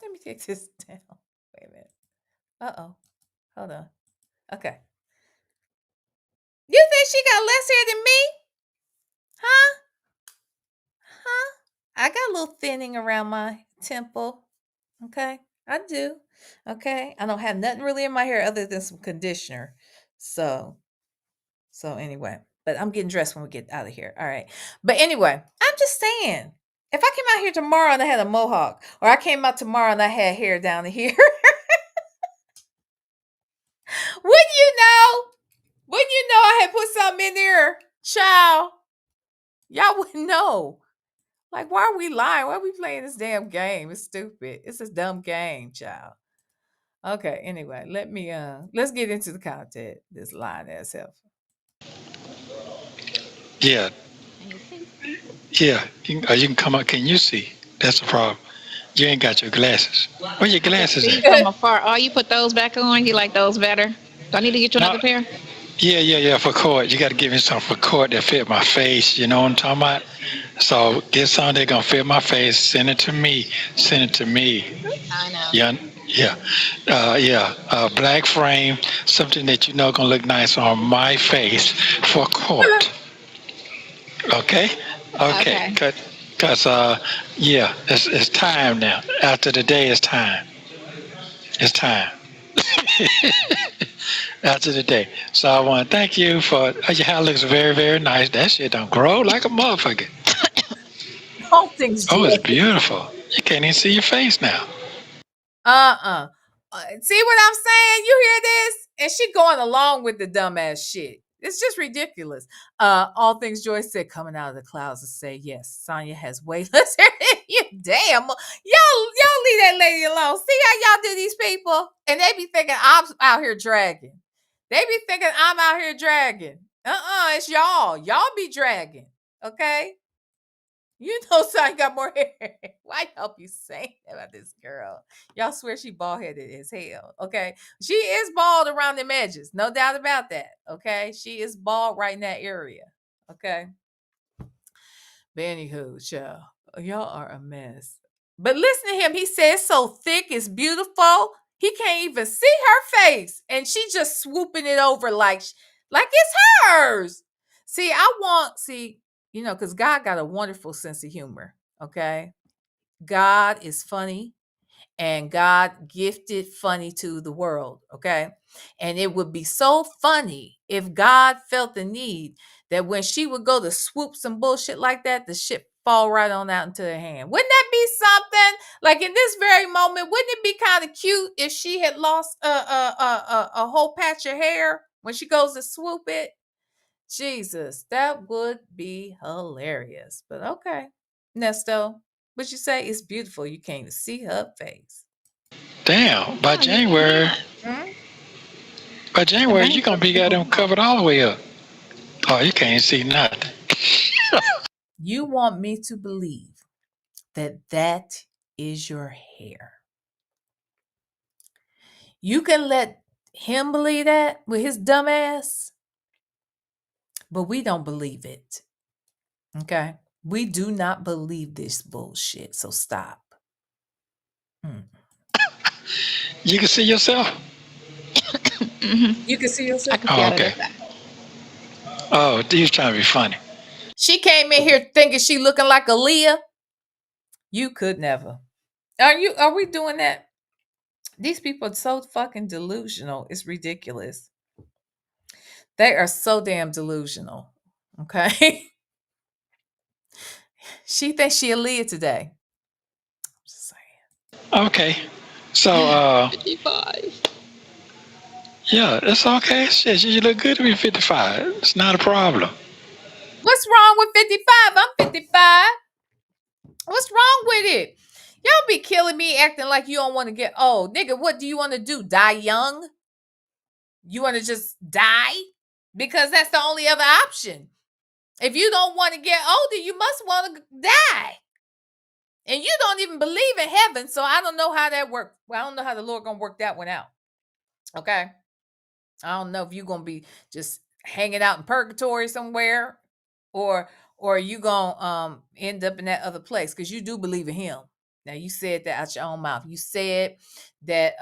Let me take this down. Wait a minute. Uh-oh. Hold on. Okay. You think she got less hair than me? Huh? Huh? I got a little thinning around my temple. Okay. I do. Okay. I don't have nothing really in my hair other than some conditioner. So anyway, but I'm getting dressed when we get out of here. All right. But anyway, I'm just saying, if I came out here tomorrow and I had a mohawk, or I came out tomorrow and I had hair down here, wouldn't you know? Wouldn't you know I had put something in there? Child. Y'all wouldn't know. Like, why are we lying? Why are we playing this damn game? It's stupid. It's a dumb game, child. Okay, anyway, let's get into the content. This lying ass help. Yeah, yeah. You can come up. Can you see? That's the problem. You ain't got your glasses. Where your glasses See at? from afar. Oh, you put those back on? You like those better? Do I need to get you No. another pair? Yeah. For court, you got to give me some for court that fit my face. You know what I'm talking about? So get some that gonna fit my face. Send it to me. Send it to me. I know. Yeah. Black frame, something that you know gonna look nice on my face for court. Okay. Okay. Cause it's time now. After the day, it's time. It's time. After the day. So I want to thank you for your hair looks very, very nice. That shit don't grow like a motherfucker. All things Oh, it's joy. beautiful. You can't even see your face now. See what I'm saying? You hear this? And she going along with the dumbass shit. It's just ridiculous. All things Joy said coming out of the clouds to say yes. Sonya has way less hair than you. Damn, y'all leave that lady alone. See how y'all do these people, and they be thinking I'm out here dragging. They be thinking I'm out here dragging. It's y'all. Y'all be dragging. Okay. You know Sonya got more hair. Why y'all be saying about this girl? Y'all swear she bald-headed as hell. Okay. She is bald around them edges. No doubt about that. Okay. She is bald right in that area. Okay. But anywho, child, y'all are a mess. But listen to him. He says so thick, it's beautiful. He can't even see her face. And she just swooping it over like it's hers. Because God got a wonderful sense of humor. Okay. God is funny and God gifted funny to the world, okay? And it would be so funny if God felt the need that when she would go to swoop some bullshit like that, the shit fall right on out into her hand. Wouldn't that be something? Like in this very moment, wouldn't it be kind of cute if she had lost a whole patch of hair when she goes to swoop it? Jesus, that would be hilarious. But okay, Nesto, what you say? It's beautiful. You can't even see her face. Damn, by January, Hmm? you're gonna be got them covered all the way up. Oh, you can't see nothing. You want me to believe that that is your hair? You can let him believe that with his dumb ass, but we don't believe it. Okay? We do not believe this bullshit. So stop. You can see yourself. You can see yourself. Oh, okay. Oh, you trying to be funny. She came in here thinking she looking like Aaliyah. You could never. Are we doing that? These people are so fucking delusional. It's ridiculous. They are so damn delusional. Okay. She thinks she Aaliyah today. I'm just saying. Okay. So 55. yeah, it's okay. Shit, you look good to be 55. It's not a problem. What's wrong with 55? I'm 55. What's wrong with it? Y'all be killing me acting like you don't want to get old. Nigga, what do you want to do? Die young? You want to just die? Because that's the only other option. If you don't want to get older, you must want to die. And you don't even believe in heaven, so I don't know how that works. Well, I don't know how the Lord gonna work that one out. Okay? I don't know if you're gonna be just hanging out in purgatory somewhere, or you gonna end up in that other place, because you do believe in him. Now you said that out your own mouth. You said that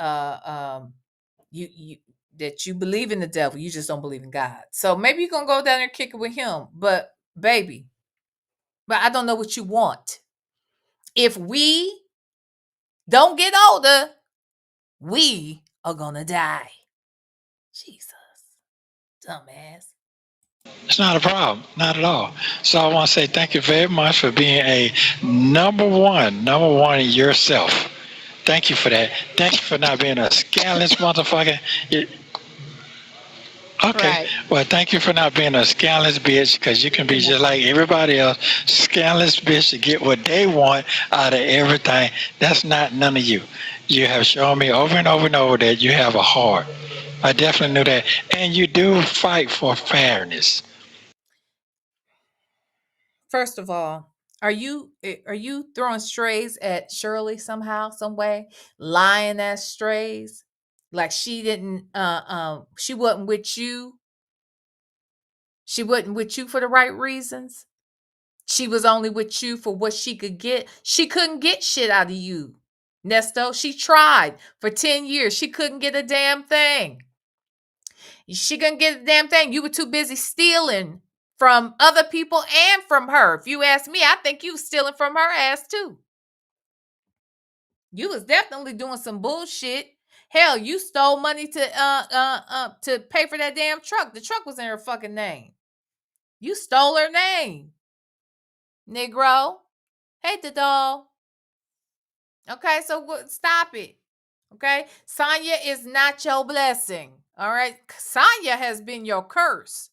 you that you believe in the devil, you just don't believe in God. So maybe you're gonna go down there and kick it with him. But baby, but I don't know what you want. If we don't get older, we are gonna die. Jesus. Dumbass. It's not a problem. Not at all. So I want to say thank you very much for being a number one yourself. Thank you for that. Thank you for not being a scandalous motherfucker. Okay. Right. Well, thank you for not being a scandalous bitch, because you can be just like everybody else, scandalous bitch to get what they want out of everything. That's not none of you. You have shown me over and over and over that you have a heart. I definitely knew that. And you do fight for fairness. First of all, are you throwing strays at Shirley somehow, some way? Lying as strays? Like she didn't she wasn't with you. She wasn't with you for the right reasons. She was only with you for what she could get. She couldn't get shit out of you, Nesto. She tried for 10 years. She couldn't get a damn thing. She couldn't get a damn thing. You were too busy stealing from other people and from her. If you ask me, I think you was stealing from her ass too. You was definitely doing some bullshit. Hell, you stole money to pay for that damn truck. The truck was in her fucking name. You stole her name, Negro. Hey, the doll. Okay, so stop it. Okay, Sonya is not your blessing. All right, Sonya has been your curse,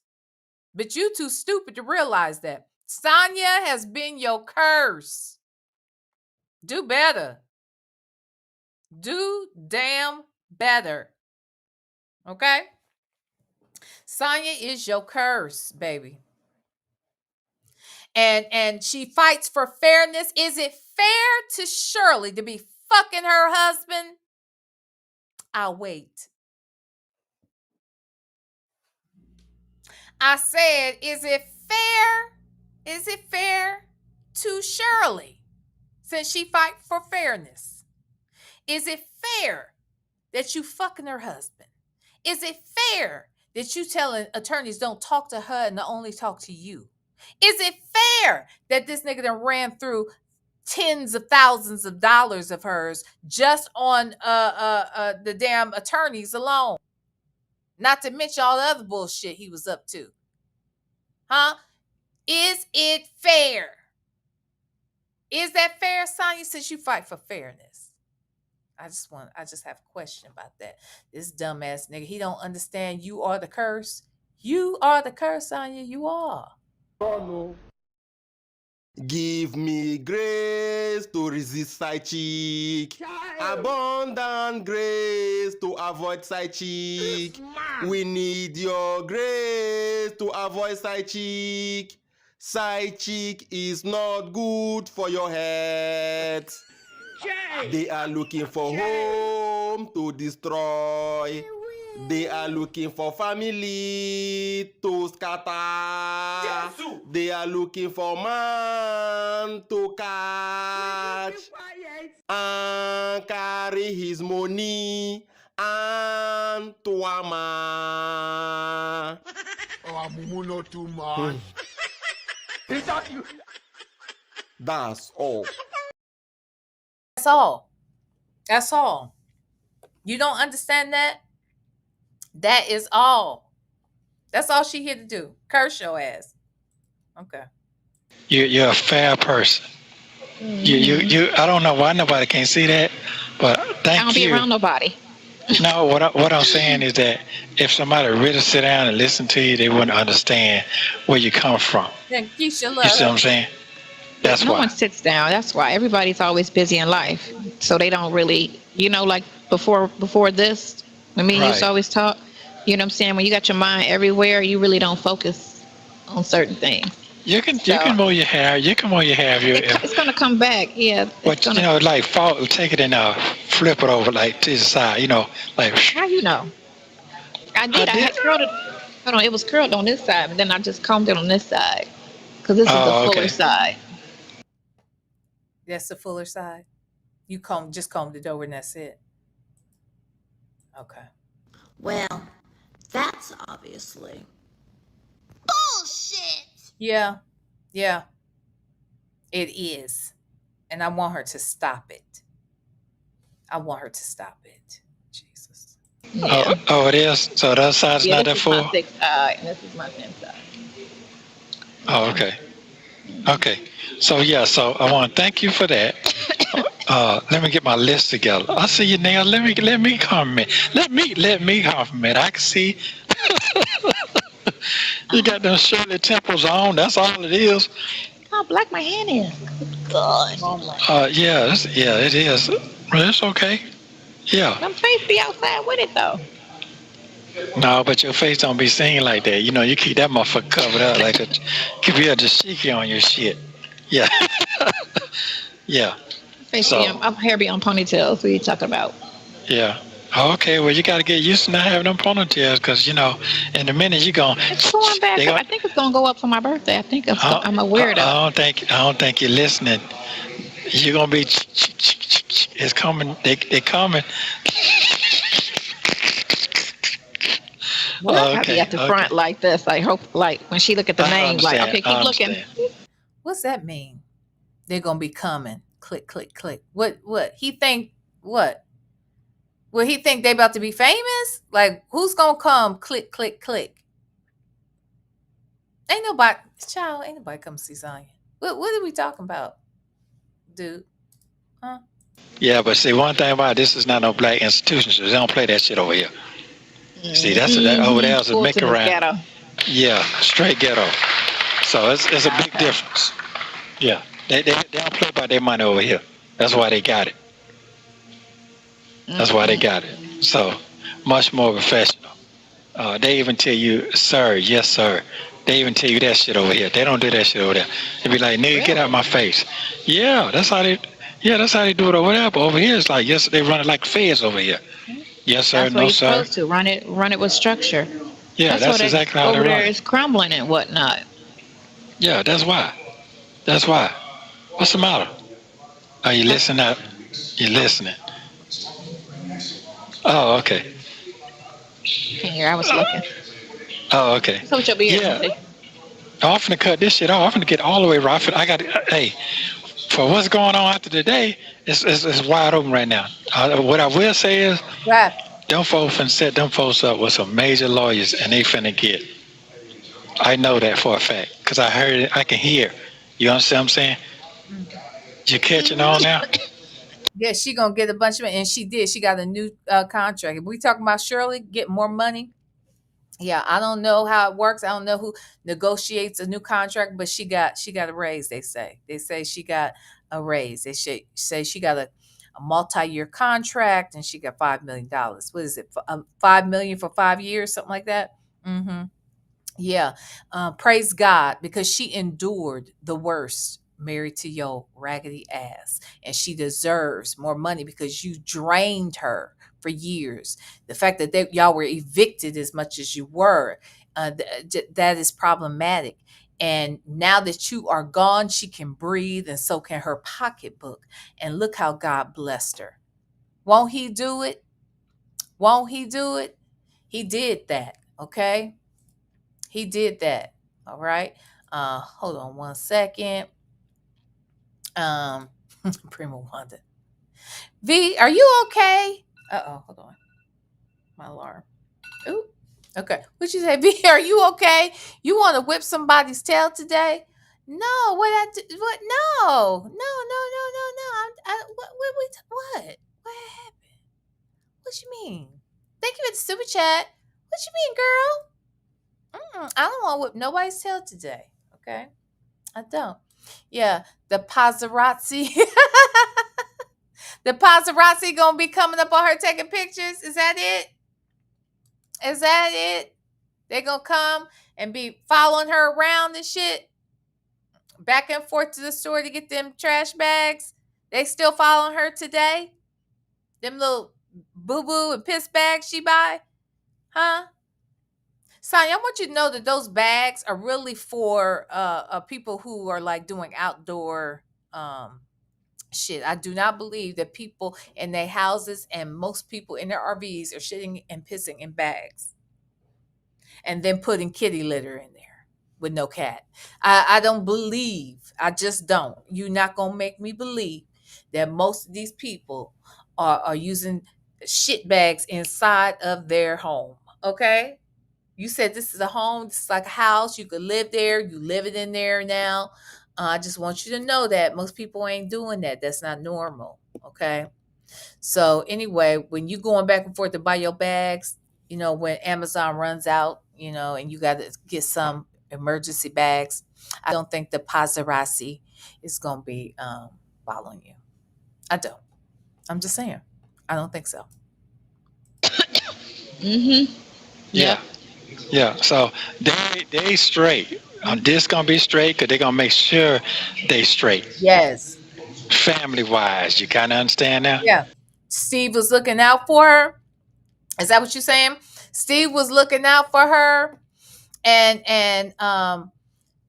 but you too stupid to realize that. Sonya has been your curse. Do better. Do damn better. Okay? Sonya is your curse, baby. And she fights for fairness. Is it fair to Shirley to be fucking her husband? I'll wait. I said, is it fair? Is it fair to Shirley, since she fight for fairness? Is it fair that you fucking her husband? Is it fair that you telling attorneys don't talk to her and only talk to you? Is it fair that this nigga done ran through tens of thousands of dollars of hers just on the damn attorneys alone. Not to mention all the other bullshit he was up to. Huh? Is it fair? Is that fair, Sonya, since you fight for fairness? I just have a question about that. This dumbass nigga, he don't understand you are the curse. You are the curse, Sonya. You are. Give me grace to resist side chick. Abundant grace to avoid side chick. We need your grace to avoid side chick. Side chick is not good for your head. They are looking for home to destroy. They are looking for family to scatter. They are looking for man to catch and carry his money and to ama. Oh, Mumu, not too much. Is that you? That's all. That's all. That's all. You don't understand that? That is all. That's all she here to do. Curse your ass. Okay. You're a fair person. You. I don't know why nobody can't see that, but thank you. I don't be around nobody. No, what I'm saying is that if somebody really sit down and listen to you, they wouldn't understand where you come from. Then Keisha love. You see what I'm saying? That's No why. one sits down. That's why everybody's always busy in life, so they don't really, like before this, when me and you used to Right. always talk. You know what I'm saying? When you got your mind everywhere, you really don't focus on certain things. You can move your hair. You can move your hair It's gonna come back. Yeah. but like take it and flip it over like to the side. Like. How you know? I did. I had curled it. Hold on, it was curled on this side, but then I just combed it on this side because this is the fuller side. That's the fuller side. You just combed it over and that's it. Okay. Well, that's obviously bullshit. Yeah. It is. And I want her to stop it. Jesus. Yeah. Oh, it is? So that side's not that full? This is my 6th side, and this is my 10th side. Oh, okay. Okay. So I want to thank you for that. Let me get my list together. I see you now. Let me compliment. Let me compliment. I can see you got them Shirley temples on. That's all it is. How black my hand is. God. Yeah, it is. It's okay. Yeah. Them face be outside with it though. No, but your face don't be seen like that. You keep that motherfucker covered up like keep your dashiki on your shit. Yeah. Yeah. Face hair be on ponytails. What are you talking about? Yeah. Okay, well, you got to get used to not having them ponytails because, in a minute you're going... It's going back up. I think it's going to go up for my birthday. I think I'm a weirdo. I don't think you're listening. You're going to be... It's coming. They coming. Well, I'll be at the front like this. I hope, when she look at the name, okay, keep looking. What's that mean? They're going to be coming. Click, click, click. What? He think... What? Will he think they about to be famous? Like, who's gonna come? Click, click, click. Ain't nobody come see Sonya. What are we talking about, dude? Huh? Yeah, but see, one thing about this is not no black institution, so they don't play that shit over here. See, that's over there is a make around. Yeah, straight ghetto. So it's a big difference. Yeah, they don't play by their money over here. That's why they got it. That's why they got it. So much more professional. They even tell you, sir, yes, sir. They even tell you that shit over here. They don't do that shit over there. They be like, nigga, get out of my face. Yeah, that's how they do it over there. But over here, it's like, yes, they run it like feds over here. Yes, sir, that's no, what sir. You're supposed to run it with structure. Yeah, that's exactly how they run it. Over there is crumbling and whatnot. Yeah, that's why. What's the matter? Are you listening up? You're listening. Oh, okay. Can't hear. I was looking. Oh, okay. So what your beard? Yeah. I'm finna cut this shit off. I'm finna get all the way right. for what's going on after today, it's wide open right now. What I will say is, Right. them folks finna set them folks up with some major lawyers, and they finna get. I know that for a fact because I heard it. I can hear. You understand what I'm saying? You catching on now? Yeah, she gonna get a bunch of it, and she did. She got a new contract. If we talking about Shirley getting more money, yeah, I don't know how it works. I don't know who negotiates a new contract, but she got a raise. They say she got a raise. They say she got a multi-year contract, and she got $5 million. What is it? $5 million for 5 years, something like that. Mm-hmm. Yeah. Praise God because she endured the worst married to your raggedy ass. And she deserves more money because you drained her for years. The fact that y'all were evicted as much as you were, that is problematic. And now that you are gone, she can breathe and so can her pocketbook. And look how God blessed her. Won't he do it? Won't he do it? He did that. Okay. He did that. All right. Hold on one second. Prima Wanda. V, are you okay? Uh-oh, hold on. My alarm. Ooh. Okay. What'd you say? V, are you okay? You want to whip somebody's tail today? No, what? No. What? What happened? What you mean? Thank you for the super chat. What you mean, girl? I don't want to whip nobody's tail today. Okay. I don't. Yeah. The paparazzi. The paparazzi gonna be coming up on her taking pictures. Is that it? Is that it? They gonna come and be following her around and shit. Back and forth to the store to get them trash bags. They still following her today? Them little boo-boo and piss bags she buy? Huh? Sonya, I want you to know that those bags are really for people who are like doing outdoor shit. I do not believe that people in their houses and most people in their RVs are shitting and pissing in bags and then putting kitty litter in there with no cat. I don't believe. I just don't. You're not gonna make me believe that most of these people are using shit bags inside of their home. Okay? You said this is a home. This is like a house. You could live there. You living in there now. I just want you to know that most people ain't doing that. That's not normal. Okay. So anyway, when you going back and forth to buy your bags, when Amazon runs out, and you got to get some emergency bags, I don't think the paparazzi is going to be following you. I don't. I'm just saying. I don't think so. Mm-hmm. Yeah. Yeah. So they straight. This gonna be straight because they're gonna make sure they straight. Yes. Family wise, you kind of understand now. Yeah. Steve was looking out for her. Is that what you're saying? Steve was looking out for her and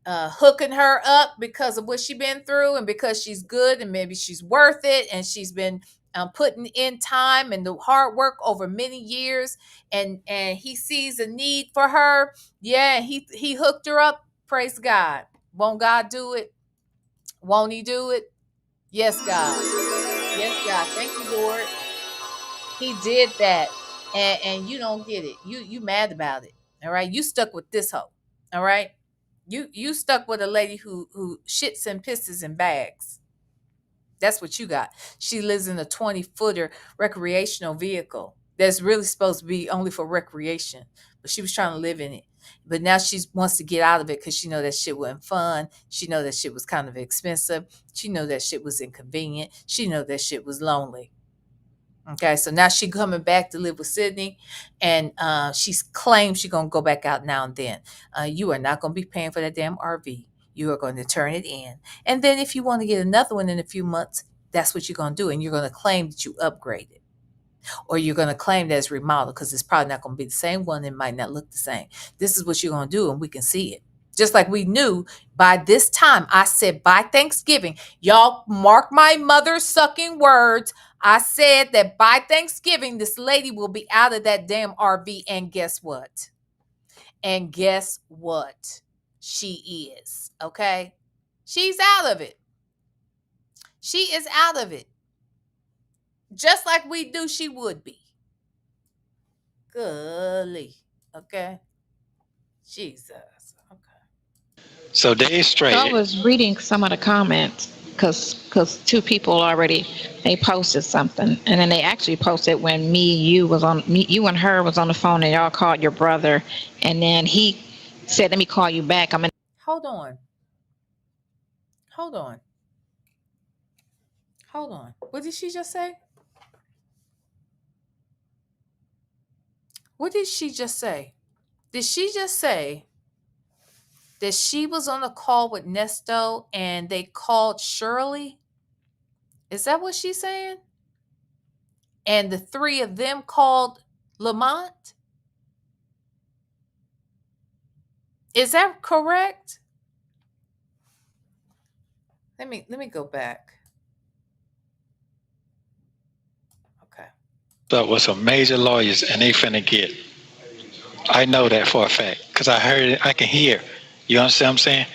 hooking her up because of what she's been through and because she's good and maybe she's worth it and she's been putting in time and the hard work over many years and he sees a need for her. Yeah, he hooked her up. Praise God. Won't God do it? Won't he do it? Yes, God. Yes, God. Thank you, Lord. He did that. And you don't get it. You mad about it. All right. You stuck with this hoe. All right. You stuck with a lady who shits and pisses in bags. That's what you got. She lives in a 20-footer recreational vehicle that's really supposed to be only for recreation, but she was trying to live in it. But now she wants to get out of it because she know that shit wasn't fun. She know that shit was kind of expensive. She know that shit was inconvenient. She know that shit was lonely. Okay, so now she coming back to live with Sydney, and she's claims she's gonna go back out now and then. You are not gonna be paying for that damn RV. You are going to turn it in, and then if you want to get another one in a few months, that's what you're gonna do, and you're gonna claim that you upgraded, or you're gonna claim that it's remodeled because it's probably not gonna be the same one. It might not look the same. This is what you're gonna do, and we can see it. Just like we knew by this time, I said by Thanksgiving, y'all mark my mother's sucking words. I said that by Thanksgiving, this lady will be out of that damn RV. And guess what? And guess what? She is. Okay? She's out of it. She is out of it. Just like we knew she would be. Golly. Okay. Jesus. Okay. So they straight. I was reading some of the comments because two people already they posted something, and then they actually posted when you and her was on the phone, and y'all called your brother, and then he said, "Let me call you back." Hold on. What did she just say? What did she just say? Did she just say that she was on a call with Nesto and they called Shirley? Is that what she's saying? And the three of them called Lamont? Is that correct? Let me go back. Okay. Up with some major lawyers, and they finna get. I know that for a fact because I heard it. I can hear. You understand what I'm saying?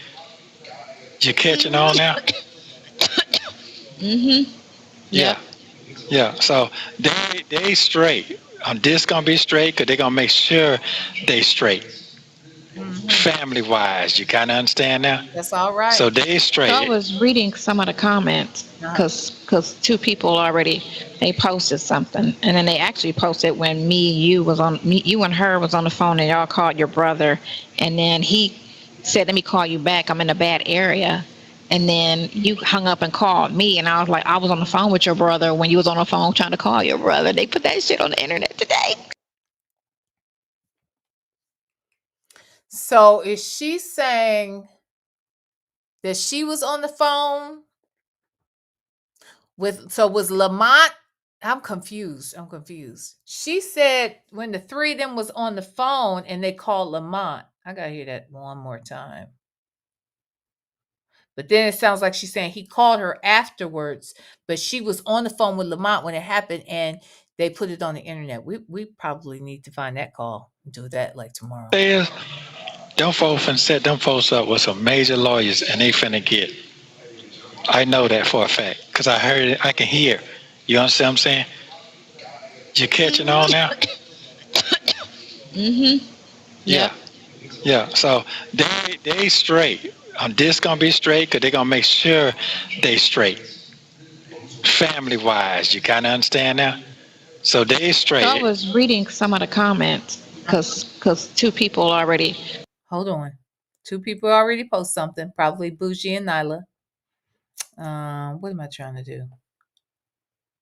You're catching on now. Yeah. So they straight. This gonna be straight because they're gonna make sure they straight. Family wise, you kind of understand now. That's all right. So they straight. I was reading some of the comments because two people already they posted something, and then they actually posted when you and her was on the phone, and y'all called your brother, and then he said, "Let me call you back. I'm in a bad area." And then you hung up and called me, and I was like, I was on the phone with your brother when you was on the phone trying to call your brother. They put that shit on the internet today. So is she saying that she was on the phone was Lamont? I'm confused. She said when the three of them was on the phone and they called Lamont. I gotta hear that one more time. But then it sounds like she's saying he called her afterwards, but she was on the phone with Lamont when it happened, and they put it on the internet. We probably need to find that call and do that like tomorrow. Them folks finna set them folks up with some major lawyers, and they finna get. I know that for a fact because I heard it. I can hear. You understand what I'm saying? You're catching on now. Yeah. So they straight. This gonna be straight because they're gonna make sure they straight. Family wise, you kind of understand now. So they straight. I was reading some of the comments because two people already. Hold on. Two people already post something. Probably Bougie and Nyla. What am I trying to do?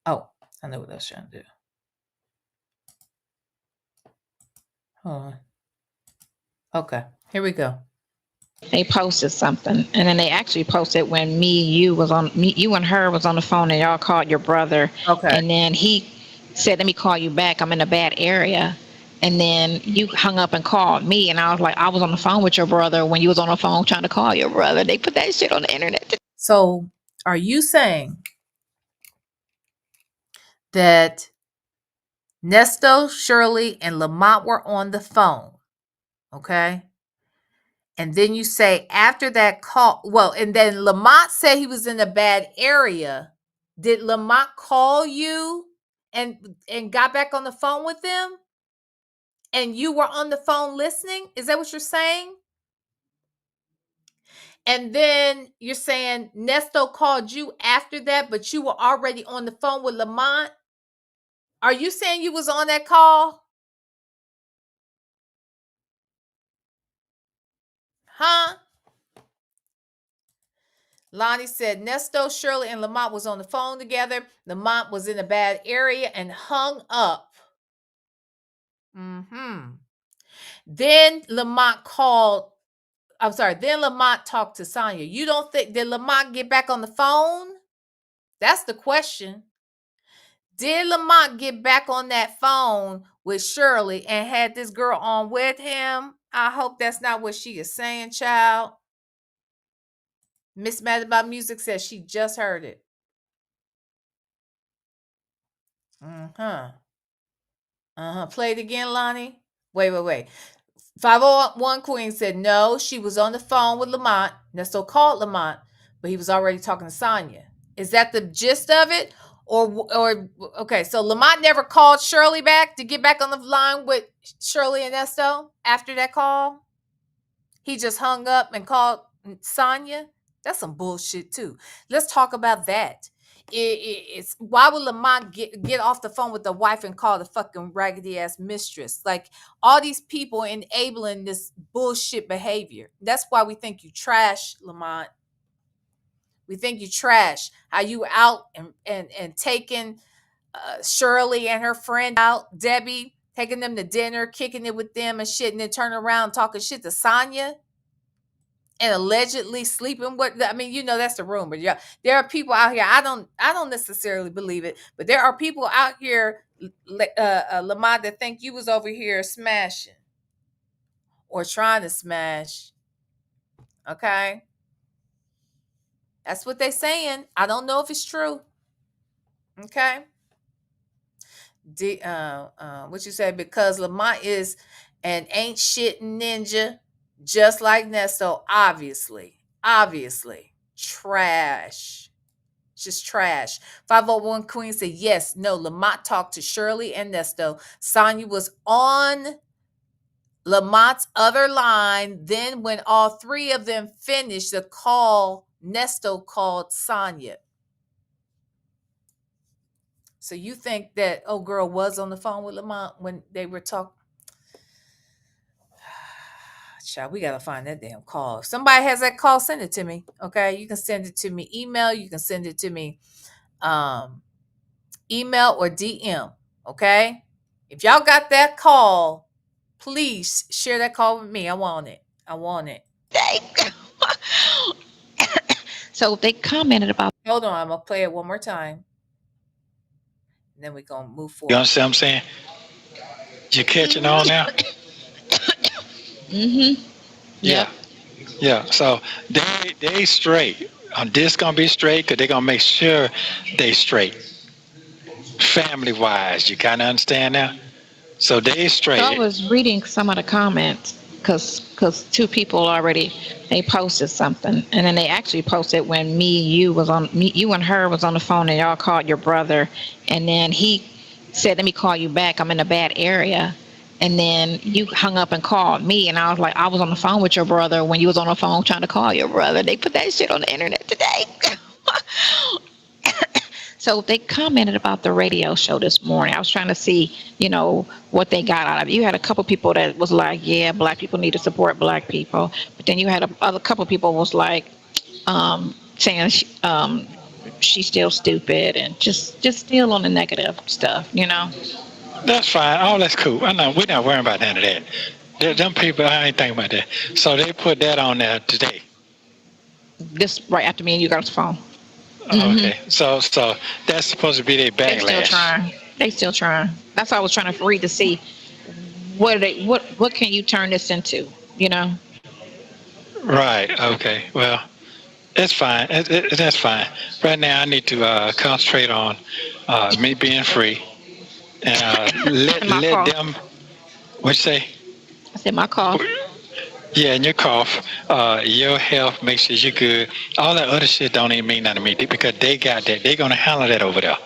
Oh, I know what I was trying to do. Hold on. Okay, here we go. They posted something, and then they actually posted when you and her was on the phone, and y'all called your brother. Okay. And then he said, "Let me call you back. I'm in a bad area." And then you hung up and called me, and I was like, I was on the phone with your brother when you was on the phone trying to call your brother. They put that shit on the internet. So are you saying that Nesto, Shirley, and Lamont were on the phone? Okay. And then you say after that call, and then Lamont said he was in a bad area. Did Lamont call you and got back on the phone with them? And you were on the phone listening? Is that what you're saying? And then you're saying Nesto called you after that, but you were already on the phone with Lamont? Are you saying you was on that call? Huh? Lonnie said Nesto, Shirley, and Lamont was on the phone together. Lamont was in a bad area and hung up. Then Lamont talked to Sonya. You don't think, did Lamont get back on the phone? That's the question. Did Lamont get back on that phone with Shirley and had this girl on with him? I hope that's not what she is saying, child. Miss Mad About Music says she just heard it. Play it again, Lonnie. Wait. 501 Queen said no, she was on the phone with Lamont. Nesto called Lamont, but he was already talking to Sonya. Is that the gist of it? Or okay, so Lamont never called Shirley back to get back on the line with Shirley and Nesto after that call. He just hung up and called Sonya. That's some bullshit too. Let's talk about that. It's why would Lamont get off the phone with the wife and call the fucking raggedy ass mistress? Like all these people enabling this bullshit behavior. That's why we think you trash, Lamont. We think you trash. How you out and taking Shirley and her friend out, Debbie, taking them to dinner, kicking it with them and shit, and then turning around talking shit to Sonya and allegedly sleeping with. I mean, you know that's the rumor. Yeah, there are people out here. I don't necessarily believe it, but there are people out here, Lamont, that think you was over here smashing or trying to smash. Okay, that's what they saying. I don't know if it's true. Okay. What you say? Because Lamont is an ain't shit ninja, just like Nesto. Obviously, trash. Just trash. 501 Queen said yes. No, Lamont talked to Shirley and Nesto. Sonya was on Lamont's other line. Then, when all three of them finished the call, Nesto called Sonya. So you think that old girl was on the phone with Lamont when they were talking? Child, we gotta find that damn call. If somebody has that call, send it to me. Okay, you can send it to me email. You can send it to me email or DM. Okay, if y'all got that call, please share that call with me. I want it. I want it. So they commented about. Hold on, I'm gonna play it one more time. And then we're gonna move You forward. understand what I'm saying? You catching on now? Mm-hmm. Yeah. Yeah. So they straight. This gonna be straight because they're gonna make sure they straight. Family wise, you kind of understand now. So they straight. So I was reading some of the comments because two people already they posted something, and then they actually posted when you and her was on the phone, and y'all called your brother, and then he said, "Let me call you back. I'm in a bad area." And then you hung up and called me, and I was like, I was on the phone with your brother when you was on the phone trying to call your brother. They put that shit on the internet today. So they commented about the radio show this morning. I was trying to see, what they got out of it. You had a couple people that was like, yeah, black people need to support black people. But then you had other couple people was like, saying she's still stupid and just still on the negative stuff, That's fine. All that's cool. I know we're not worrying about none of that. Them people, I ain't thinking about that. So they put that on there today. This right after me and you got off the phone. Okay. So that's supposed to be their backlash. They still trying. That's why I was trying to read to see what can you turn this into, Right. Okay. Well, it's fine. That's fine. Right now, I need to concentrate on me being free and let them. What you say? I said my cough. Yeah, and your cough, your health, make sure you're good. All that other shit don't even mean nothing to me because they got that. They're gonna handle that over there.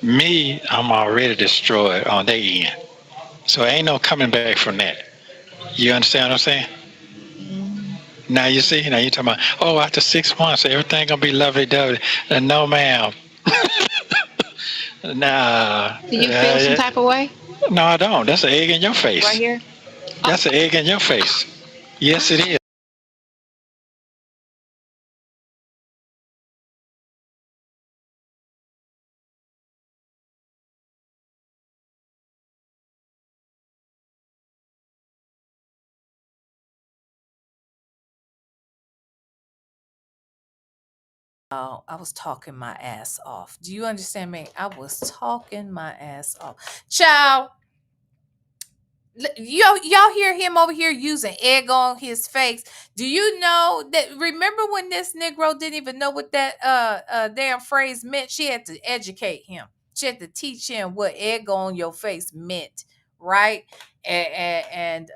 Me, I'm already destroyed on their end. So ain't no coming back from that. You understand what I'm saying? Now you see, now you're talking about, oh, after 6 months, everything gonna be lovely dovey. No, ma'am. Nah. Do you feel some type of way? No, I don't. That's an egg in your face. Right here? That's an egg in your face. Yes, it is. Oh, I was talking my ass off. Do you understand me? I was talking my ass off. Child, y'all hear him over here using egg on his face. Do you know that? Remember when this Negro didn't even know what that damn phrase meant? She had to educate him. She had to teach him what egg on your face meant, right? And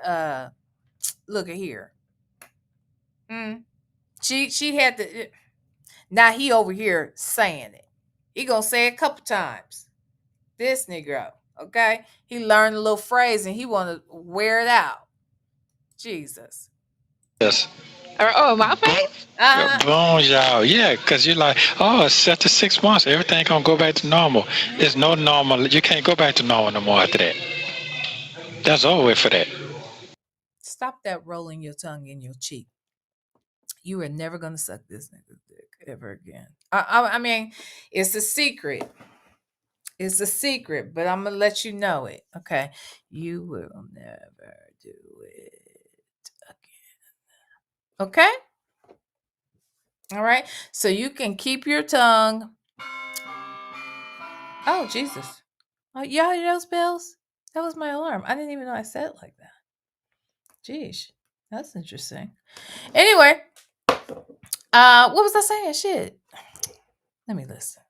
look at here. She had to. Now he over here saying it. He gonna say it a couple times. This Negro, okay? He learned a little phrase and he want to wear it out. Jesus. Yes. Oh, my face? Bones, y'all. Yeah, because you're like, oh, it's after 6 months, everything gonna go back to normal. There's no normal. You can't go back to normal no more after that. That's over with for that. Stop that rolling your tongue in your cheek. You are never gonna suck this nigga's dick ever again. I mean, it's a secret. It's a secret, but I'm gonna let you know it. Okay, you will never do it again. Okay. All right. So you can keep your tongue. Oh Jesus! Oh, y'all hear those bells? That was my alarm. I didn't even know I said it like that. Jeez, that's interesting. Anyway, what was I saying? Shit. Let me listen.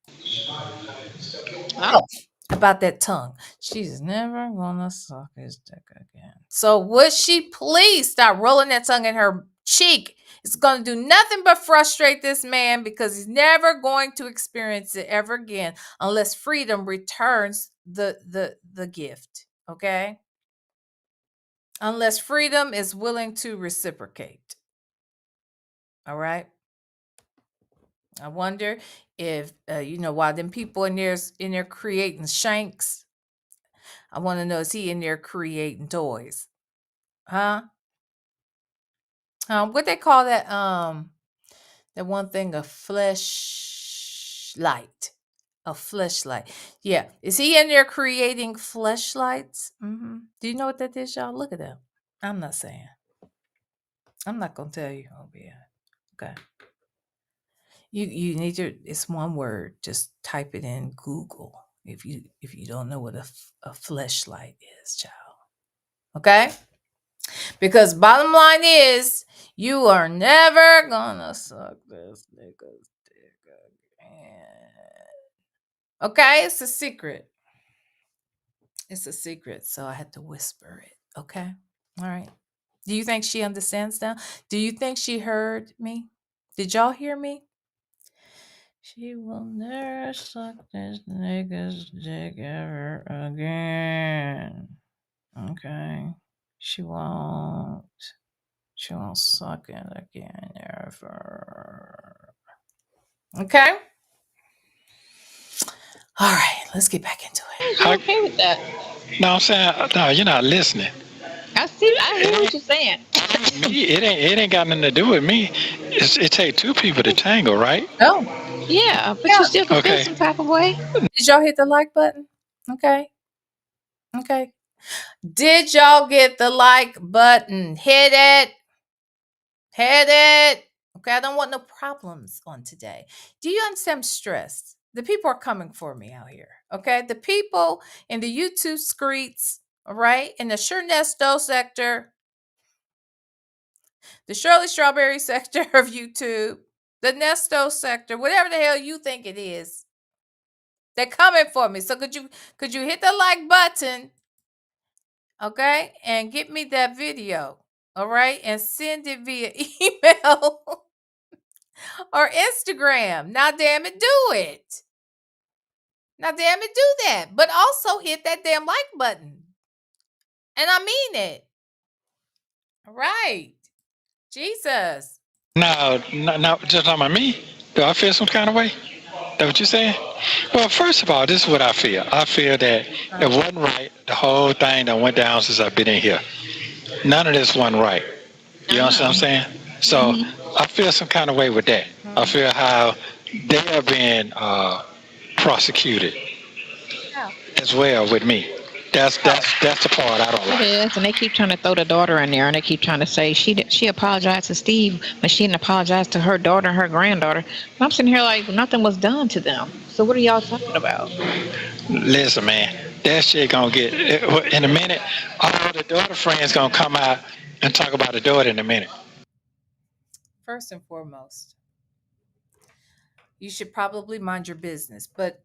Oh, about that tongue. She's never gonna suck his dick again. So would she please stop rolling that tongue in her cheek? It's gonna do nothing but frustrate this man because he's never going to experience it ever again unless freedom returns the gift. Okay? Unless freedom is willing to reciprocate. All right. I wonder if while them people in there creating shanks, I want to know, is he in there creating toys? Huh? What they call that? That one thing, a fleshlight. A fleshlight. Yeah. Is he in there creating fleshlights? Do you know what that is, y'all? Look at that. I'm not saying. I'm not gonna tell you. Oh yeah. Okay. You need to. It's one word. Just type it in Google if you don't know what a fleshlight is, child. Okay. Because bottom line is, you are never gonna suck this nigga's dick again. Okay, it's a secret. It's a secret, so I had to whisper it. Okay, all right. Do you think she understands now? Do you think she heard me? Did y'all hear me? She will never suck this nigga's dick ever again. Okay, she won't. She won't suck it again ever. Okay? All right, let's get back into it. I'm okay with that. No, I'm saying, no, you're not listening. I hear what you're saying. Me, it ain't got nothing to do with me. It takes two people to tangle, right? Oh. Yeah, but you still can feel some type of way. Did y'all hit the like button? Okay. Okay. Did y'all get the like button? Hit it. Hit it. Okay, I don't want no problems on today. Do you understand? I'm stressed. The people are coming for me out here. Okay, the people in the YouTube streets, all right, in the Nesto sector, the Shirley Strawberry sector of YouTube, the Nesto sector, whatever the hell you think it is, they're coming for me. So could you hit the like button, okay, and get me that video, all right, and send it via email or Instagram. Now, damn it, do it. Now, damn it, do that. But also hit that damn like button. And I mean it. All right. Jesus. No, just talking about me. Do I feel some kind of way? That what you saying? Well, first of all, this is what I feel. I feel that it wasn't right. The whole thing that went down since I've been in here. None of this wasn't right. You understand what I'm saying? So I feel some kind of way with that. I feel how they are being prosecuted as well with me. That's the part I don't It like. is, and they keep trying to throw the daughter in there, and they keep trying to say she apologized to Steve, but she didn't apologize to her daughter and her granddaughter. And I'm sitting here like nothing was done to them. So what are y'all talking about? Listen, man, that shit gonna get in a minute. All the daughter friends gonna come out and talk about the daughter in a minute. First and foremost, you should probably mind your business. But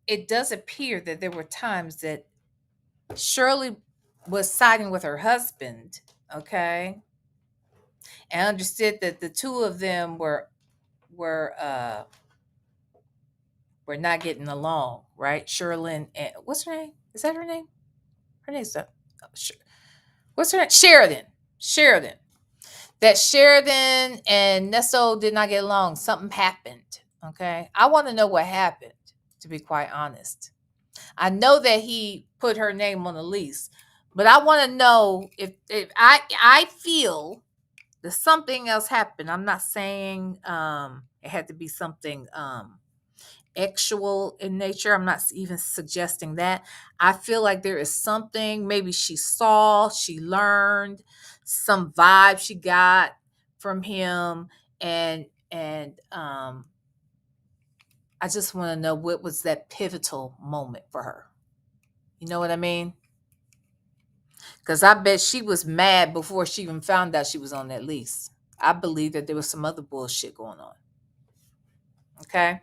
it does appear that there were times that Shirley was siding with her husband, okay, and understood that the two of them were uh not getting along, right? Shirley and what's her name? Is that her name? Her name's what's her name? Sheridan. That Sheridan and Nesto did not get along. Something happened. Okay. I want to know what happened, to be quite honest. I know that he put her name on the lease, but I want to know if I feel that something else happened. I'm not saying it had to be something actual in nature. I'm not even suggesting that. I feel like there is something maybe she saw, she learned, some vibe she got from him, and I just want to know what was that pivotal moment for her. You know what I mean? Because I bet she was mad before she even found out she was on that lease. I believe that there was some other bullshit going on. Okay.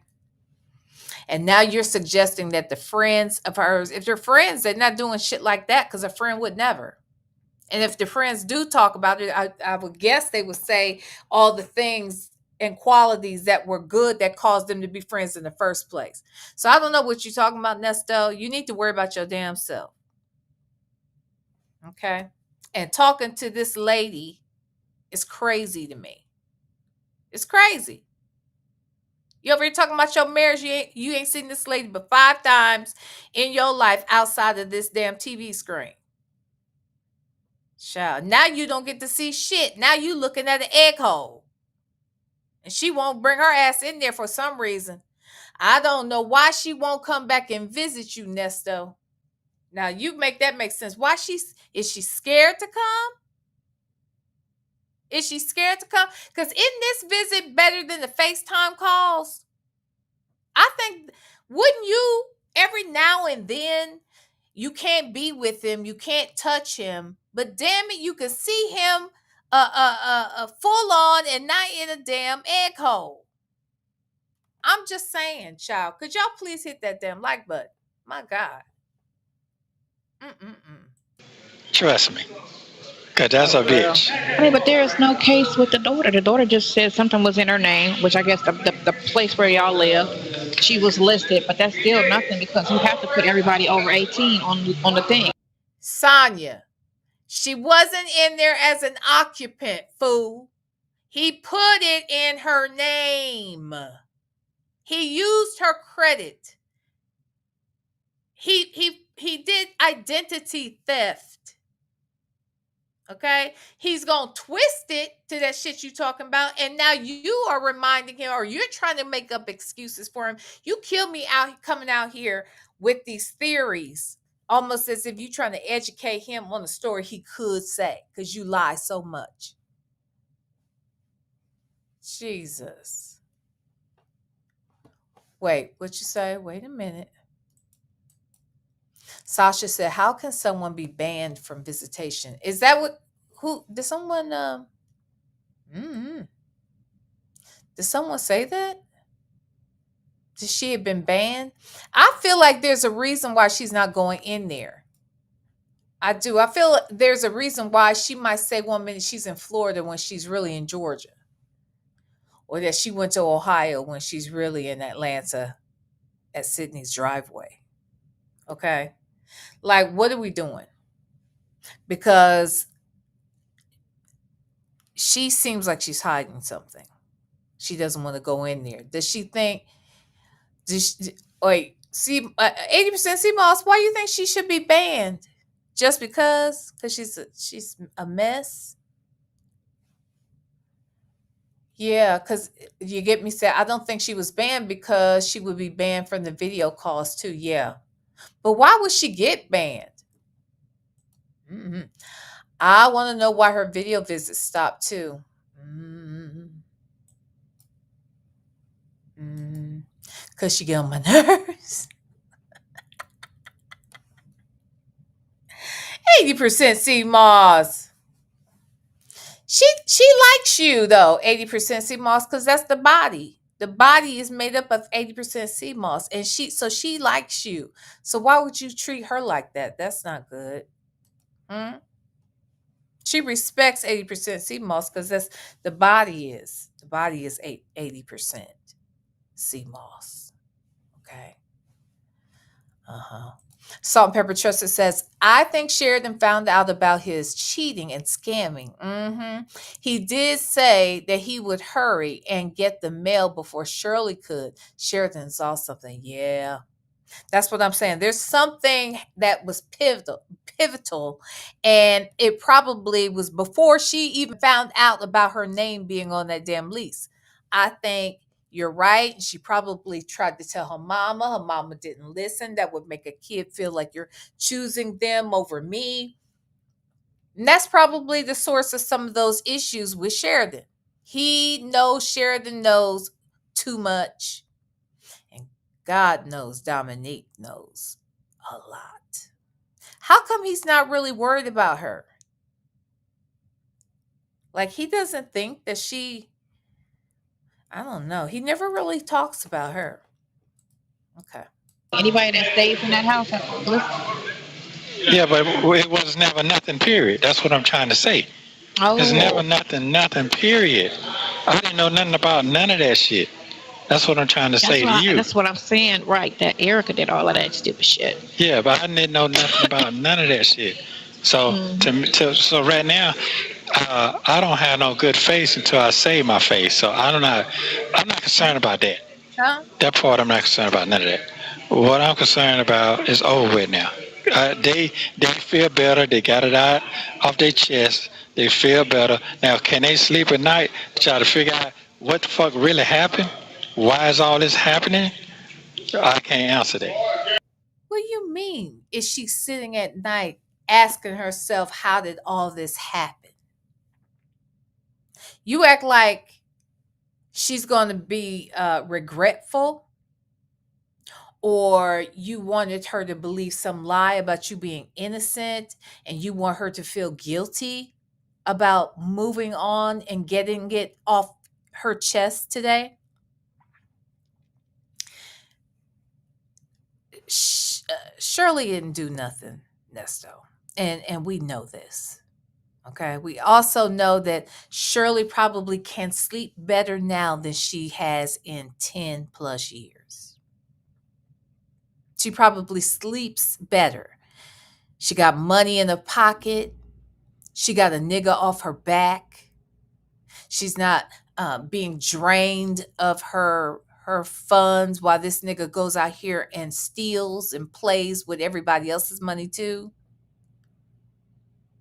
And now you're suggesting that the friends of hers, if they're friends, they're not doing shit like that because a friend would never. And if the friends do talk about it, I would guess they would say all the things and qualities that were good that caused them to be friends in the first place. So I don't know what you're talking about, Nesto. You need to worry about your damn self. Okay? And talking to this lady is crazy to me. It's crazy. You over here talking about your marriage? You ain't seen this lady but 5 times in your life outside of this damn TV screen. Child, now you don't get to see shit. Now you looking at an egg hole. And she won't bring her ass in there for some reason. I don't know why she won't come back and visit you, Nesto. Now you make that make sense. Why is she scared to come? Is she scared to come? Because isn't this visit better than the FaceTime calls? I think, wouldn't you, every now and then, you can't be with him, you can't touch him, but damn it, you can see him full on and not in a damn egg hole. I'm just saying, child. Could y'all please hit that damn like button? My God. Trust me, cause that's a bitch. I mean, but there is no case with the daughter. The daughter just said something was in her name, which I guess the place where y'all live, she was listed, but that's still nothing because you have to put everybody over 18 on the thing. Sonya, she wasn't in there as an occupant, fool. He put it in her name. He used her credit. He did identity theft. Okay? He's going to twist it to that shit you talking about, and now you are reminding him, or you're trying to make up excuses for him. You kill me out coming out here with these theories, almost as if you're trying to educate him on a story he could say, because you lie so much. Jesus. Wait, what you say? Wait a minute. Sasha said, how can someone be banned from visitation? Is that did someone, did someone say that? Did she have been banned? I feel like there's a reason why she's not going in there. I do. I feel there's a reason why she might say one minute she's in Florida when she's really in Georgia. Or that she went to Ohio when she's really in Atlanta at Sydney's driveway. Okay? Like, what are we doing? Because she seems like she's hiding something. She doesn't want to go in there. Does she think? Wait, see, 80% C-Moss, why do you think she should be banned? Just because? Because she's a mess? Yeah, because you get me said, I don't think she was banned because she would be banned from the video calls too. Yeah. But why would she get banned? I want to know why her video visits stopped too. Because she get on my nerves. 80% sea moss. She likes you though, 80% sea moss, because that's the body. The body is made up of 80% sea moss, and she likes you. So why would you treat her like that? That's not good. She respects 80% sea moss because that's the body is 80% sea moss. Okay. Salt and Pepper Trusted says, I think Sheridan found out about his cheating and scamming. He did say that he would hurry and get the mail before Shirley could. Sheridan saw something. Yeah. That's what I'm saying. There's something that was pivotal, and it probably was before she even found out about her name being on that damn lease. I think you're right. She probably tried to tell her mama. Her mama didn't listen. That would make a kid feel like you're choosing them over me. And that's probably the source of some of those issues with Sheridan. He knows Sheridan knows too much. And God knows Dominique knows a lot. How come he's not really worried about her? Like, he doesn't think that I don't know. He never really talks about her. Okay. Anybody that stays in that house, listen. Yeah, but it was never nothing, period. That's what I'm trying to say. It's never nothing, period. I didn't know nothing about none of that shit. That's what I'm trying to say to you. That's what I'm saying, right, that Erica did all of that stupid shit. Yeah, but I didn't know nothing about none of that shit. So so right now, I don't have no good face until I save my face. So I'm not concerned about that. Huh? That part I'm not concerned about, none of that. What I'm concerned about is over with now. They feel better. They got it out off their chest. They feel better. Now, can they sleep at night to try to figure out what the fuck really happened? Why is all this happening? I can't answer that. What do you mean? Is she sitting at night asking herself, how did all this happen? You act like she's going to be regretful, or you wanted her to believe some lie about you being innocent, and you want her to feel guilty about moving on and getting it off her chest today. Shirley didn't do nothing, Nesto, and we know this. Okay, we also know that Shirley probably can sleep better now than she has in 10 plus years. She probably sleeps better. She got money in her pocket. She got a nigga off her back. She's not being drained of her funds while this nigga goes out here and steals and plays with everybody else's money too.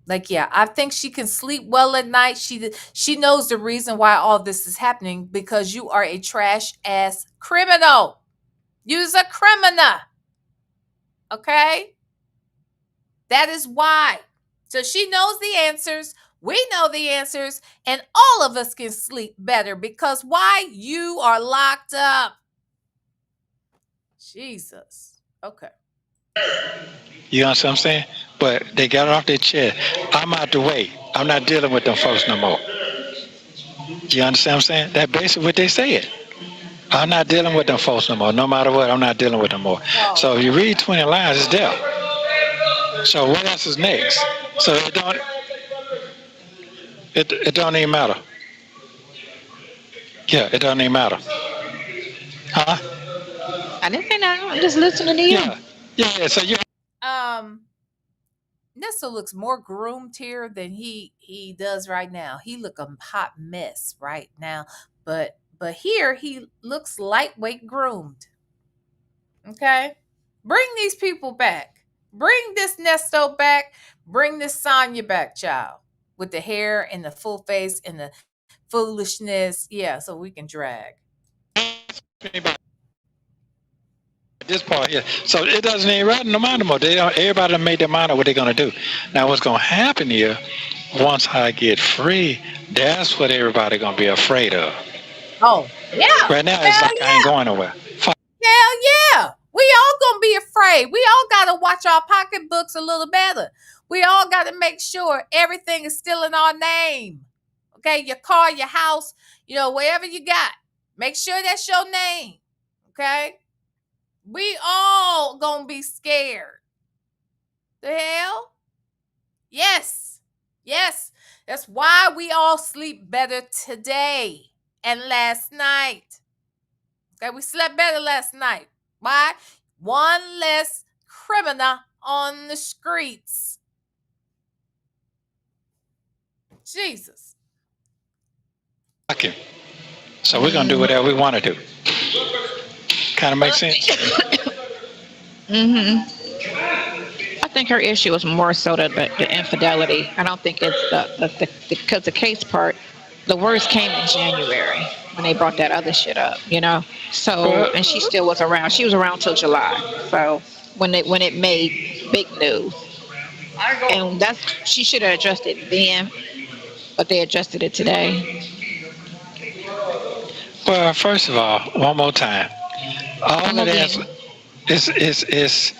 Like, yeah, I think she can sleep well at night. She knows the reason why all this is happening, because you are a trash ass criminal. You's a criminal. Okay? That is why. So she knows the answers. We know the answers. And all of us can sleep better because why? You are locked up. Jesus. Okay. You know what I'm saying? But they got it off their chest. I'm out the way. I'm not dealing with them folks no more. You understand what I'm saying? That's basically what they said. I'm not dealing with them folks no more. No matter what, I'm not dealing with them more. So if you read 20 lines, it's there. So what else is next? So it don't even matter. Yeah, it don't even matter. Huh? I didn't say nothing. I'm just listening to you. Yeah. So you. Nesto looks more groomed here than he does right now. He look a hot mess right now, but here he looks lightweight groomed. Okay, bring these people back. Bring this Nesto back. Bring this Sonya back, child, with the hair and the full face and the foolishness. Yeah, so we can drag. This part here. So it doesn't even matter no matter more. They don't. Everybody done made their mind up what they're gonna do. Now what's gonna happen here? Once I get free, that's what everybody gonna be afraid of. Oh, yeah. Right now, it's like I ain't going nowhere. Hell yeah. We all gonna be afraid. We all gotta watch our pocketbooks a little better. We all gotta make sure everything is still in our name. Okay, your car, your house, wherever you got. Make sure that's your name. Okay? We all gonna be scared. The hell? Yes. Yes. That's why we all sleep better today and last night. Okay, we slept better last night. Why? One less criminal on the streets. Jesus. Okay. So we're gonna do whatever we want to do. Kind of makes sense. I think her issue is more so the infidelity. I don't think it's because the case part, the worst came in January when they brought that other shit up, So, and she still was around. She was around till July. So when it made big news, and she should have addressed it then, but they adjusted it today. Well, first of all, one more time, all of that is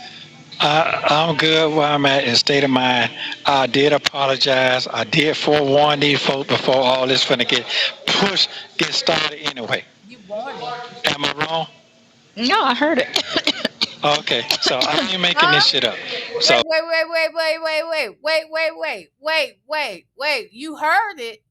I'm good where I'm at in state of mind. I did apologize. I did forewarn these folks before all this finna get started anyway. You warned me. Am I wrong? No, I heard it. Okay, so I ain't making this shit up. So Wait. You heard it.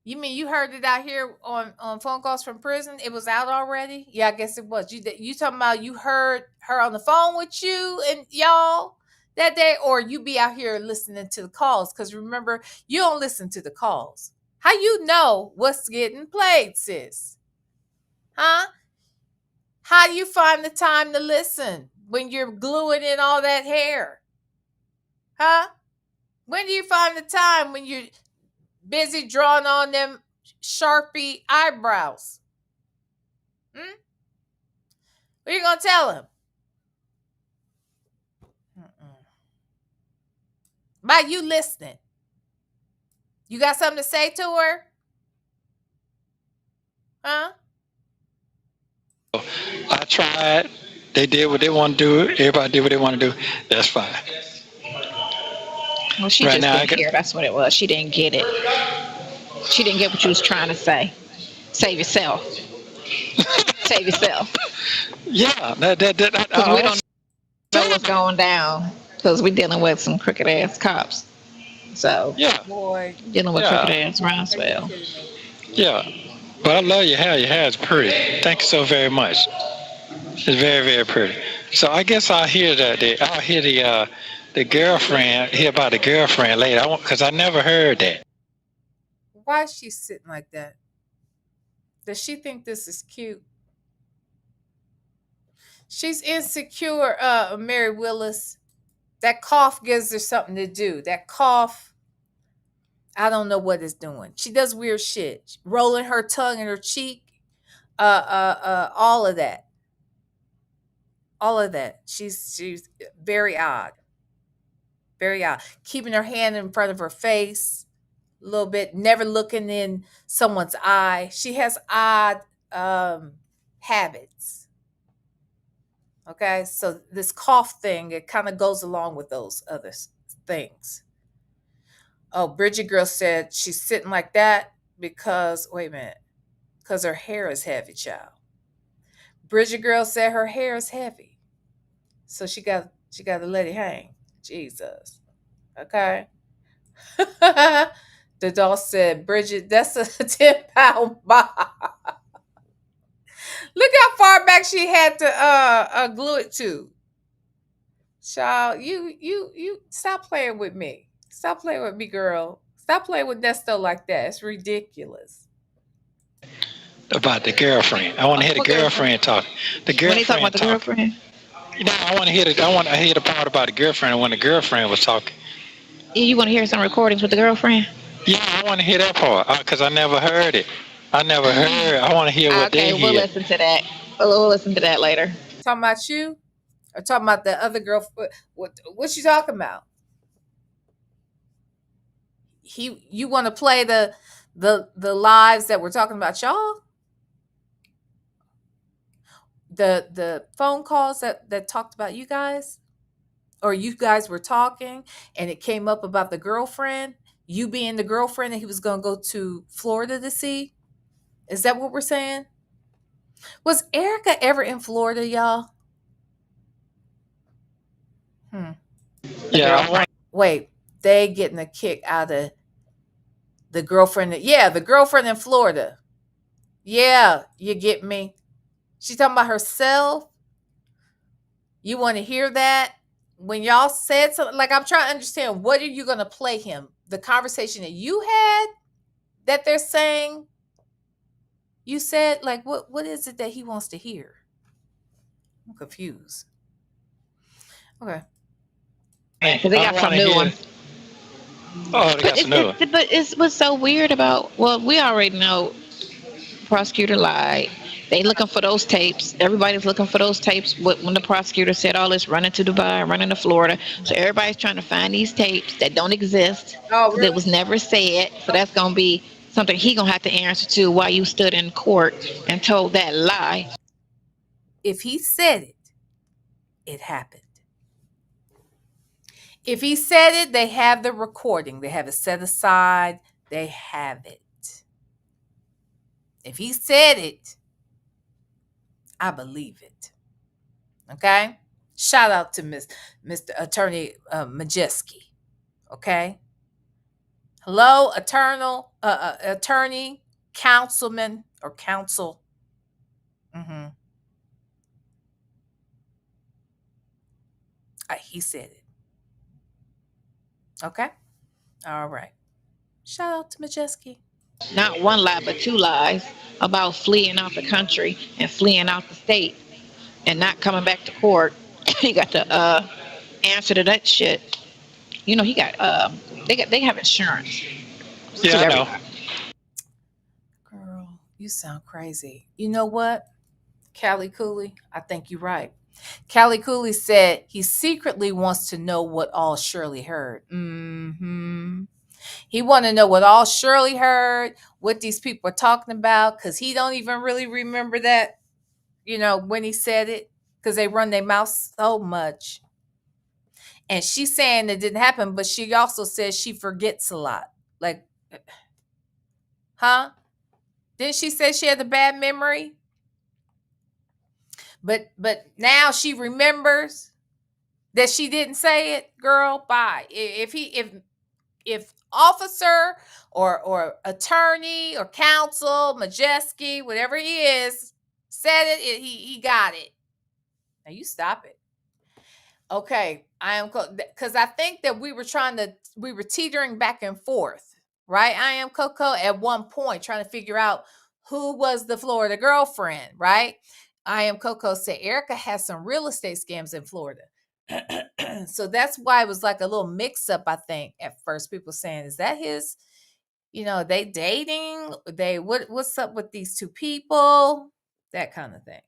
You mean you heard it out here on phone calls from prison? It was out already? Yeah, I guess it was. You talking about you heard her on the phone with you and y'all that day, or you be out here listening to the calls? Because remember, you don't listen to the calls. How you know what's getting played, sis? Huh? How do you find the time to listen when you're gluing in all that hair? Huh? When do you find the time when you're busy drawing on them Sharpie eyebrows? What are you going to tell him? By you listening. You got something to say to her? Huh? I tried. They did what they want to do. Everybody did what they want to do. That's fine. Well, she just didn't hear. That's what it was. She didn't get it. She didn't get what you was trying to say. Save yourself. Save yourself. Yeah. We don't know what's going down because we're dealing with some crooked ass cops. So yeah, dealing with crooked ass Roswell. Yeah, but I love your hair. Your hair is pretty. Thank you so very much. It's very, very pretty. So I guess I'll hear I'll hear the girlfriend. Hear about the girlfriend later. Because I never heard that. Why is she sitting like that? Does she think this is cute? She's insecure, Mary Willis. That cough gives her something to do. That cough, I don't know what it's doing. She does weird shit. Rolling her tongue in her cheek. All of that. All of that. She's very odd. Very odd. Keeping her hand in front of her face a little bit. Never looking in someone's eye. She has odd habits. Okay, so this cough thing, it kind of goes along with those other things. Oh, Bridget Girl said she's sitting like that because, wait a minute, because her hair is heavy, child. Bridget Girl said her hair is heavy. So she got to let it hang. Jesus. Okay. The doll said, Bridget, that's a 10-pound bob. Look how far back she had to glue it to. Child, you stop playing with me. Stop playing with me, girl. Stop playing with Nesto like that. It's ridiculous. About the girlfriend. I want to hear the girlfriend talk. The girlfriend. When he talking about the girlfriend? I want to hear the part about the girlfriend when the girlfriend was talking. You want to hear some recordings with the girlfriend? Yeah, I want to hear that part because I never heard it. I want to hear what they hear. Okay, we'll listen to that. We'll listen to that later. Talking about you? Or talking about the other girl? What you talking about? You want to play the lives that we're talking about, y'all? The phone calls that talked about you guys? Or you guys were talking and it came up about the girlfriend, you being the girlfriend that he was going to go to Florida to see? Is that what we're saying? Was Erica ever in Florida, y'all? Yeah, Wait, they getting a kick out of the girlfriend. The girlfriend in Florida. Yeah, you get me. She's talking about herself. You want to hear that? When y'all said something, like, I'm trying to understand, what are you going to play him? The conversation that you had that they're saying you said? Like, what is it that he wants to hear? I'm confused. Okay. Because they got some new ones. Oh, they got some new ones. But it's what's so weird about, well, we already know prosecutor lied. They looking for those tapes. Everybody's looking for those tapes when the prosecutor said all this running to Dubai, running to Florida. So everybody's trying to find these tapes that don't exist. Oh, really? That was never said. So that's going to be something he going to have to answer to while you stood in court and told that lie. If he said it, it happened. If he said it, they have the recording. They have it set aside. They have it. If he said it, I believe it. Okay? Shout out to Mr. Attorney Majeski. Okay? Hello, attorney, councilman, or counsel. He said it. Okay? All right. Shout out to Majeski. Not one lie, but two lies about fleeing out the country and fleeing out the state and not coming back to court. He got to answer to that shit. You know, he got they have insurance. Yeah, I know. Girl, you sound crazy. You know what? Callie Cooley, I think you're right. Callie Cooley said he secretly wants to know what all Shirley heard. He want to know what all Shirley heard, what these people are talking about, because he don't even really remember that, when he said it, because they run their mouth so much. And she's saying it didn't happen, but she also says she forgets a lot. Like, huh? Didn't she say she had a bad memory? But now she remembers that she didn't say it. Girl, bye. If officer or attorney or counsel, Majeski, whatever he is, said it, he got it. Now you stop it. Okay, because I think that we were teetering back and forth, right? I am Coco at one point trying to figure out who was the Florida girlfriend, right? I am Coco said Erica has some real estate scams in Florida. So that's why it was like a little mix up, I think, at first. People saying, is that his, they dating? What's up with these two people? That kind of thing.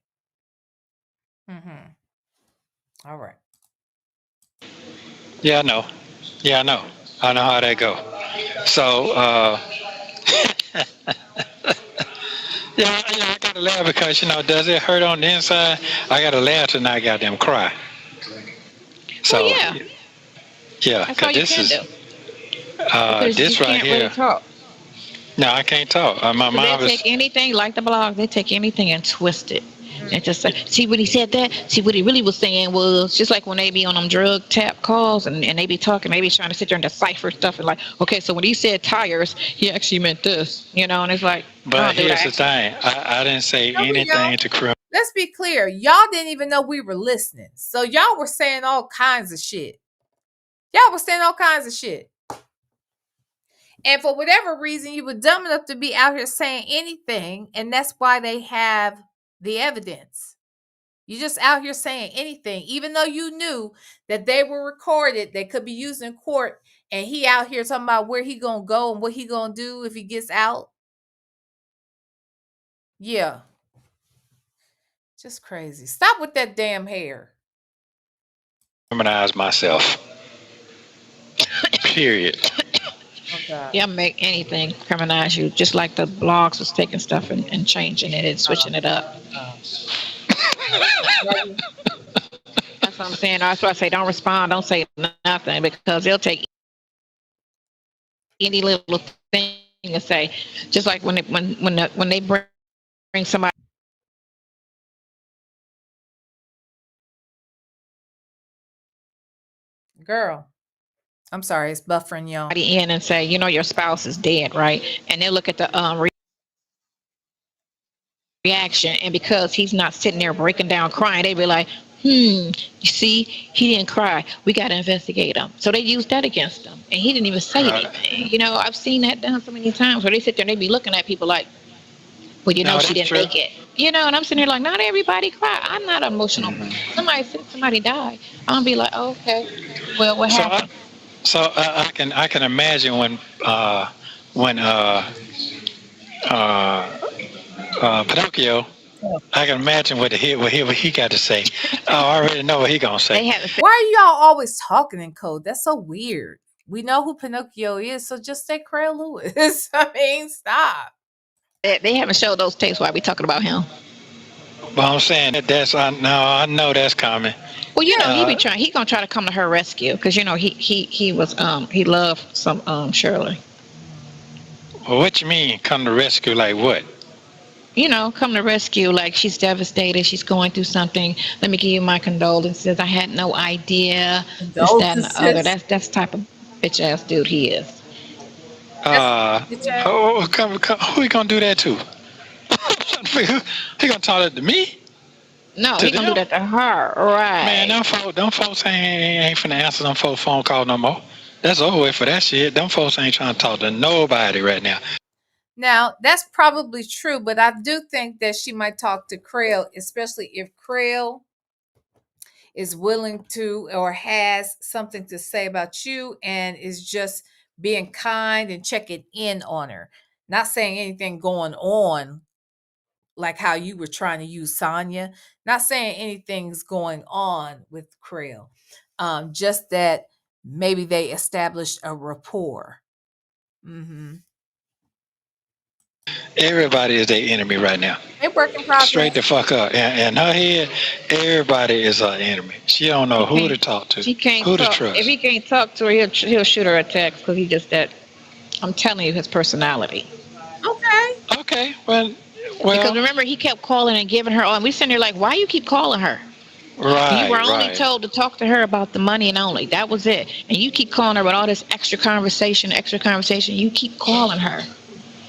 All right. Yeah, I know. I know how that go. So, I gotta laugh because, does it hurt on the inside? I gotta laugh and I goddamn cry. So, well, yeah, because this is, this right here. Really talk. No, I can't talk. My mom they take anything, like the blog, they take anything and twist it. And just say, see what he said that? See what he really was saying was, just like when they be on them drug tap calls and they be talking, they be trying to sit there and decipher stuff and like, okay, so when he said tires, he actually meant this, and it's like. But here's the thing. I didn't say anything to criminal. Let's be clear. Y'all didn't even know we were listening. So y'all were saying all kinds of shit. And for whatever reason, you were dumb enough to be out here saying anything. And that's why they have the evidence. You just out here saying anything, even though you knew that they were recorded, they could be used in court. And he out here talking about where he gonna go and what he gonna do if he gets out. Yeah. Just crazy. Stop with that damn hair. Feminize myself. Period. Oh God. Yeah, make anything criminalize you, just like the blogs was taking stuff and changing it and switching it up. That's what I'm saying. That's why I say don't respond, don't say nothing, because they'll take any little thing and say, just like when they bring somebody Girl. I'm sorry, it's buffering y'all. in and say, your spouse is dead, right? And they'll look at the reaction, and because he's not sitting there breaking down crying, they be like, you see, he didn't cry, we got to investigate him. So they use that against him, and he didn't even say anything. I've seen that done so many times where they sit there and they be looking at people like, well, she didn't make it. And I'm sitting there like, not everybody cry. I'm not emotional. Somebody died, I'm gonna be like, oh, okay, well, what happened? So I can imagine when Pinocchio, I can imagine what he got to say. I already know what he gonna say. Why are y'all always talking in code? That's so weird. We know who Pinocchio is, so just say Craig Lewis. I mean, stop. They haven't showed those tapes while we talking about him. But I'm saying I know that's coming. Well, he gonna try to come to her rescue, because he loved some Shirley. Well, what you mean come to rescue? Like what? Come to rescue, like she's devastated, she's going through something. Let me give you my condolences. I had no idea. This, that, and the other. That's the type of bitch ass dude he is. Who he gonna do that to? He gonna talk that to me? No, he gonna do that to her, right? Man, them folks ain't finna answer them folks' phone call no more. That's over with for that shit. Them folks ain't trying to talk to nobody right now. Now, that's probably true, but I do think that she might talk to Creel, especially if Creel is willing to or has something to say about you and is just being kind and checking in on her. Not saying anything going on like how you were trying to use Sonya. Not saying anything's going on with Creel. Just that maybe they established a rapport. Mm-hmm. Everybody is their enemy right now. They work in progress. Straight the fuck up. And her head, everybody is her enemy. She don't know who to talk to, who to trust. If he can't talk to her, he'll shoot her a text, because he just that. I'm telling you, his personality. Okay. Well. Because remember, he kept calling and giving her on. We sitting there like, why you keep calling her? Right. You were only told to talk to her about the money and only. That was it. And you keep calling her about all this extra conversation. You keep calling her.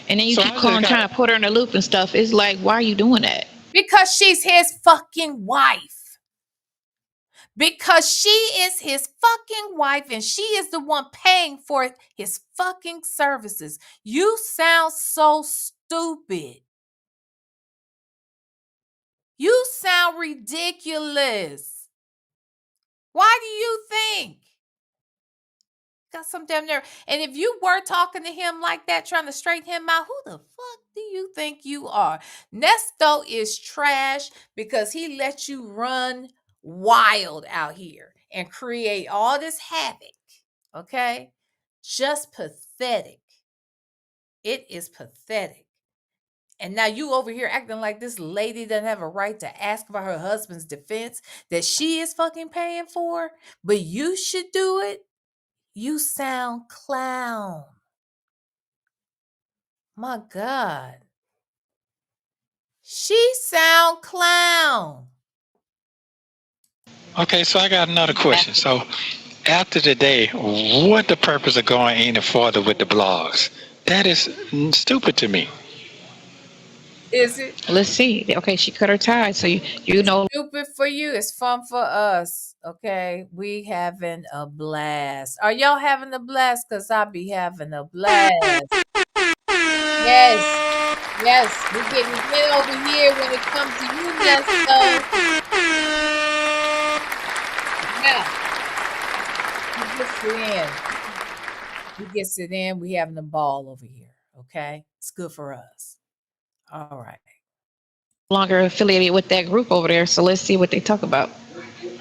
And then you keep calling, trying to put her in a loop and stuff. It's like, why are you doing that? Because she's his fucking wife. Because she is his fucking wife and she is the one paying for his fucking services. You sound so stupid. You sound ridiculous. Why do you think? Got some damn nerve. And if you were talking to him like that, trying to straighten him out, who the fuck do you think you are? Nesto is trash because he let you run wild out here and create all this havoc. Okay? Just pathetic. It is pathetic. And now you over here acting like this lady doesn't have a right to ask about her husband's defense that she is fucking paying for, but you should do it. You sound clown. My God. She sound clown. Okay, so I got another question. So after today, what the purpose of going any further with the blogs? That is stupid to me. Is it? Let's see. Okay, she cut her ties, so you know. Stupid for you. It's fun for us. Okay, we having a blast. Are y'all having a blast? Because I'll be having a blast. Yes, we're getting hit over here when it comes to you, Nesto. Yeah. He gets it in. We having a ball over here. Okay, it's good for us. All right. longer affiliated with that group over there, so let's see what they talk about.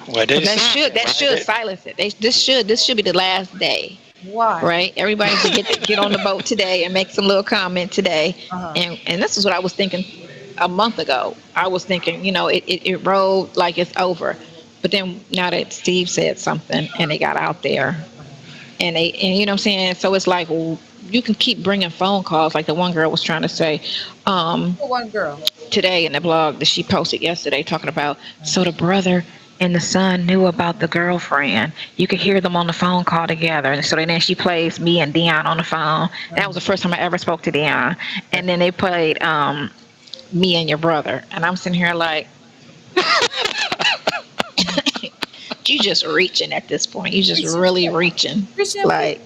Well, That should silence it. This should be the last day. Why? Right? Everybody should get on the boat today and make some little comment today. And this is what I was thinking a month ago. I was thinking, it rolled like it's over. But then now that Steve said something and they got out there and you know what I'm saying? So it's like, well, you can keep bringing phone calls like the one girl was trying to say. One girl. Today in the blog that she posted yesterday talking about, so the brother and the son knew about the girlfriend. You could hear them on the phone call together. And so then she plays me and Dion on the phone. That was the first time I ever spoke to Dion. And then they played me and your brother. And I'm sitting here like, you just reaching at this point. You just really reaching. Like,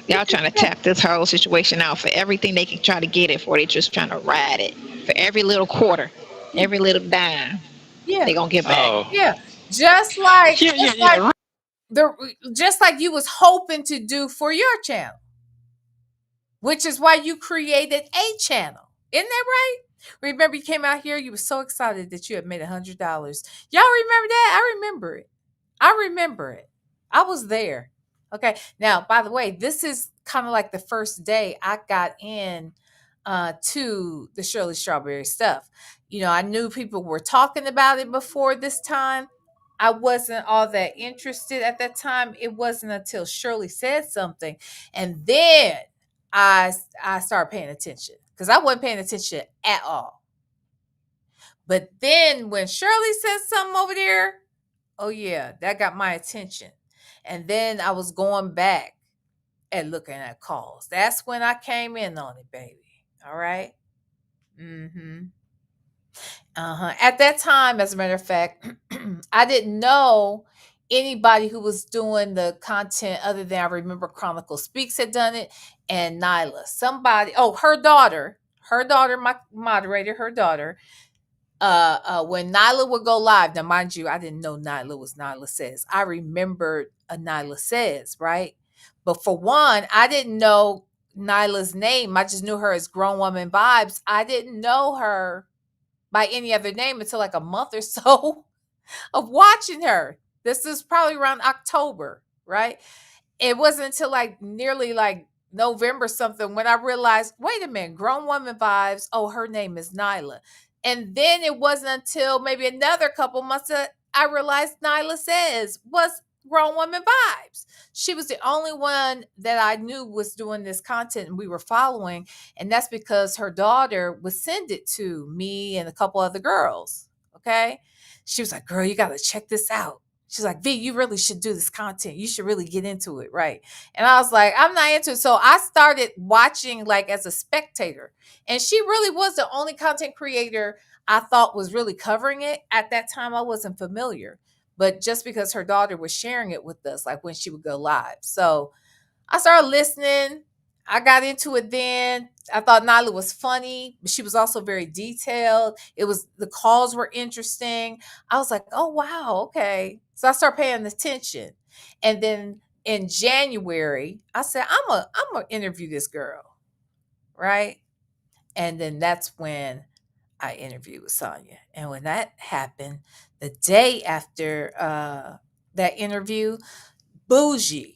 y'all trying to tap this whole situation out for everything they can try to get it for. They just trying to ride it for every little quarter, every little dime. Yeah, they gonna get back. Yeah, just like you was hoping to do for your channel, which is why you created a channel. Isn't that right? Remember, you came out here. You were so excited that you had made $100. Y'all remember that? I remember it. I was there. Okay. Now, by the way, this is kind of like the first day I got in to the Shirley Strawberry stuff. I knew people were talking about it before this time. I wasn't all that interested at that time. It wasn't until Shirley said something, and then I started paying attention, because I wasn't paying attention at all. But then when Shirley said something over there, oh yeah, that got my attention. And then I was going back and looking at calls. That's when I came in on it, baby. All right. At that time, as a matter of fact, I didn't know anybody who was doing the content other than, I remember Chronicle Speaks had done it, and Nyla. Her daughter, my moderator, her daughter. When Nyla would go live, now mind you, I didn't know Nyla was Nyla Says. I remembered a Nyla Says, right? But for one, I didn't know Nyla's name. I just knew her as Grown Woman Vibes. I didn't know her by any other name until like a month or so of watching her. This is probably around October, right? It wasn't until like nearly like November something when I realized, wait a minute, Grown Woman Vibes. Oh, her name is Nyla. And then it wasn't until maybe another couple months that I realized Nyla Says was Grown Woman Vibes. She was the only one that I knew was doing this content and we were following. And that's because her daughter would send it to me and a couple other girls. Okay. She was like, girl, you got to check this out. She's like, V, you really should do this content. You should really get into it, right? And I was like, I'm not into it. So I started watching like as a spectator. And she really was the only content creator I thought was really covering it. At that time, I wasn't familiar. But just because her daughter was sharing it with us, like when she would go live. So I started listening. I got into it then. I thought Nyla was funny, but she was also very detailed. The calls were interesting. I was like, oh, wow, okay. So I started paying attention. And then in January, I said, I'm gonna interview this girl, right? And then that's when I interviewed with Sonya. And when that happened, the day after that interview, Bougie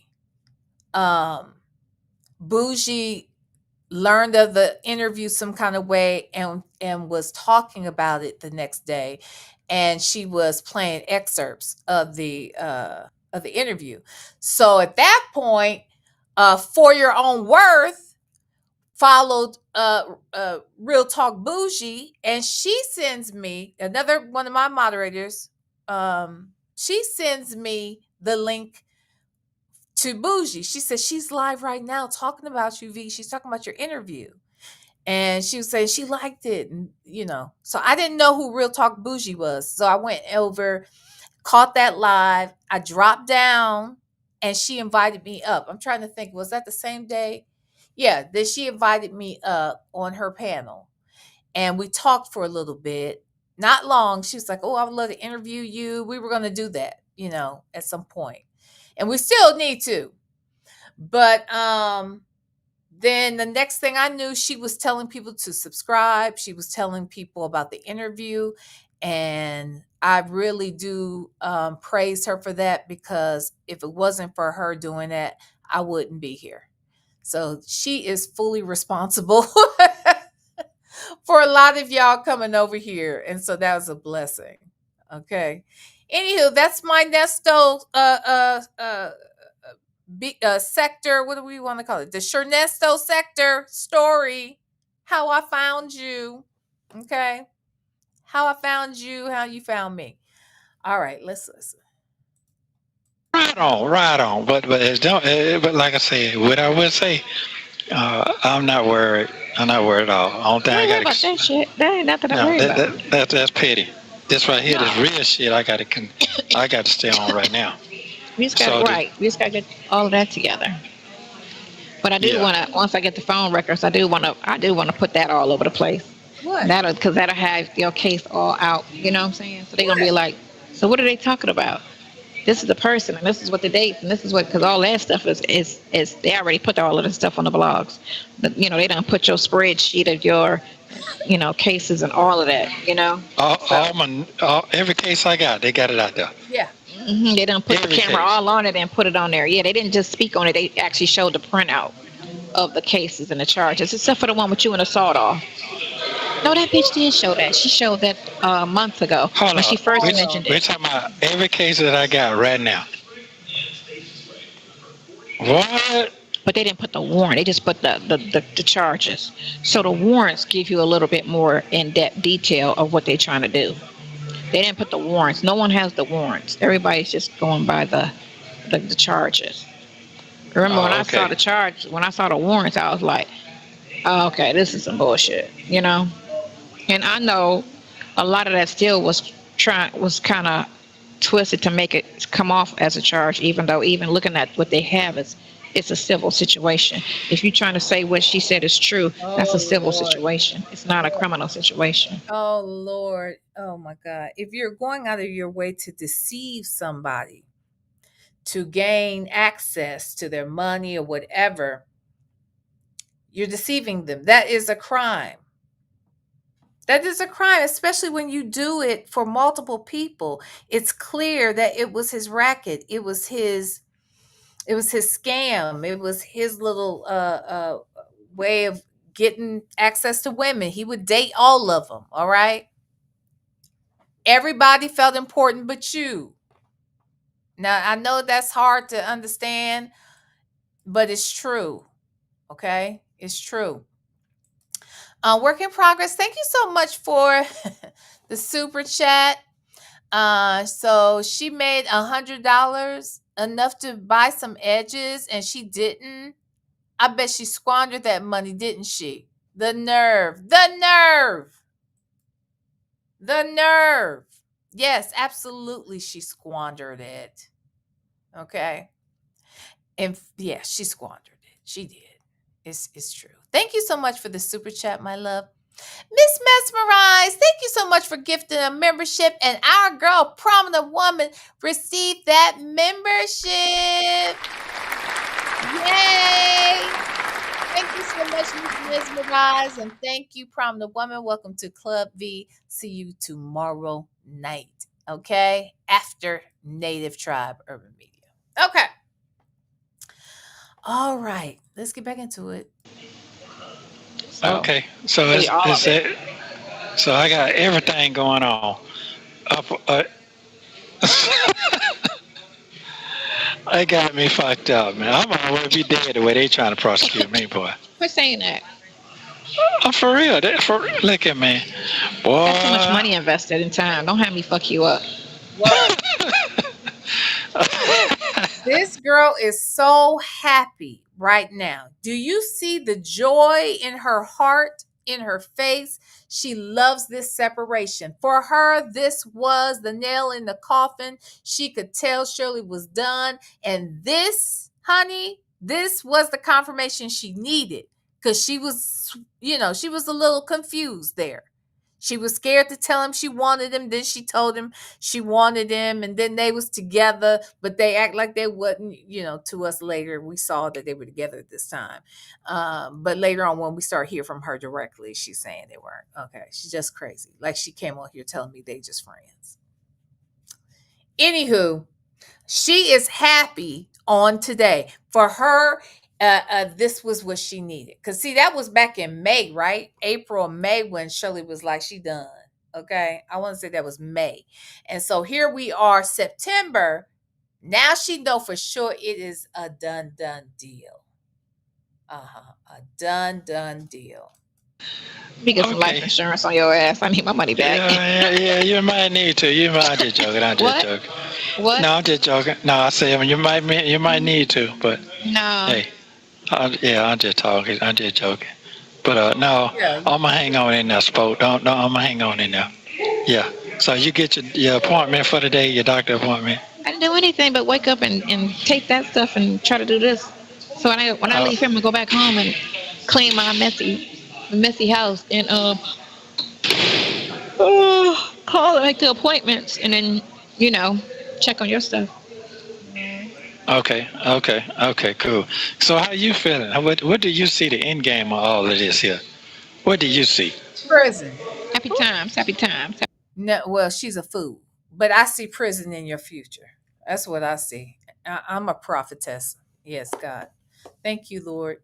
learned of the interview some kind of way and was talking about it the next day. And she was playing excerpts of the interview. So at that point, For Your Own Worth followed Real Talk Bougie, and she sends me, another one of my moderators, she sends me the link to Bougie. She says she's live right now talking about you, V. She's talking about your interview. And she was saying she liked it. And, so I didn't know who Real Talk Bougie was. So I went over, caught that live. I dropped down and she invited me up. I'm trying to think, was that the same day? Yeah, then she invited me up on her panel. And we talked for a little bit. Not long. She was like, oh, I would love to interview you. We were going to do that, at some point. And we still need to. But Then the next thing I knew, she was telling people to subscribe. She was telling people about the interview. And I really do praise her for that, because if it wasn't for her doing that, I wouldn't be here. So she is fully responsible for a lot of y'all coming over here. And so that was a blessing. Okay. Anywho, that's my Nesto sector. What do we want to call it? The Nesto sector story. How I found you. Okay. How I found you, how you found me. All right, let's listen. Right on. But but like I said, what I would say, I'm not worried. I'm not worried at all. I don't think I I ain't worried got about that shit. That ain't nothing to worry about. that's petty. This right here, this real shit. I got to stay on right now. We just got we just got to get all of that together. But I do want to, once I get the phone records, I do want to put that all over the place. What? Because that'll have your case all out. You know what I'm saying? So they're gonna be like, so what are they talking about? This is the person, and this is what the dates, and this is what, because all that stuff is they already put all of the stuff on the blogs. But they don't put your spreadsheet of your, cases and all of that. Every case I got, they got it out there. Yeah. Mm-hmm. They done put the camera all on it and put it on there. Yeah, they didn't just speak on it. They actually showed the printout of the cases and the charges, except for the one with you and the sawed off. No, that bitch did show that. She showed that a month ago when she first mentioned it. We're talking about every case that I got right now. What? But they didn't put the warrant. They just put the charges. So the warrants give you a little bit more in-depth detail of what they're trying to do. They didn't put the warrants. No one has the warrants. Everybody's just going by the charges. Remember when I saw the charge, when I saw the warrants, I was like, oh, okay, this is some bullshit, And I know a lot of that still was kind of twisted to make it come off as a charge, even though even looking at what they have, it's a civil situation. If you're trying to say what she said is true, that's a civil situation. It's not a criminal situation. Oh, Lord. Oh, my God. If you're going out of your way to deceive somebody, to gain access to their money or whatever, you're deceiving them. That is a crime. That is a crime, especially when you do it for multiple people. It's clear that it was his racket. It was his scam. It was his little way of getting access to women. He would date all of them. All right. Everybody felt important but you. Now, I know that's hard to understand, but it's true. Okay. It's true. Work in progress. Thank you so much for the super chat. So she made $100, enough to buy some edges, and she didn't. I bet she squandered that money, didn't she? The nerve. Yes, absolutely. She squandered it. Okay. And yeah, she squandered it. She did. It's true. Thank you so much for the super chat, my love. Miss Mesmerized, thank you so much for gifting a membership, and our girl, Prominent Woman, received that membership. Yay! Thank you so much, Miss Mesmerized, and thank you, Prominent Woman. Welcome to Club V. See you tomorrow night, okay? After Native Tribe Urban Media. Okay. All right, let's get back into it. Okay, so so I got everything going on. They got me fucked up, man. I'm already be dead the way they trying to prosecute me, boy. Quit saying that. For real. Look at me, boy. That's too much money invested in time. Don't have me fuck you up. This girl is so happy right now. Do you see the joy in her heart, in her face? She loves this separation. For her, this was the nail in the coffin. She could tell Shirley was done. And this, honey, this was the confirmation she needed, because she was, she was a little confused there. She was scared to tell him she wanted him. Then she told him she wanted him, and then they was together, but they act like they wasn't. To us later, we saw that they were together at this time. But later on, when we start hear from her directly, she's saying they weren't. Okay, she's just crazy. Like she came on here telling me they just friends. Anywho, she is happy on today. For her, this was what she needed. Because, see, that was back in May, right? April, May, when Shirley was like, she done. Okay? I want to say that was May. And so here we are, September. Now she know for sure it is a done deal. A done deal. We get some life insurance on your ass. I need my money back. Yeah, you might need to. I'm just joking. I'm just joking. What? No, I'm just joking. No, I say you might need to, but no. Hey, I'm just talking. I'm just joking. But no, I'm gonna hang on in there, Spoke. No, I'm gonna hang on in there. Yeah. So you get your appointment for the day, your doctor appointment. I didn't do anything but wake up and take that stuff and try to do this. So when I leave here, I'm gonna go back home and clean my messy house and call and make the appointments and then check on your stuff. Okay, cool. So how you feeling? What do you see the end game of all of this here? What do you see? Prison. Happy times. No, well, she's a fool, but I see prison in your future. That's what I see. I'm a prophetess. Yes, God. Thank you, Lord.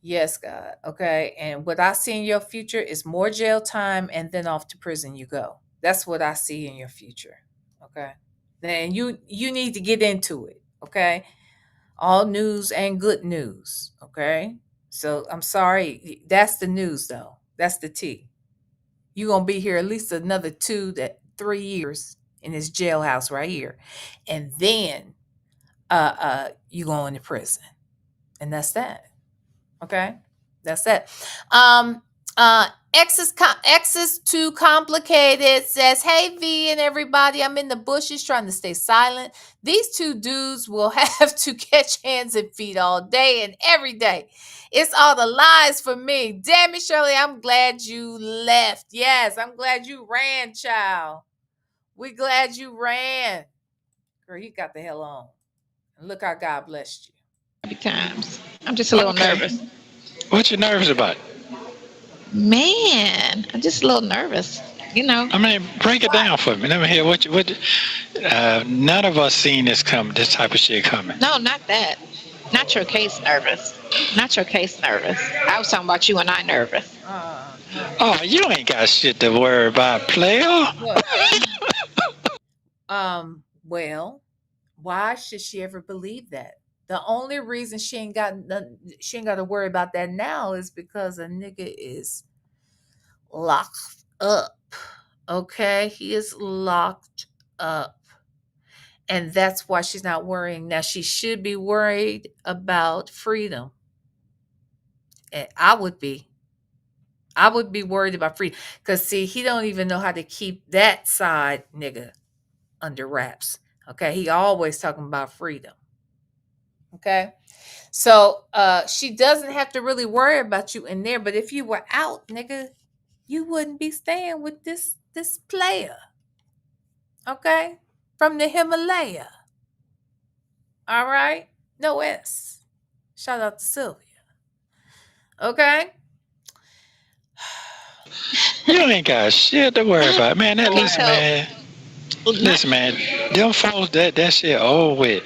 Yes, God. Okay. And what I see in your future is more jail time and then off to prison you go. That's what I see in your future. Okay. Then you need to get into it. Okay. All news and good news. Okay. So I'm sorry. That's the news though. That's the tea. You're gonna be here at least another 2 to 3 years in this jailhouse right here. And then you go into prison. And that's that. Okay, that's it. X is too complicated. Says, hey V and everybody, I'm in the bushes trying to stay silent. These two dudes will have to catch hands and feet all day and every day. It's all the lies for me. Damn it, Shirley, I'm glad you left. Yes, I'm glad you ran, child. We glad you ran. Girl, you got the hell on. And look how God blessed you. Happy times. I'm just a little nervous. What you nervous about? Man, I'm just a little nervous. I mean, break it down for me. Let me hear what. None of us seen this type of shit coming. No, not that. Not your case nervous. Not your case nervous. I was talking about you and I nervous. Oh, you ain't got shit to worry about, player. Well, why should she ever believe that? The only reason she ain't got to worry about that now is because a nigga is locked up. Okay, he is locked up, and that's why she's not worrying now. She should be worried about freedom. And I would be worried about freedom because see, he don't even know how to keep that side nigga under wraps. Okay, he always talking about freedom. Okay, so she doesn't have to really worry about you in there. But if you were out, nigga, you wouldn't be staying with this player. Okay, from the Himalaya. All right, no S. Shout out to Sylvia. Okay. You ain't got shit to worry about, man. Listen, man. Them folks, that shit old with.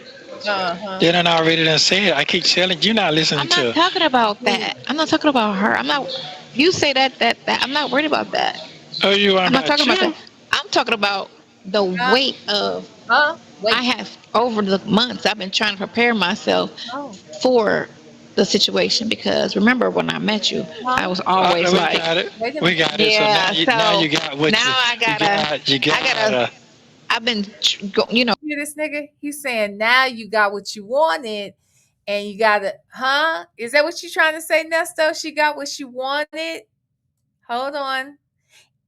They done already done said. I keep telling you, not listening to. I'm not talking about that. I'm not talking about her. I'm not. You say that. I'm not worried about that. Oh, you are I'm not talking about that. I'm talking about the weight of. I have over the months. I've been trying to prepare myself for the situation because remember when I met you, I was always we got it. Yeah. So now you got what you gotta. I've been, Hear this nigga? He's saying now you got what you wanted, and you gotta, Is that what you trying to say, Nesto? She got what she wanted. Hold on.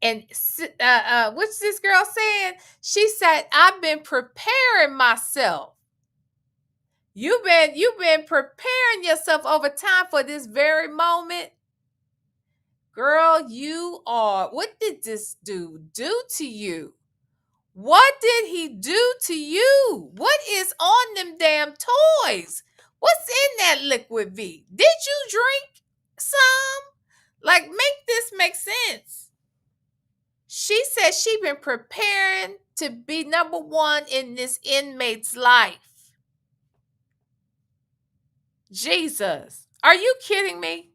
And what's this girl saying? She said, "I've been preparing myself." You've been preparing yourself over time for this very moment. Girl, you are. What did this dude do to you? What did he do to you? What is on them damn toys? What's in that liquid V? Did you drink some? Like, make this make sense. She said she been preparing to be number one in this inmate's life. Jesus. Are you kidding me?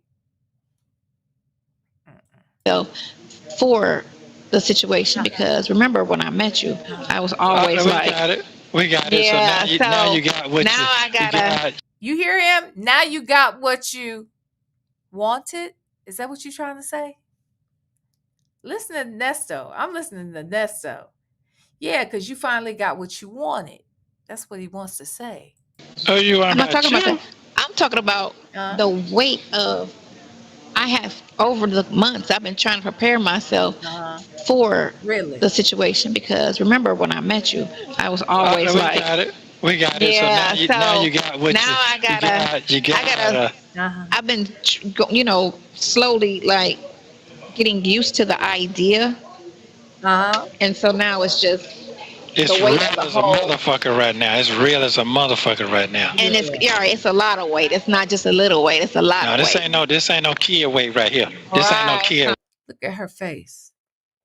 For the situation, because remember when I met you, I was always like, we got it. Yeah, So now you got what now I gotta. You hear him? Now you got what you wanted? Is that what you're trying to say? Listen to Nesto. I'm listening to Nesto. Yeah, because you finally got what you wanted. That's what he wants to say. Oh, I'm not talking about that. I'm talking about the weight of. I have over the months. I've been trying to prepare myself for the situation, because remember when I met you, I was always like, we got it. Yeah, so now you got what now you got. I've been, slowly like getting used to the idea, and so now it's just. It's real as a motherfucker right now. It's real as a motherfucker right now. And it's a lot of weight. It's not just a little weight. It's a lot of weight. This ain't no kid weight right here. This ain't no kid. Look at her face.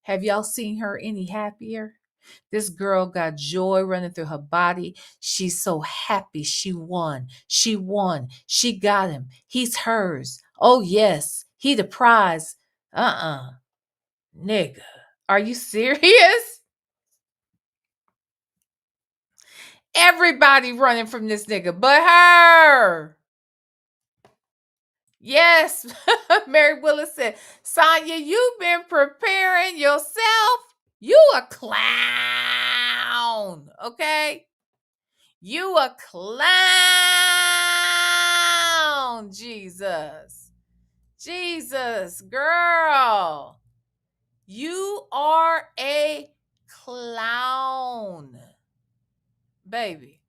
Have y'all seen her any happier? This girl got joy running through her body. She's so happy. She won. She won. She got him. He's hers. Oh, yes. He the prize. Nigga. Are you serious? Everybody running from this nigga but her. Yes. Mary Willis said, Sonya, you've been preparing yourself. You a clown. Okay? You a clown. Jesus. Jesus, girl. You are a clown. Baby.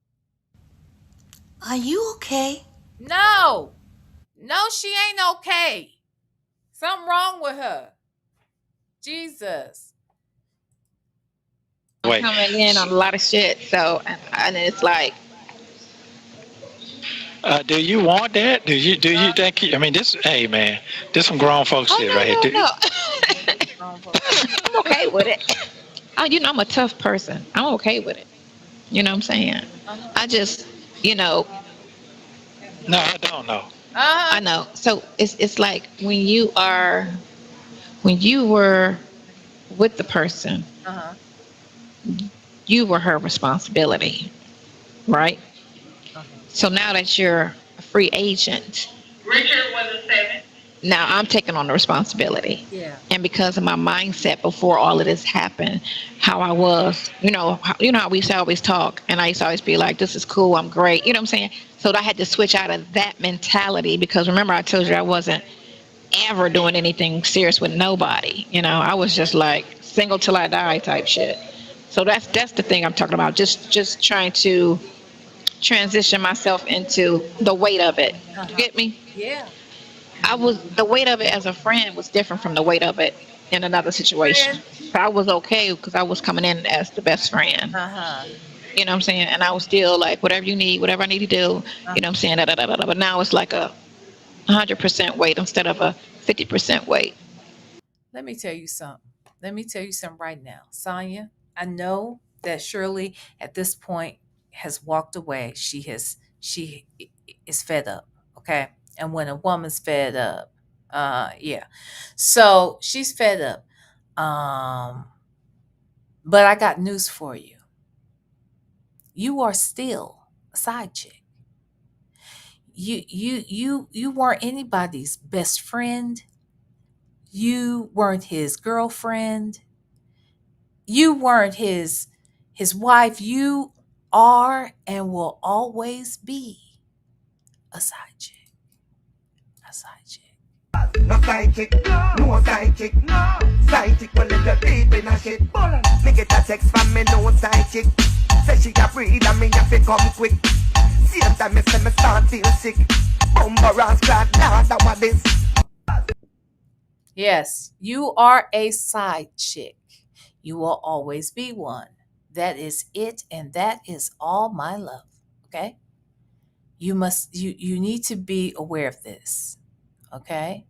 Are you okay? No, she ain't okay. Something wrong with her. Jesus. I'm coming in on a lot of shit, so and it's like. Do you want that? Do you think? I mean, hey man, this some grown folks shit right here. No. I'm okay with it. I'm a tough person. I'm okay with it. You know what I'm saying? I just, No, I don't know. I know. So it's like when you were with the person, you were her responsibility, right? So now that you're a free agent, Richard was a 7. now I'm taking on the responsibility. Yeah. And because of my mindset before all of this happened, how I was, how we used to always talk, and I used to always be like, this is cool, I'm great, you know what I'm saying? So I had to switch out of that mentality, because remember I told you I wasn't ever doing anything serious with nobody. I was just like single till I die type shit. So that's the thing I'm talking about. Just trying to transition myself into the weight of it. You get me? Yeah. The weight of it as a friend was different from the weight of it in another situation. So I was okay because I was coming in as the best friend. You know what I'm saying? And I was still like, whatever you need, whatever I need to do, you know what I'm saying? But now it's like a 100% weight instead of a 50% weight. Let me tell you something. Right now. Sonya, I know that Shirley at this point has walked away. She is fed up. Okay. And when a woman's fed up, so she's fed up. But I got news for you. You are still a side chick. You weren't anybody's best friend. You weren't his girlfriend. You weren't his wife. You are and will always be a side chick. A side chick. No side chick, no side chick, no side chick. Well, if you're deep in a shit, me get a text from me, no side chick. Say she a breed and me have to come quick. Same time me say me start feel sick. Bumper and scratch, that what this. Yes, you are a side chick. You will always be one. That is it, and that is all, my love. Okay? You need to be aware of this. Okay?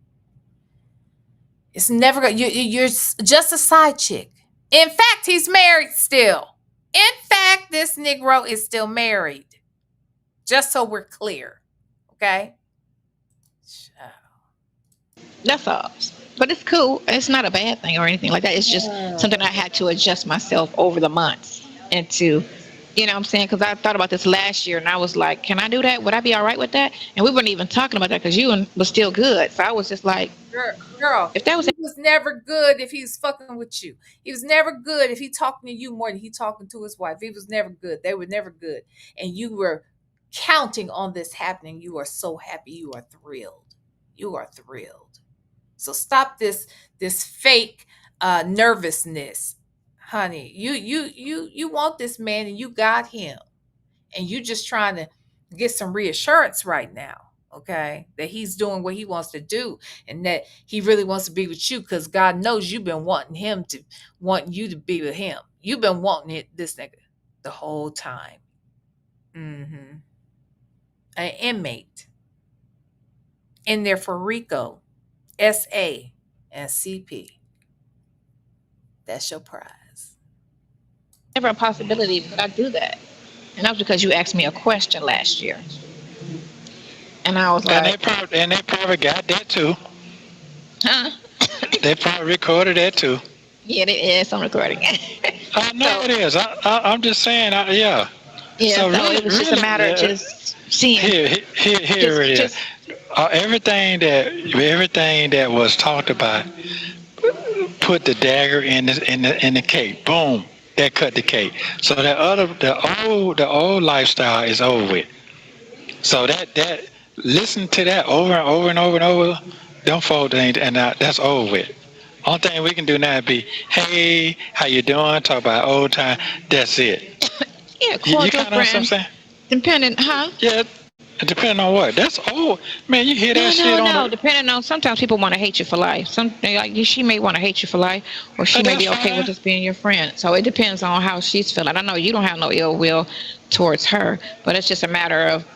It's never going you're just a side chick. In fact, he's married still. In fact, this Negro is still married. Just so we're clear. Okay? That's all. But it's cool. It's not a bad thing or anything like that. It's just something I had to adjust myself over the months into, you know what I'm saying? Because I thought about this last year and I was like, can I do that? Would I be all right with that? And we weren't even talking about that because you was still good. So I was just like, girl, if that was, he was never good if he was fucking with you. He was never good if he talking to you more than he talking to his wife. He was never good. They were never good. And you were counting on this happening. You are so happy. You are thrilled. You are thrilled. So stop this fake nervousness, honey. You want this man and you got him, and you just trying to get some reassurance right now, okay? That he's doing what he wants to do, and that he really wants to be with you, because God knows you've been wanting you to be with him. You've been wanting this nigga the whole time. Mm-hmm. An inmate in there for Rico, SA, and CP. That's your prize. never a possibility, but I do that. And that was because you asked me a question last year. And I was like, and they probably got that too. huh? They probably recorded that too. Yeah, it is some recording. I know it is. I'm just saying. Yeah. Yeah. So really, it was just a matter of just seeing. Here it is. Everything that was talked about, put the dagger in the cake. Boom, that cut the cake. So the old lifestyle is over with. So that listen to that over and over and over and over. Don't fold things, and that's over with. Only thing we can do now is be, hey, how you doing? Talk about old time. That's it. Yeah, call you your kind of know what I'm saying? Depending, huh? Yeah. Depending on what? That's old. Man, you hear that shit on No, depending on, sometimes people want to hate you for life. She may want to hate you for life, or she may be okay with just being your friend. So it depends on how she's feeling. I know you don't have no ill will towards her, but it's just a matter of,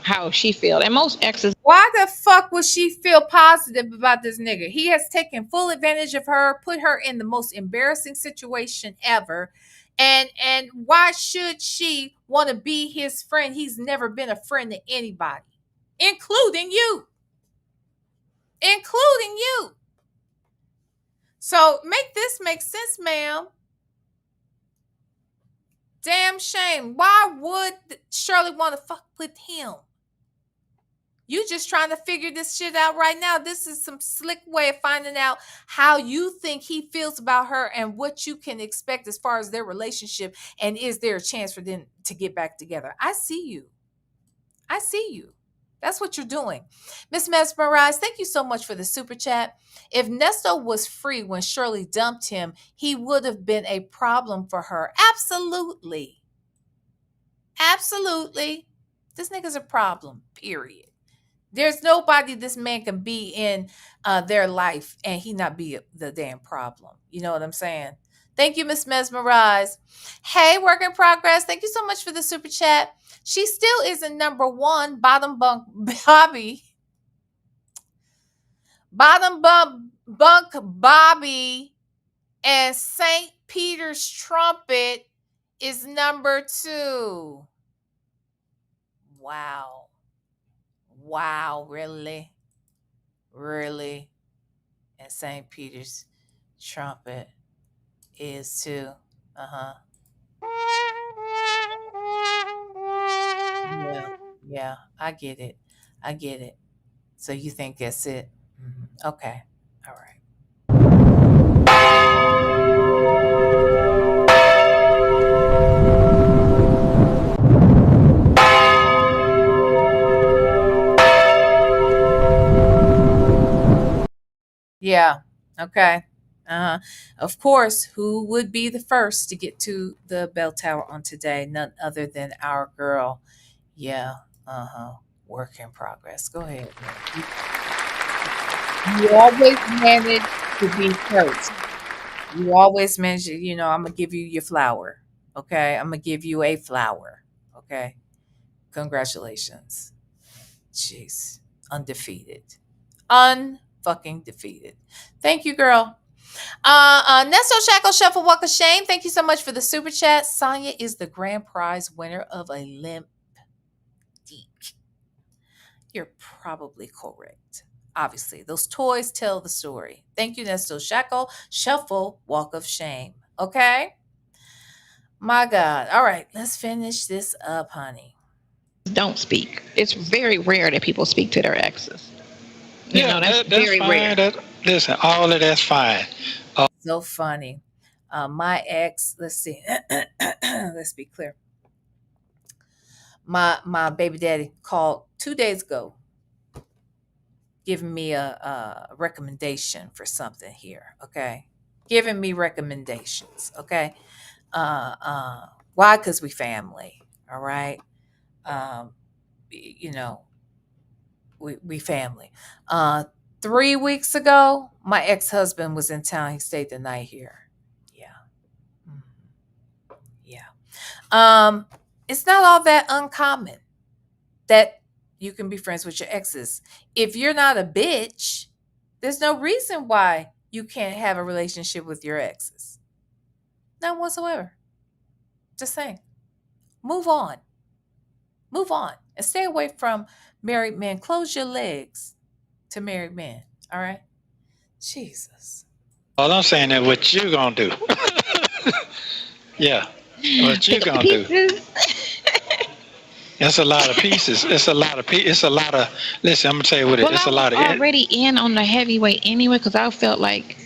how she feels. And most exes. Why the fuck would she feel positive about this nigga? He has taken full advantage of her, put her in the most embarrassing situation ever. And why should she want to be his friend? He's never been a friend to anybody, including you. Including you. So make this make sense, ma'am. Damn shame. Why would Shirley want to fuck with him? You just trying to figure this shit out right now. This is some slick way of finding out how you think he feels about her and what you can expect as far as their relationship, and is there a chance for them to get back together. I see you. I see you. That's what you're doing. Miss Mesmerized, thank you so much for the super chat. If Nesto was free when Shirley dumped him, he would have been a problem for her. Absolutely. Absolutely. This nigga's a problem, period. There's nobody this man can be in their life and he not be the damn problem. You know what I'm saying? Thank you, Miss Mesmerized. Hey, work in progress. Thank you so much for the super chat. She still isn't number one. Bottom bunk Bobby. Bottom bunk Bobby and St. Peter's Trumpet is number 2. Wow. Wow, really? Really? And St. Peter's Trumpet is 2. Uh-huh. Yeah, I get it. I get it. So you think that's it? Mm-hmm. Okay. All right. Yeah. Okay. Of course, who would be the first to get to the bell tower on today? None other than our girl. Yeah. Work in progress. Go ahead. You always manage to be first. You always manage, I'm going to give you your flower. Okay. I'm going to give you a flower. Okay. Congratulations. Jeez. Undefeated. Unfucking defeated. Thank you, girl. Nesto Shackle Shuffle Walk of Shame. Thank you so much for the super chat. Sonya is the grand prize winner of a limp deep. You're probably correct. Obviously, those toys tell the story. Thank you, Nesto Shackle Shuffle Walk of Shame. Okay? My God. All right, let's finish this up, honey. Don't speak. It's very rare that people speak to their exes. That's very fine. rare. Listen, all of that's fine. So funny. My ex, let's see. Let's be clear. My baby daddy called 2 days ago, giving me a recommendation for something here. Okay, giving me recommendations. Okay, why? Because we family. All right. Um, we family. 3 weeks ago, my ex-husband was in town. He stayed the night here. Yeah. Mhm. Yeah. It's not all that uncommon that you can be friends with your exes. If you're not a bitch, there's no reason why you can't have a relationship with your exes. None whatsoever. Just saying. Move on. Move on. And stay away from married men. Close your legs to married men. All right? Jesus. All I'm saying is what you gonna do. Yeah. What you gonna do? It's a lot of pieces. It's a lot of. Listen, I'm gonna tell you what it is. Well, It's I a was lot of. already in on the heavyweight anyway, because I felt like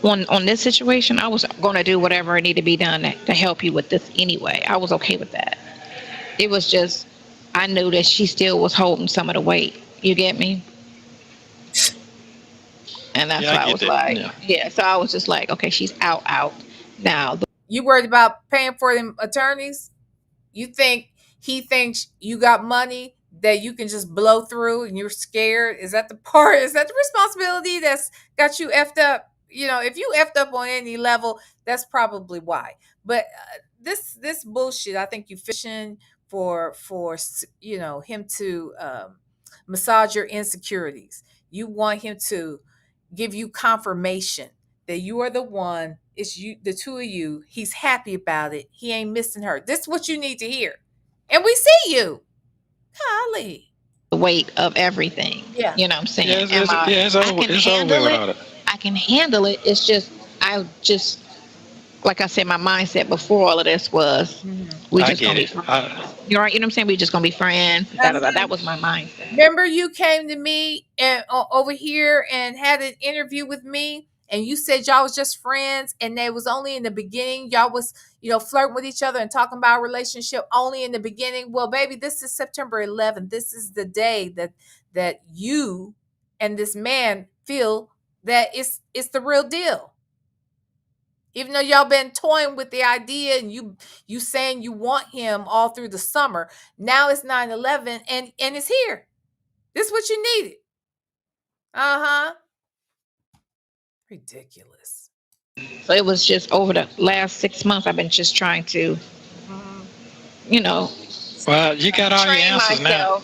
on this situation, I was going to do whatever needed to be done to help you with this anyway. I was okay with that. It was just, I knew that she still was holding some of the weight. You get me? And that's why I was like, yeah. So I was just like, okay, she's out. Now, You worried about paying for them attorneys? You think he thinks you got money that you can just blow through and you're scared? Is that the part? Is that the responsibility that's got you effed up? If you effed up on any level, that's probably why. But this bullshit, I think you fishing for him to massage your insecurities. You want him to give you confirmation that you are the one. It's you, the two of you. He's happy about it. He ain't missing her. This is what you need to hear. And we see you. Golly. the weight of everything. Yeah. You know what I'm saying? It's over. It's over with it. I can handle it. It's just, like I said, my mindset before all of this was, we just gonna be friends. You're right. You know what I'm saying? We just gonna be friends. That was my mindset. Remember, you came to me and over here and had an interview with me, and you said y'all was just friends, and they was only in the beginning. Y'all was, flirting with each other and talking about a relationship only in the beginning. Well, baby, this is September 11th. This is the day that you and this man feel that it's the real deal. Even though y'all been toying with the idea and you saying you want him all through the summer, now it's 9/11 and it's here. This is what you needed. Uh-huh. Ridiculous. So it was just over the last 6 months, I've been just trying to, Well, you got all your answers now.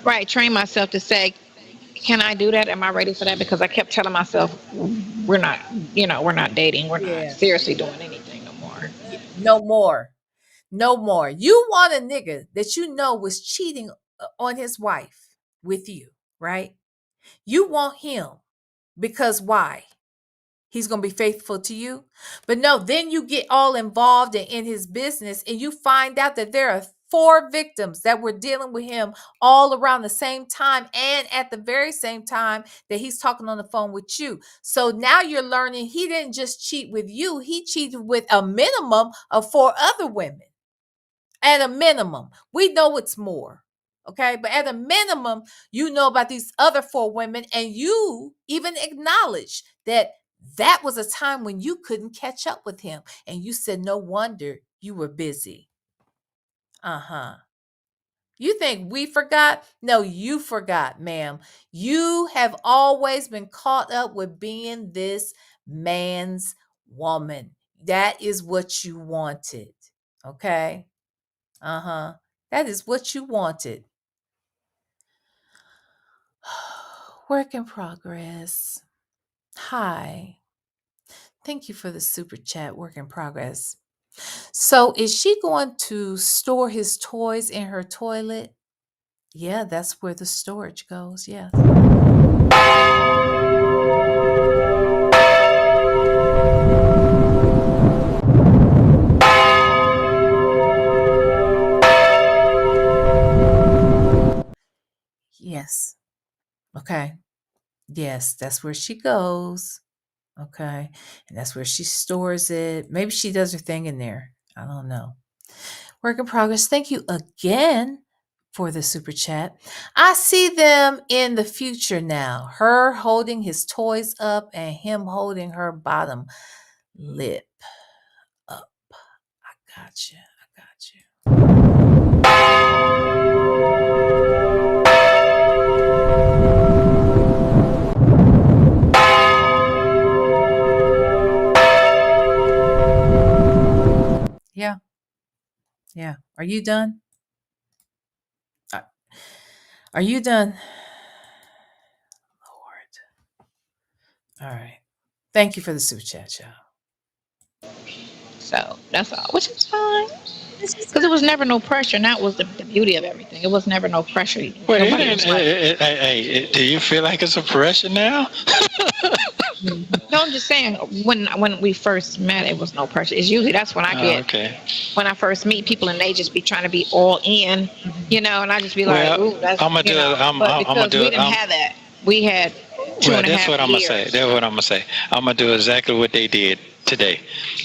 Right, train myself to say, can I do that? Am I ready for that? Because I kept telling myself, we're not dating. We're not seriously doing anything no more. No more. You want a nigga that you know was cheating on his wife with you, right? You want him because why? He's going to be faithful to you. But no, then you get all involved in his business and you find out that there are 4 victims that were dealing with him all around the same time and at the very same time that he's talking on the phone with you. So now you're learning he didn't just cheat with you. He cheated with a minimum of 4 other women. At a minimum. We know it's more. Okay. But at a minimum, you know about these other 4 women, and you even acknowledge that was a time when you couldn't catch up with him. And you said, no wonder you were busy. Uh-huh. You think we forgot? No, you forgot, ma'am. You have always been caught up with being this man's woman. That is what you wanted. Okay? Uh-huh. That is what you wanted. Work in progress. Hi. Thank you for the super chat, work in progress. So, is she going to store his toys in her toilet? Yeah, that's where the storage goes. Yeah. Yes. Okay. Yes, that's where she goes. Okay. And that's where she stores it. Maybe she does her thing in there. I don't know. Work in progress. Thank you again for the super chat. I see them in the future now. Her holding his toys up and him holding her bottom lip up. I got you. I got you. Yeah. Yeah. Are you done? Are you done? Lord. All right. Thank you for the super chat, y'all. So that's all, which is fine. Because it was never no pressure, and that was the beauty of everything. It was never no pressure. Well, it Nobody ain't. was like, Do you feel like it's a pressure now? no, I'm just saying, when we first met, it was no pressure. It's usually that's when I get, Okay. when I first meet people and they just be trying to be all in, and I just be like, Well, ooh, that's, I'm gonna do it. but I'm gonna because do we it. didn't have that. We had two Well, and a that's half what I'm gonna say. years. That's what I'm gonna say. I'm gonna do exactly what they did today.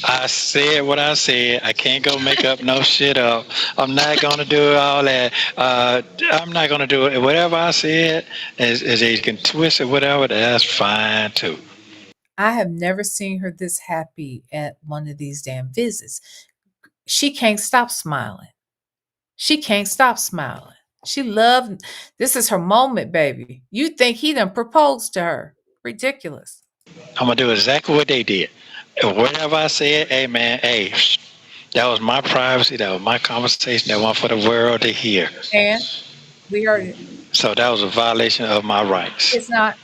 I said what I said. I can't go make up no shit up. I'm not gonna do all that. I'm not gonna do it. Whatever I said, as they can twist it, whatever. That's fine too. I have never seen her this happy at one of these damn visits. She can't stop smiling. She can't stop smiling. She loved, this is her moment, baby. You think he done proposed to her. Ridiculous. I'm gonna do exactly what they did. And whatever I said, hey man, hey, that was my privacy. That was my conversation. That one for the world to hear. And we heard it. So that was a violation of my rights. It's not.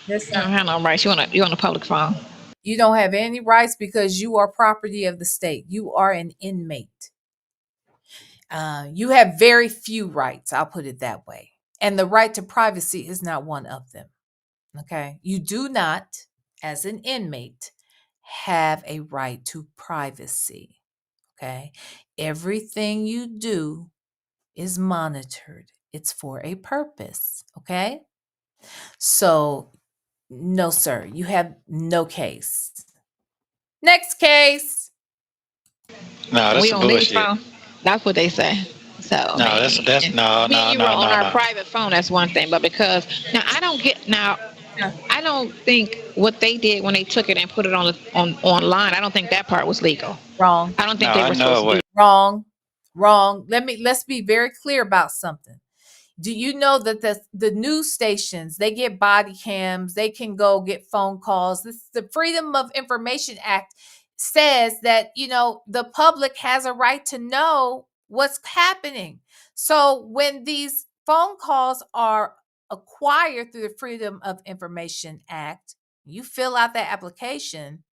It's I don't not. have no rights. You on the public phone. You don't have any rights because you are property of the state. You are an inmate. You have very few rights. I'll put it that way. And the right to privacy is not one of them. Okay. You do not, as an inmate, have a right to privacy. Okay. Everything you do is monitored, it's for a purpose. Okay. So, no, sir, you have no case. Next case. No, that's We some on these bullshit. phone. That's what they say. So No, that's no, me and no, you were no, on no, our no. private phone. That's one thing, but because now I don't get now. Yeah. I don't think what they did when they took it and put it on online. I don't think that part was legal. Wrong. I don't No, think they I were know supposed it to do. was. Wrong. Let's be very clear about something. Do you know that the news stations, they get body cams, they can go get phone calls. The Freedom of Information Act says that, the public has a right to know what's happening. So when these phone calls are acquired through the Freedom of Information Act, you fill out that application,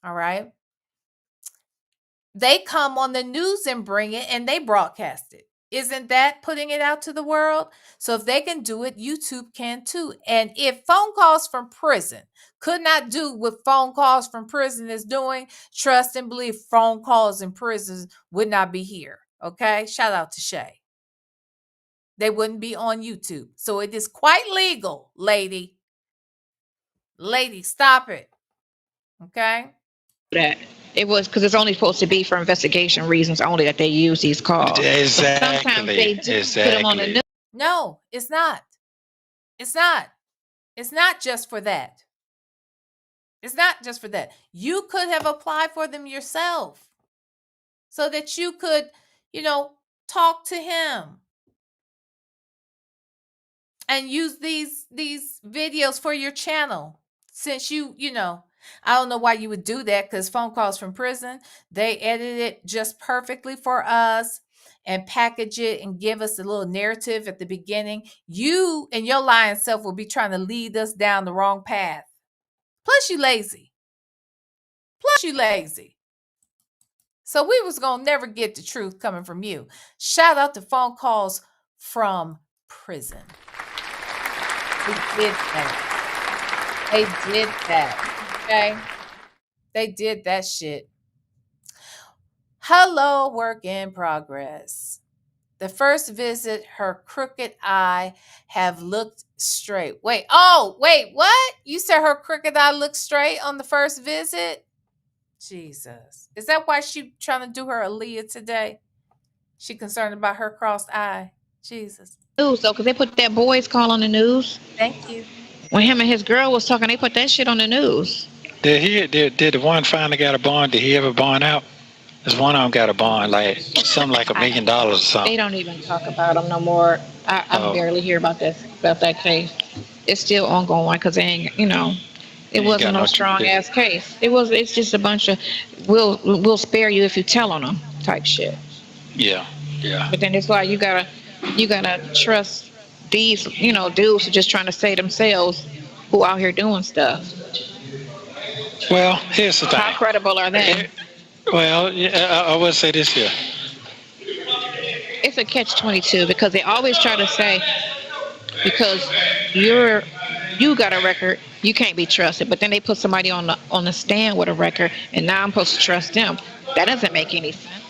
all right? They come on the news and bring it and they broadcast it. Isn't that putting it out to the world? So if they can do it, YouTube can too. And if phone calls from prison could not do what phone calls from prison is doing, trust and believe phone calls in prisons would not be here. Okay? Shout out to Shay. They wouldn't be on YouTube. So it is quite legal, lady. Lady, stop it. Okay? That it was because it's only supposed to be for investigation reasons only that they use these calls. Exactly. Sometimes they do put them on the news. No, it's not. It's not. It's not just for that. It's not just for that. You could have applied for them yourself so that you could, talk to him. and use these videos for your channel. Since I don't know why you would do that, because phone calls from prison, they edit it just perfectly for us and package it and give us a little narrative at the beginning. You and your lying self will be trying to lead us down the wrong path. Plus you lazy. So we was gonna never get the truth coming from you. Shout out to phone calls from prison. They did that. Okay? They did that shit. Hello, work in progress. The first visit, her crooked eye have looked straight. Wait, what? You said her crooked eye looked straight on the first visit? Jesus. Is that why she trying to do her Aaliyah today? She concerned about her crossed eye? Jesus. News though, because they put that boys call on the news. Thank you. When him and his girl was talking, they put that shit on the news. Did the one finally got a bond? Did he ever bond out? There's one of them got a bond, like something like $1 million or something. They don't even talk about them no more. I barely hear about that case. It's still ongoing because they ain't, it wasn't no strong ass case. It's just a bunch of we'll spare you if you tell on them type shit. Yeah. But then it's like you gotta trust these dudes who just trying to save themselves, who out here doing stuff. Well, here's the thing. How credible are they? Well, I would say this here. It's a catch-22 because they always try to say, because you got a record, you can't be trusted. But then they put somebody on the stand with a record, and now I'm supposed to trust them. That doesn't make any sense.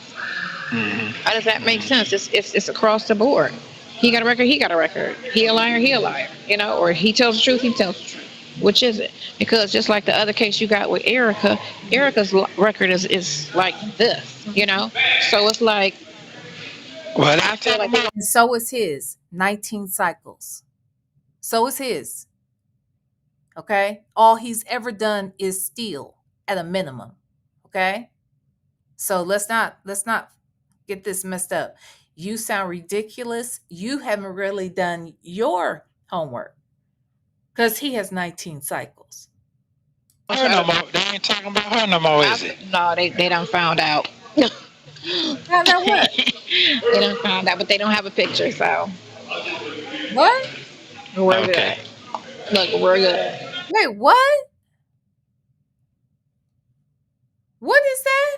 Mm-hmm. How does that make sense? It's across the board. He got a record. He got a record. He a liar. Or he tells the truth. He tells the truth. Which is it? Because just like the other case you got with Erica's record is like this. So it's like. Well, I feel like so is his 19 cycles. So is his. Okay? All he's ever done is steal at a minimum. Okay? So let's not get this messed up. You sound ridiculous. You haven't really done your homework. Because he has 19 cycles. Her no more. They ain't talking about her no more, is it? No, they done found out. Found out what? They done found out, but they don't have a picture, so. What? We're good. Look, we're good. Wait, what? What is that?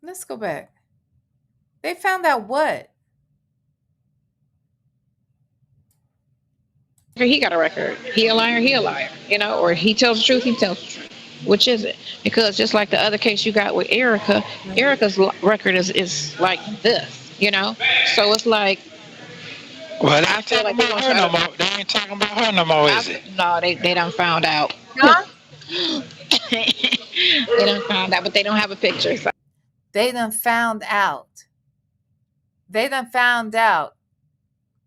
Let's go back. They found out what? He got a record. He a liar. Or he tells the truth. He tells the truth. Which is it? Because just like the other case you got with Erica's record is like this. So it's like. Well, they ain't talking about her no more. They ain't talking about her no more, is it? No, they done found out. Huh? They done found out, but they don't have a picture. So. They done found out.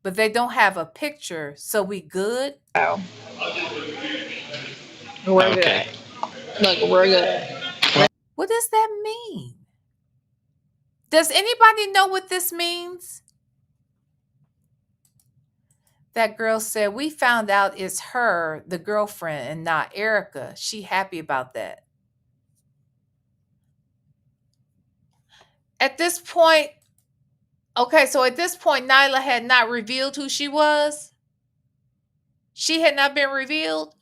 But they don't have a picture, so we good? Oh. We're good. Look, we're good. What does that mean? Does anybody know what this means? That girl said, we found out it's her, the girlfriend, and not Erica. She happy about that. At this point, Nyla had not revealed who she was. She had not been revealed.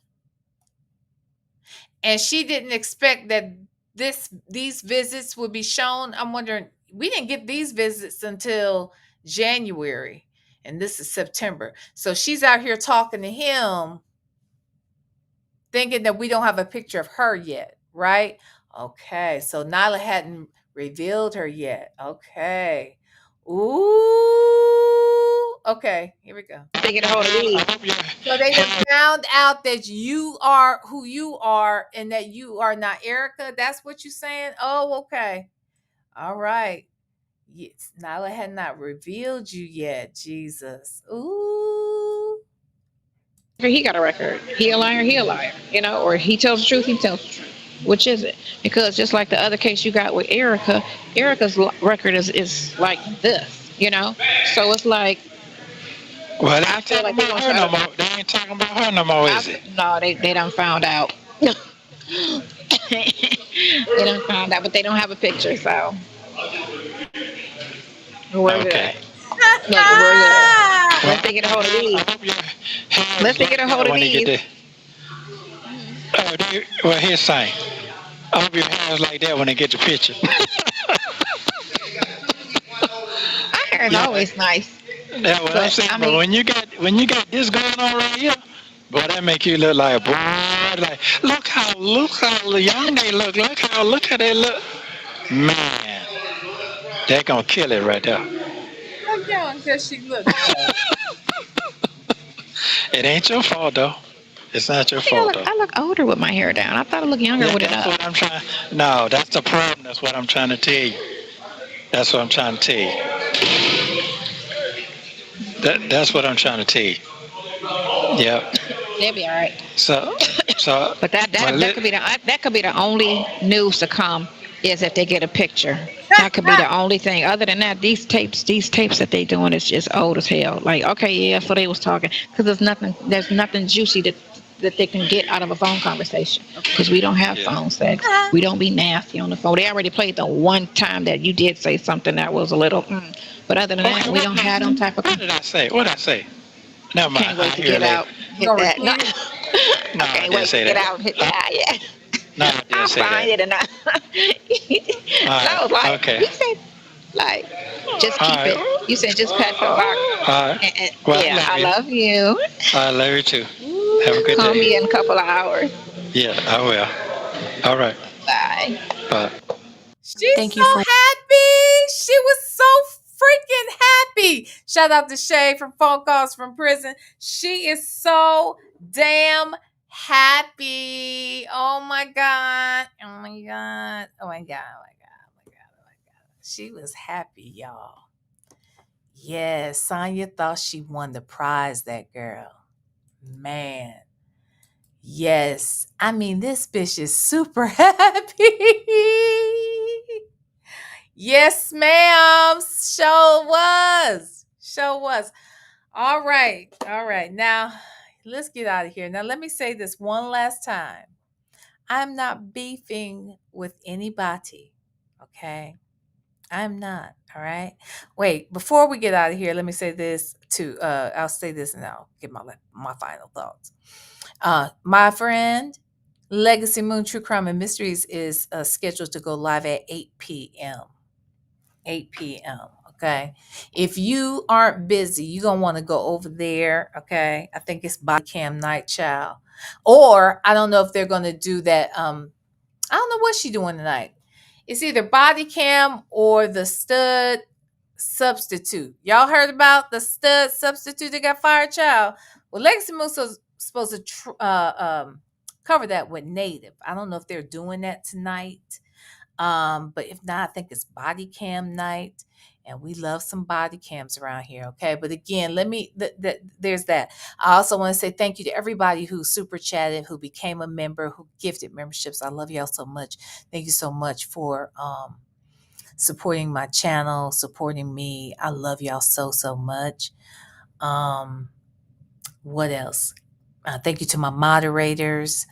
And she didn't expect that these visits would be shown. I'm wondering, we didn't get these visits until January. And this is September. So she's out here talking to him, thinking that we don't have a picture of her yet, right? Okay. So Nyla hadn't revealed her yet. Okay. Ooh. Okay, here we go. Taking a hold of me. So they found out that you are who you are and that you are not Erica. That's what you're saying? Oh, okay. All right. Yes, Nyla had not revealed you yet. Jesus. Ooh. He got a record. He a liar. Or he tells the truth. He tells the truth. Which is it? Because just like the other case you got with Erica's record is like this. So it's like. Well, they I ain't feel talking like they about gonna her try no to. more. They ain't talking about her no more, is it? No, they done found out. They done found out, but they don't have a picture, so we're Okay. good. Look, we're good. Well, Unless they get a hold of I these. hope your hair's Unless they get like a hold that of when they get these. there. Well, here's saying. I hope your hair's like that when they get the picture. Our hair is Yeah, always nice, that's what I'm but saying. I But mean, when you got this going on right here, boy, that make you look like a boy. Like look how young they look. Look how they look. Man, they gonna kill it right there. How young does she look though? It ain't your fault though. It's not your I think I fault look though. I look older with my hair down. I thought I looked younger Yeah, with it that's up. what I'm trying. No, that's the problem. That's what I'm trying to tell you. That's what I'm trying to tell you. That's what I'm trying to tell you. Yeah. They'll be all right. So, But that could be the only news to come is if they get a picture. That could be the only thing. Other than that, these tapes that they doing is just old as hell. Like, okay, yeah, so they was talking because there's nothing juicy that they can get out of a phone conversation because we don't have phone sex. We don't be nasty on the phone. They already played the one time that you did say something that was a little, but other than that, we don't have them type of. what did I say? What did I say? Never mind. Can't wait I'll to hear get it later. out, hit that. No, No, I I can't didn't wait say to get that. out and hit that. Yeah. No, I didn't I'll say find that. it and I was like, Okay. you said, like, just keep All it. right. You said just pat the box. All right. And, Well, yeah, I love you. I love you too. Have a good Call day. me in a couple of hours. Yeah, I will. All right. Bye. Bye. She's Thank so you for happy. She was so freaking happy. Shout out to Shay from Phone Calls from Prison. She is so damn happy. Oh my God. Oh my God. Oh my God. Oh my God. Oh my God. Oh my God. She was happy, y'all. Yes, Sonya thought she won the prize, that girl. Man. Yes. I mean, this bitch is super happy. Yes, ma'am. Show was. Show was. All right. All right. Now, let's get out of here. Now, let me say this one last time. I'm not beefing with anybody. Okay. I'm not. All right. Wait, before we get out of here, let me say this too. I'll say this and I'll get my final thoughts. My friend, Legacy Moon True Crime and Mysteries is scheduled to go live at 8 p.m. 8 p.m. Okay. If you aren't busy, you're going to want to go over there. Okay. I think it's Body Cam Night, child. Or I don't know if they're going to do that. I don't know what she's doing tonight. It's either Body Cam or the Stud Substitute. Y'all heard about the Stud Substitute that got fired, child? Well, Legacy Moon's supposed to cover that with Native. I don't know if they're doing that tonight. But if not, I think it's body cam night, and we love some body cams around here. Okay, but again, there's that. I also want to say thank you to everybody who super chatted, who became a member, who gifted memberships. I love y'all so much. Thank you so much for supporting my channel, supporting me. I love y'all so much. What else? Thank you to my moderators.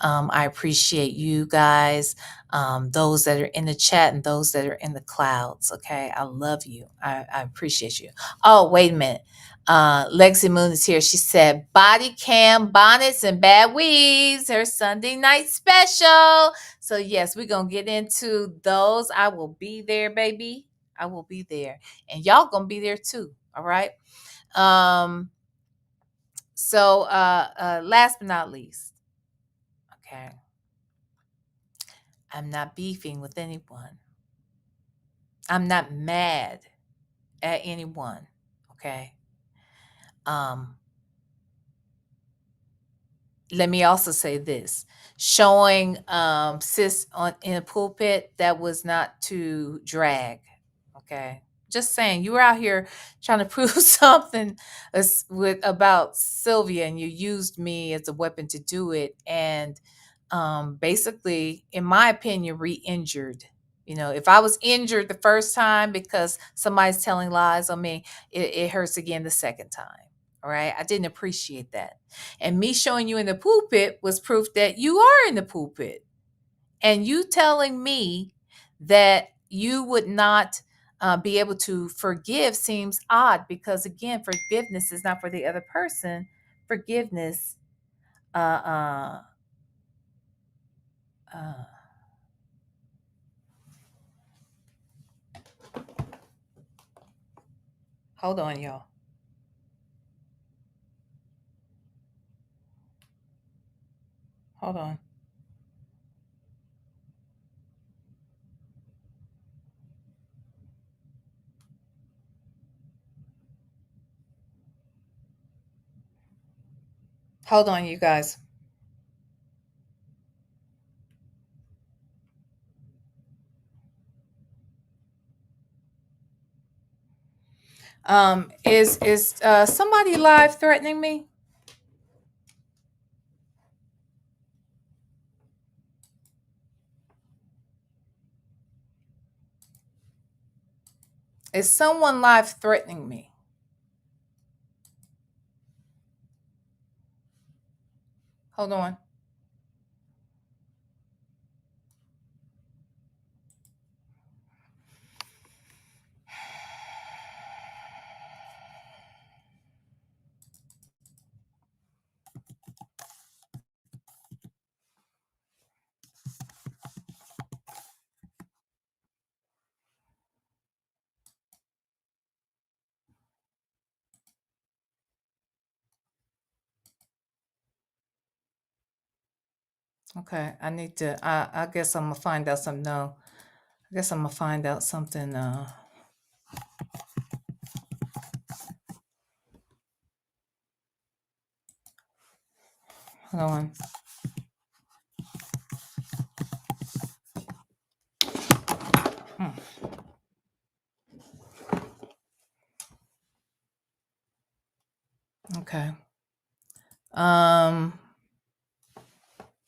I appreciate you guys, those that are in the chat and those that are in the clouds. Okay. I love you. I appreciate you. Oh, wait a minute. Lexi Moon is here. She said, body cam, bonnets, and bad weaves, her Sunday night special. So, yes, we're going to get into those. I will be there, baby. I will be there. And y'all going to be there too. All right. So, last but not least, okay, I'm not beefing with anyone. I'm not mad at anyone, okay? Let me also say this. Showing sis in a pulpit, that was not to drag, okay? Just saying, you were out here trying to prove something about Sylvia, and you used me as a weapon to do it, and basically, in my opinion, re-injured. You know, if I was injured the first time because somebody's telling lies on me, it hurts again the second time. All right. I didn't appreciate that. And me showing you in the pulpit was proof that you are in the pulpit. And you telling me that you would not be able to forgive seems odd because, again, forgiveness is not for the other person. Forgiveness, hold on, y'all. Hold on. Hold on, you guys. Is somebody live threatening me? Is someone live threatening me? Hold on. Okay, I need to. I guess I'm gonna find out something. No, I guess I'm gonna find out something. Hold on. Okay.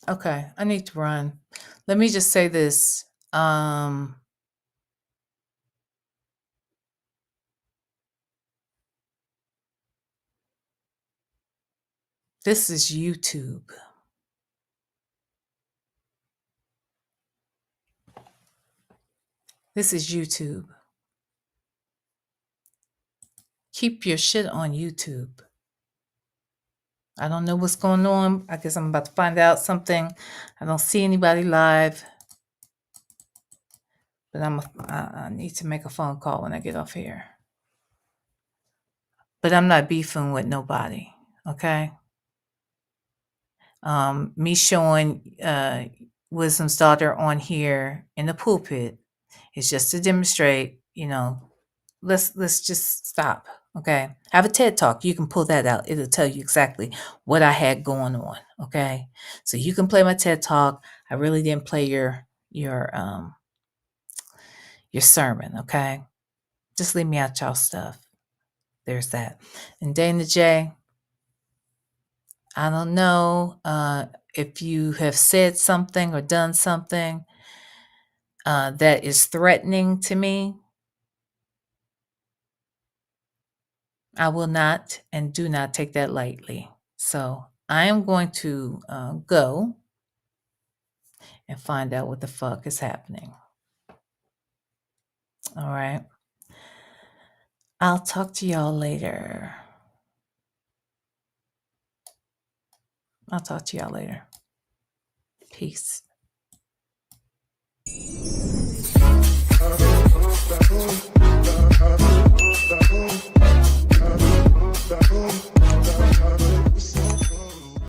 Okay, I need to run. Let me just say this. This is YouTube. This is YouTube. Keep your shit on YouTube. I don't know what's going on. I guess I'm about to find out something. I don't see anybody live. But I need to make a phone call when I get off here. But I'm not beefing with nobody, okay? Me showing Wisdom's daughter on here in the pulpit is just to demonstrate, let's just stop, okay? Have a TED Talk. You can pull that out. It'll tell you exactly what I had going on, okay? So you can play my TED Talk. I really didn't play your sermon, okay? Just leave me out y'all stuff. There's that. And Dana J, I don't know if you have said something or done something that is threatening to me. I will not and do not take that lightly. So I am going to go and find out what the fuck is happening. All right. I'll talk to y'all later. Peace.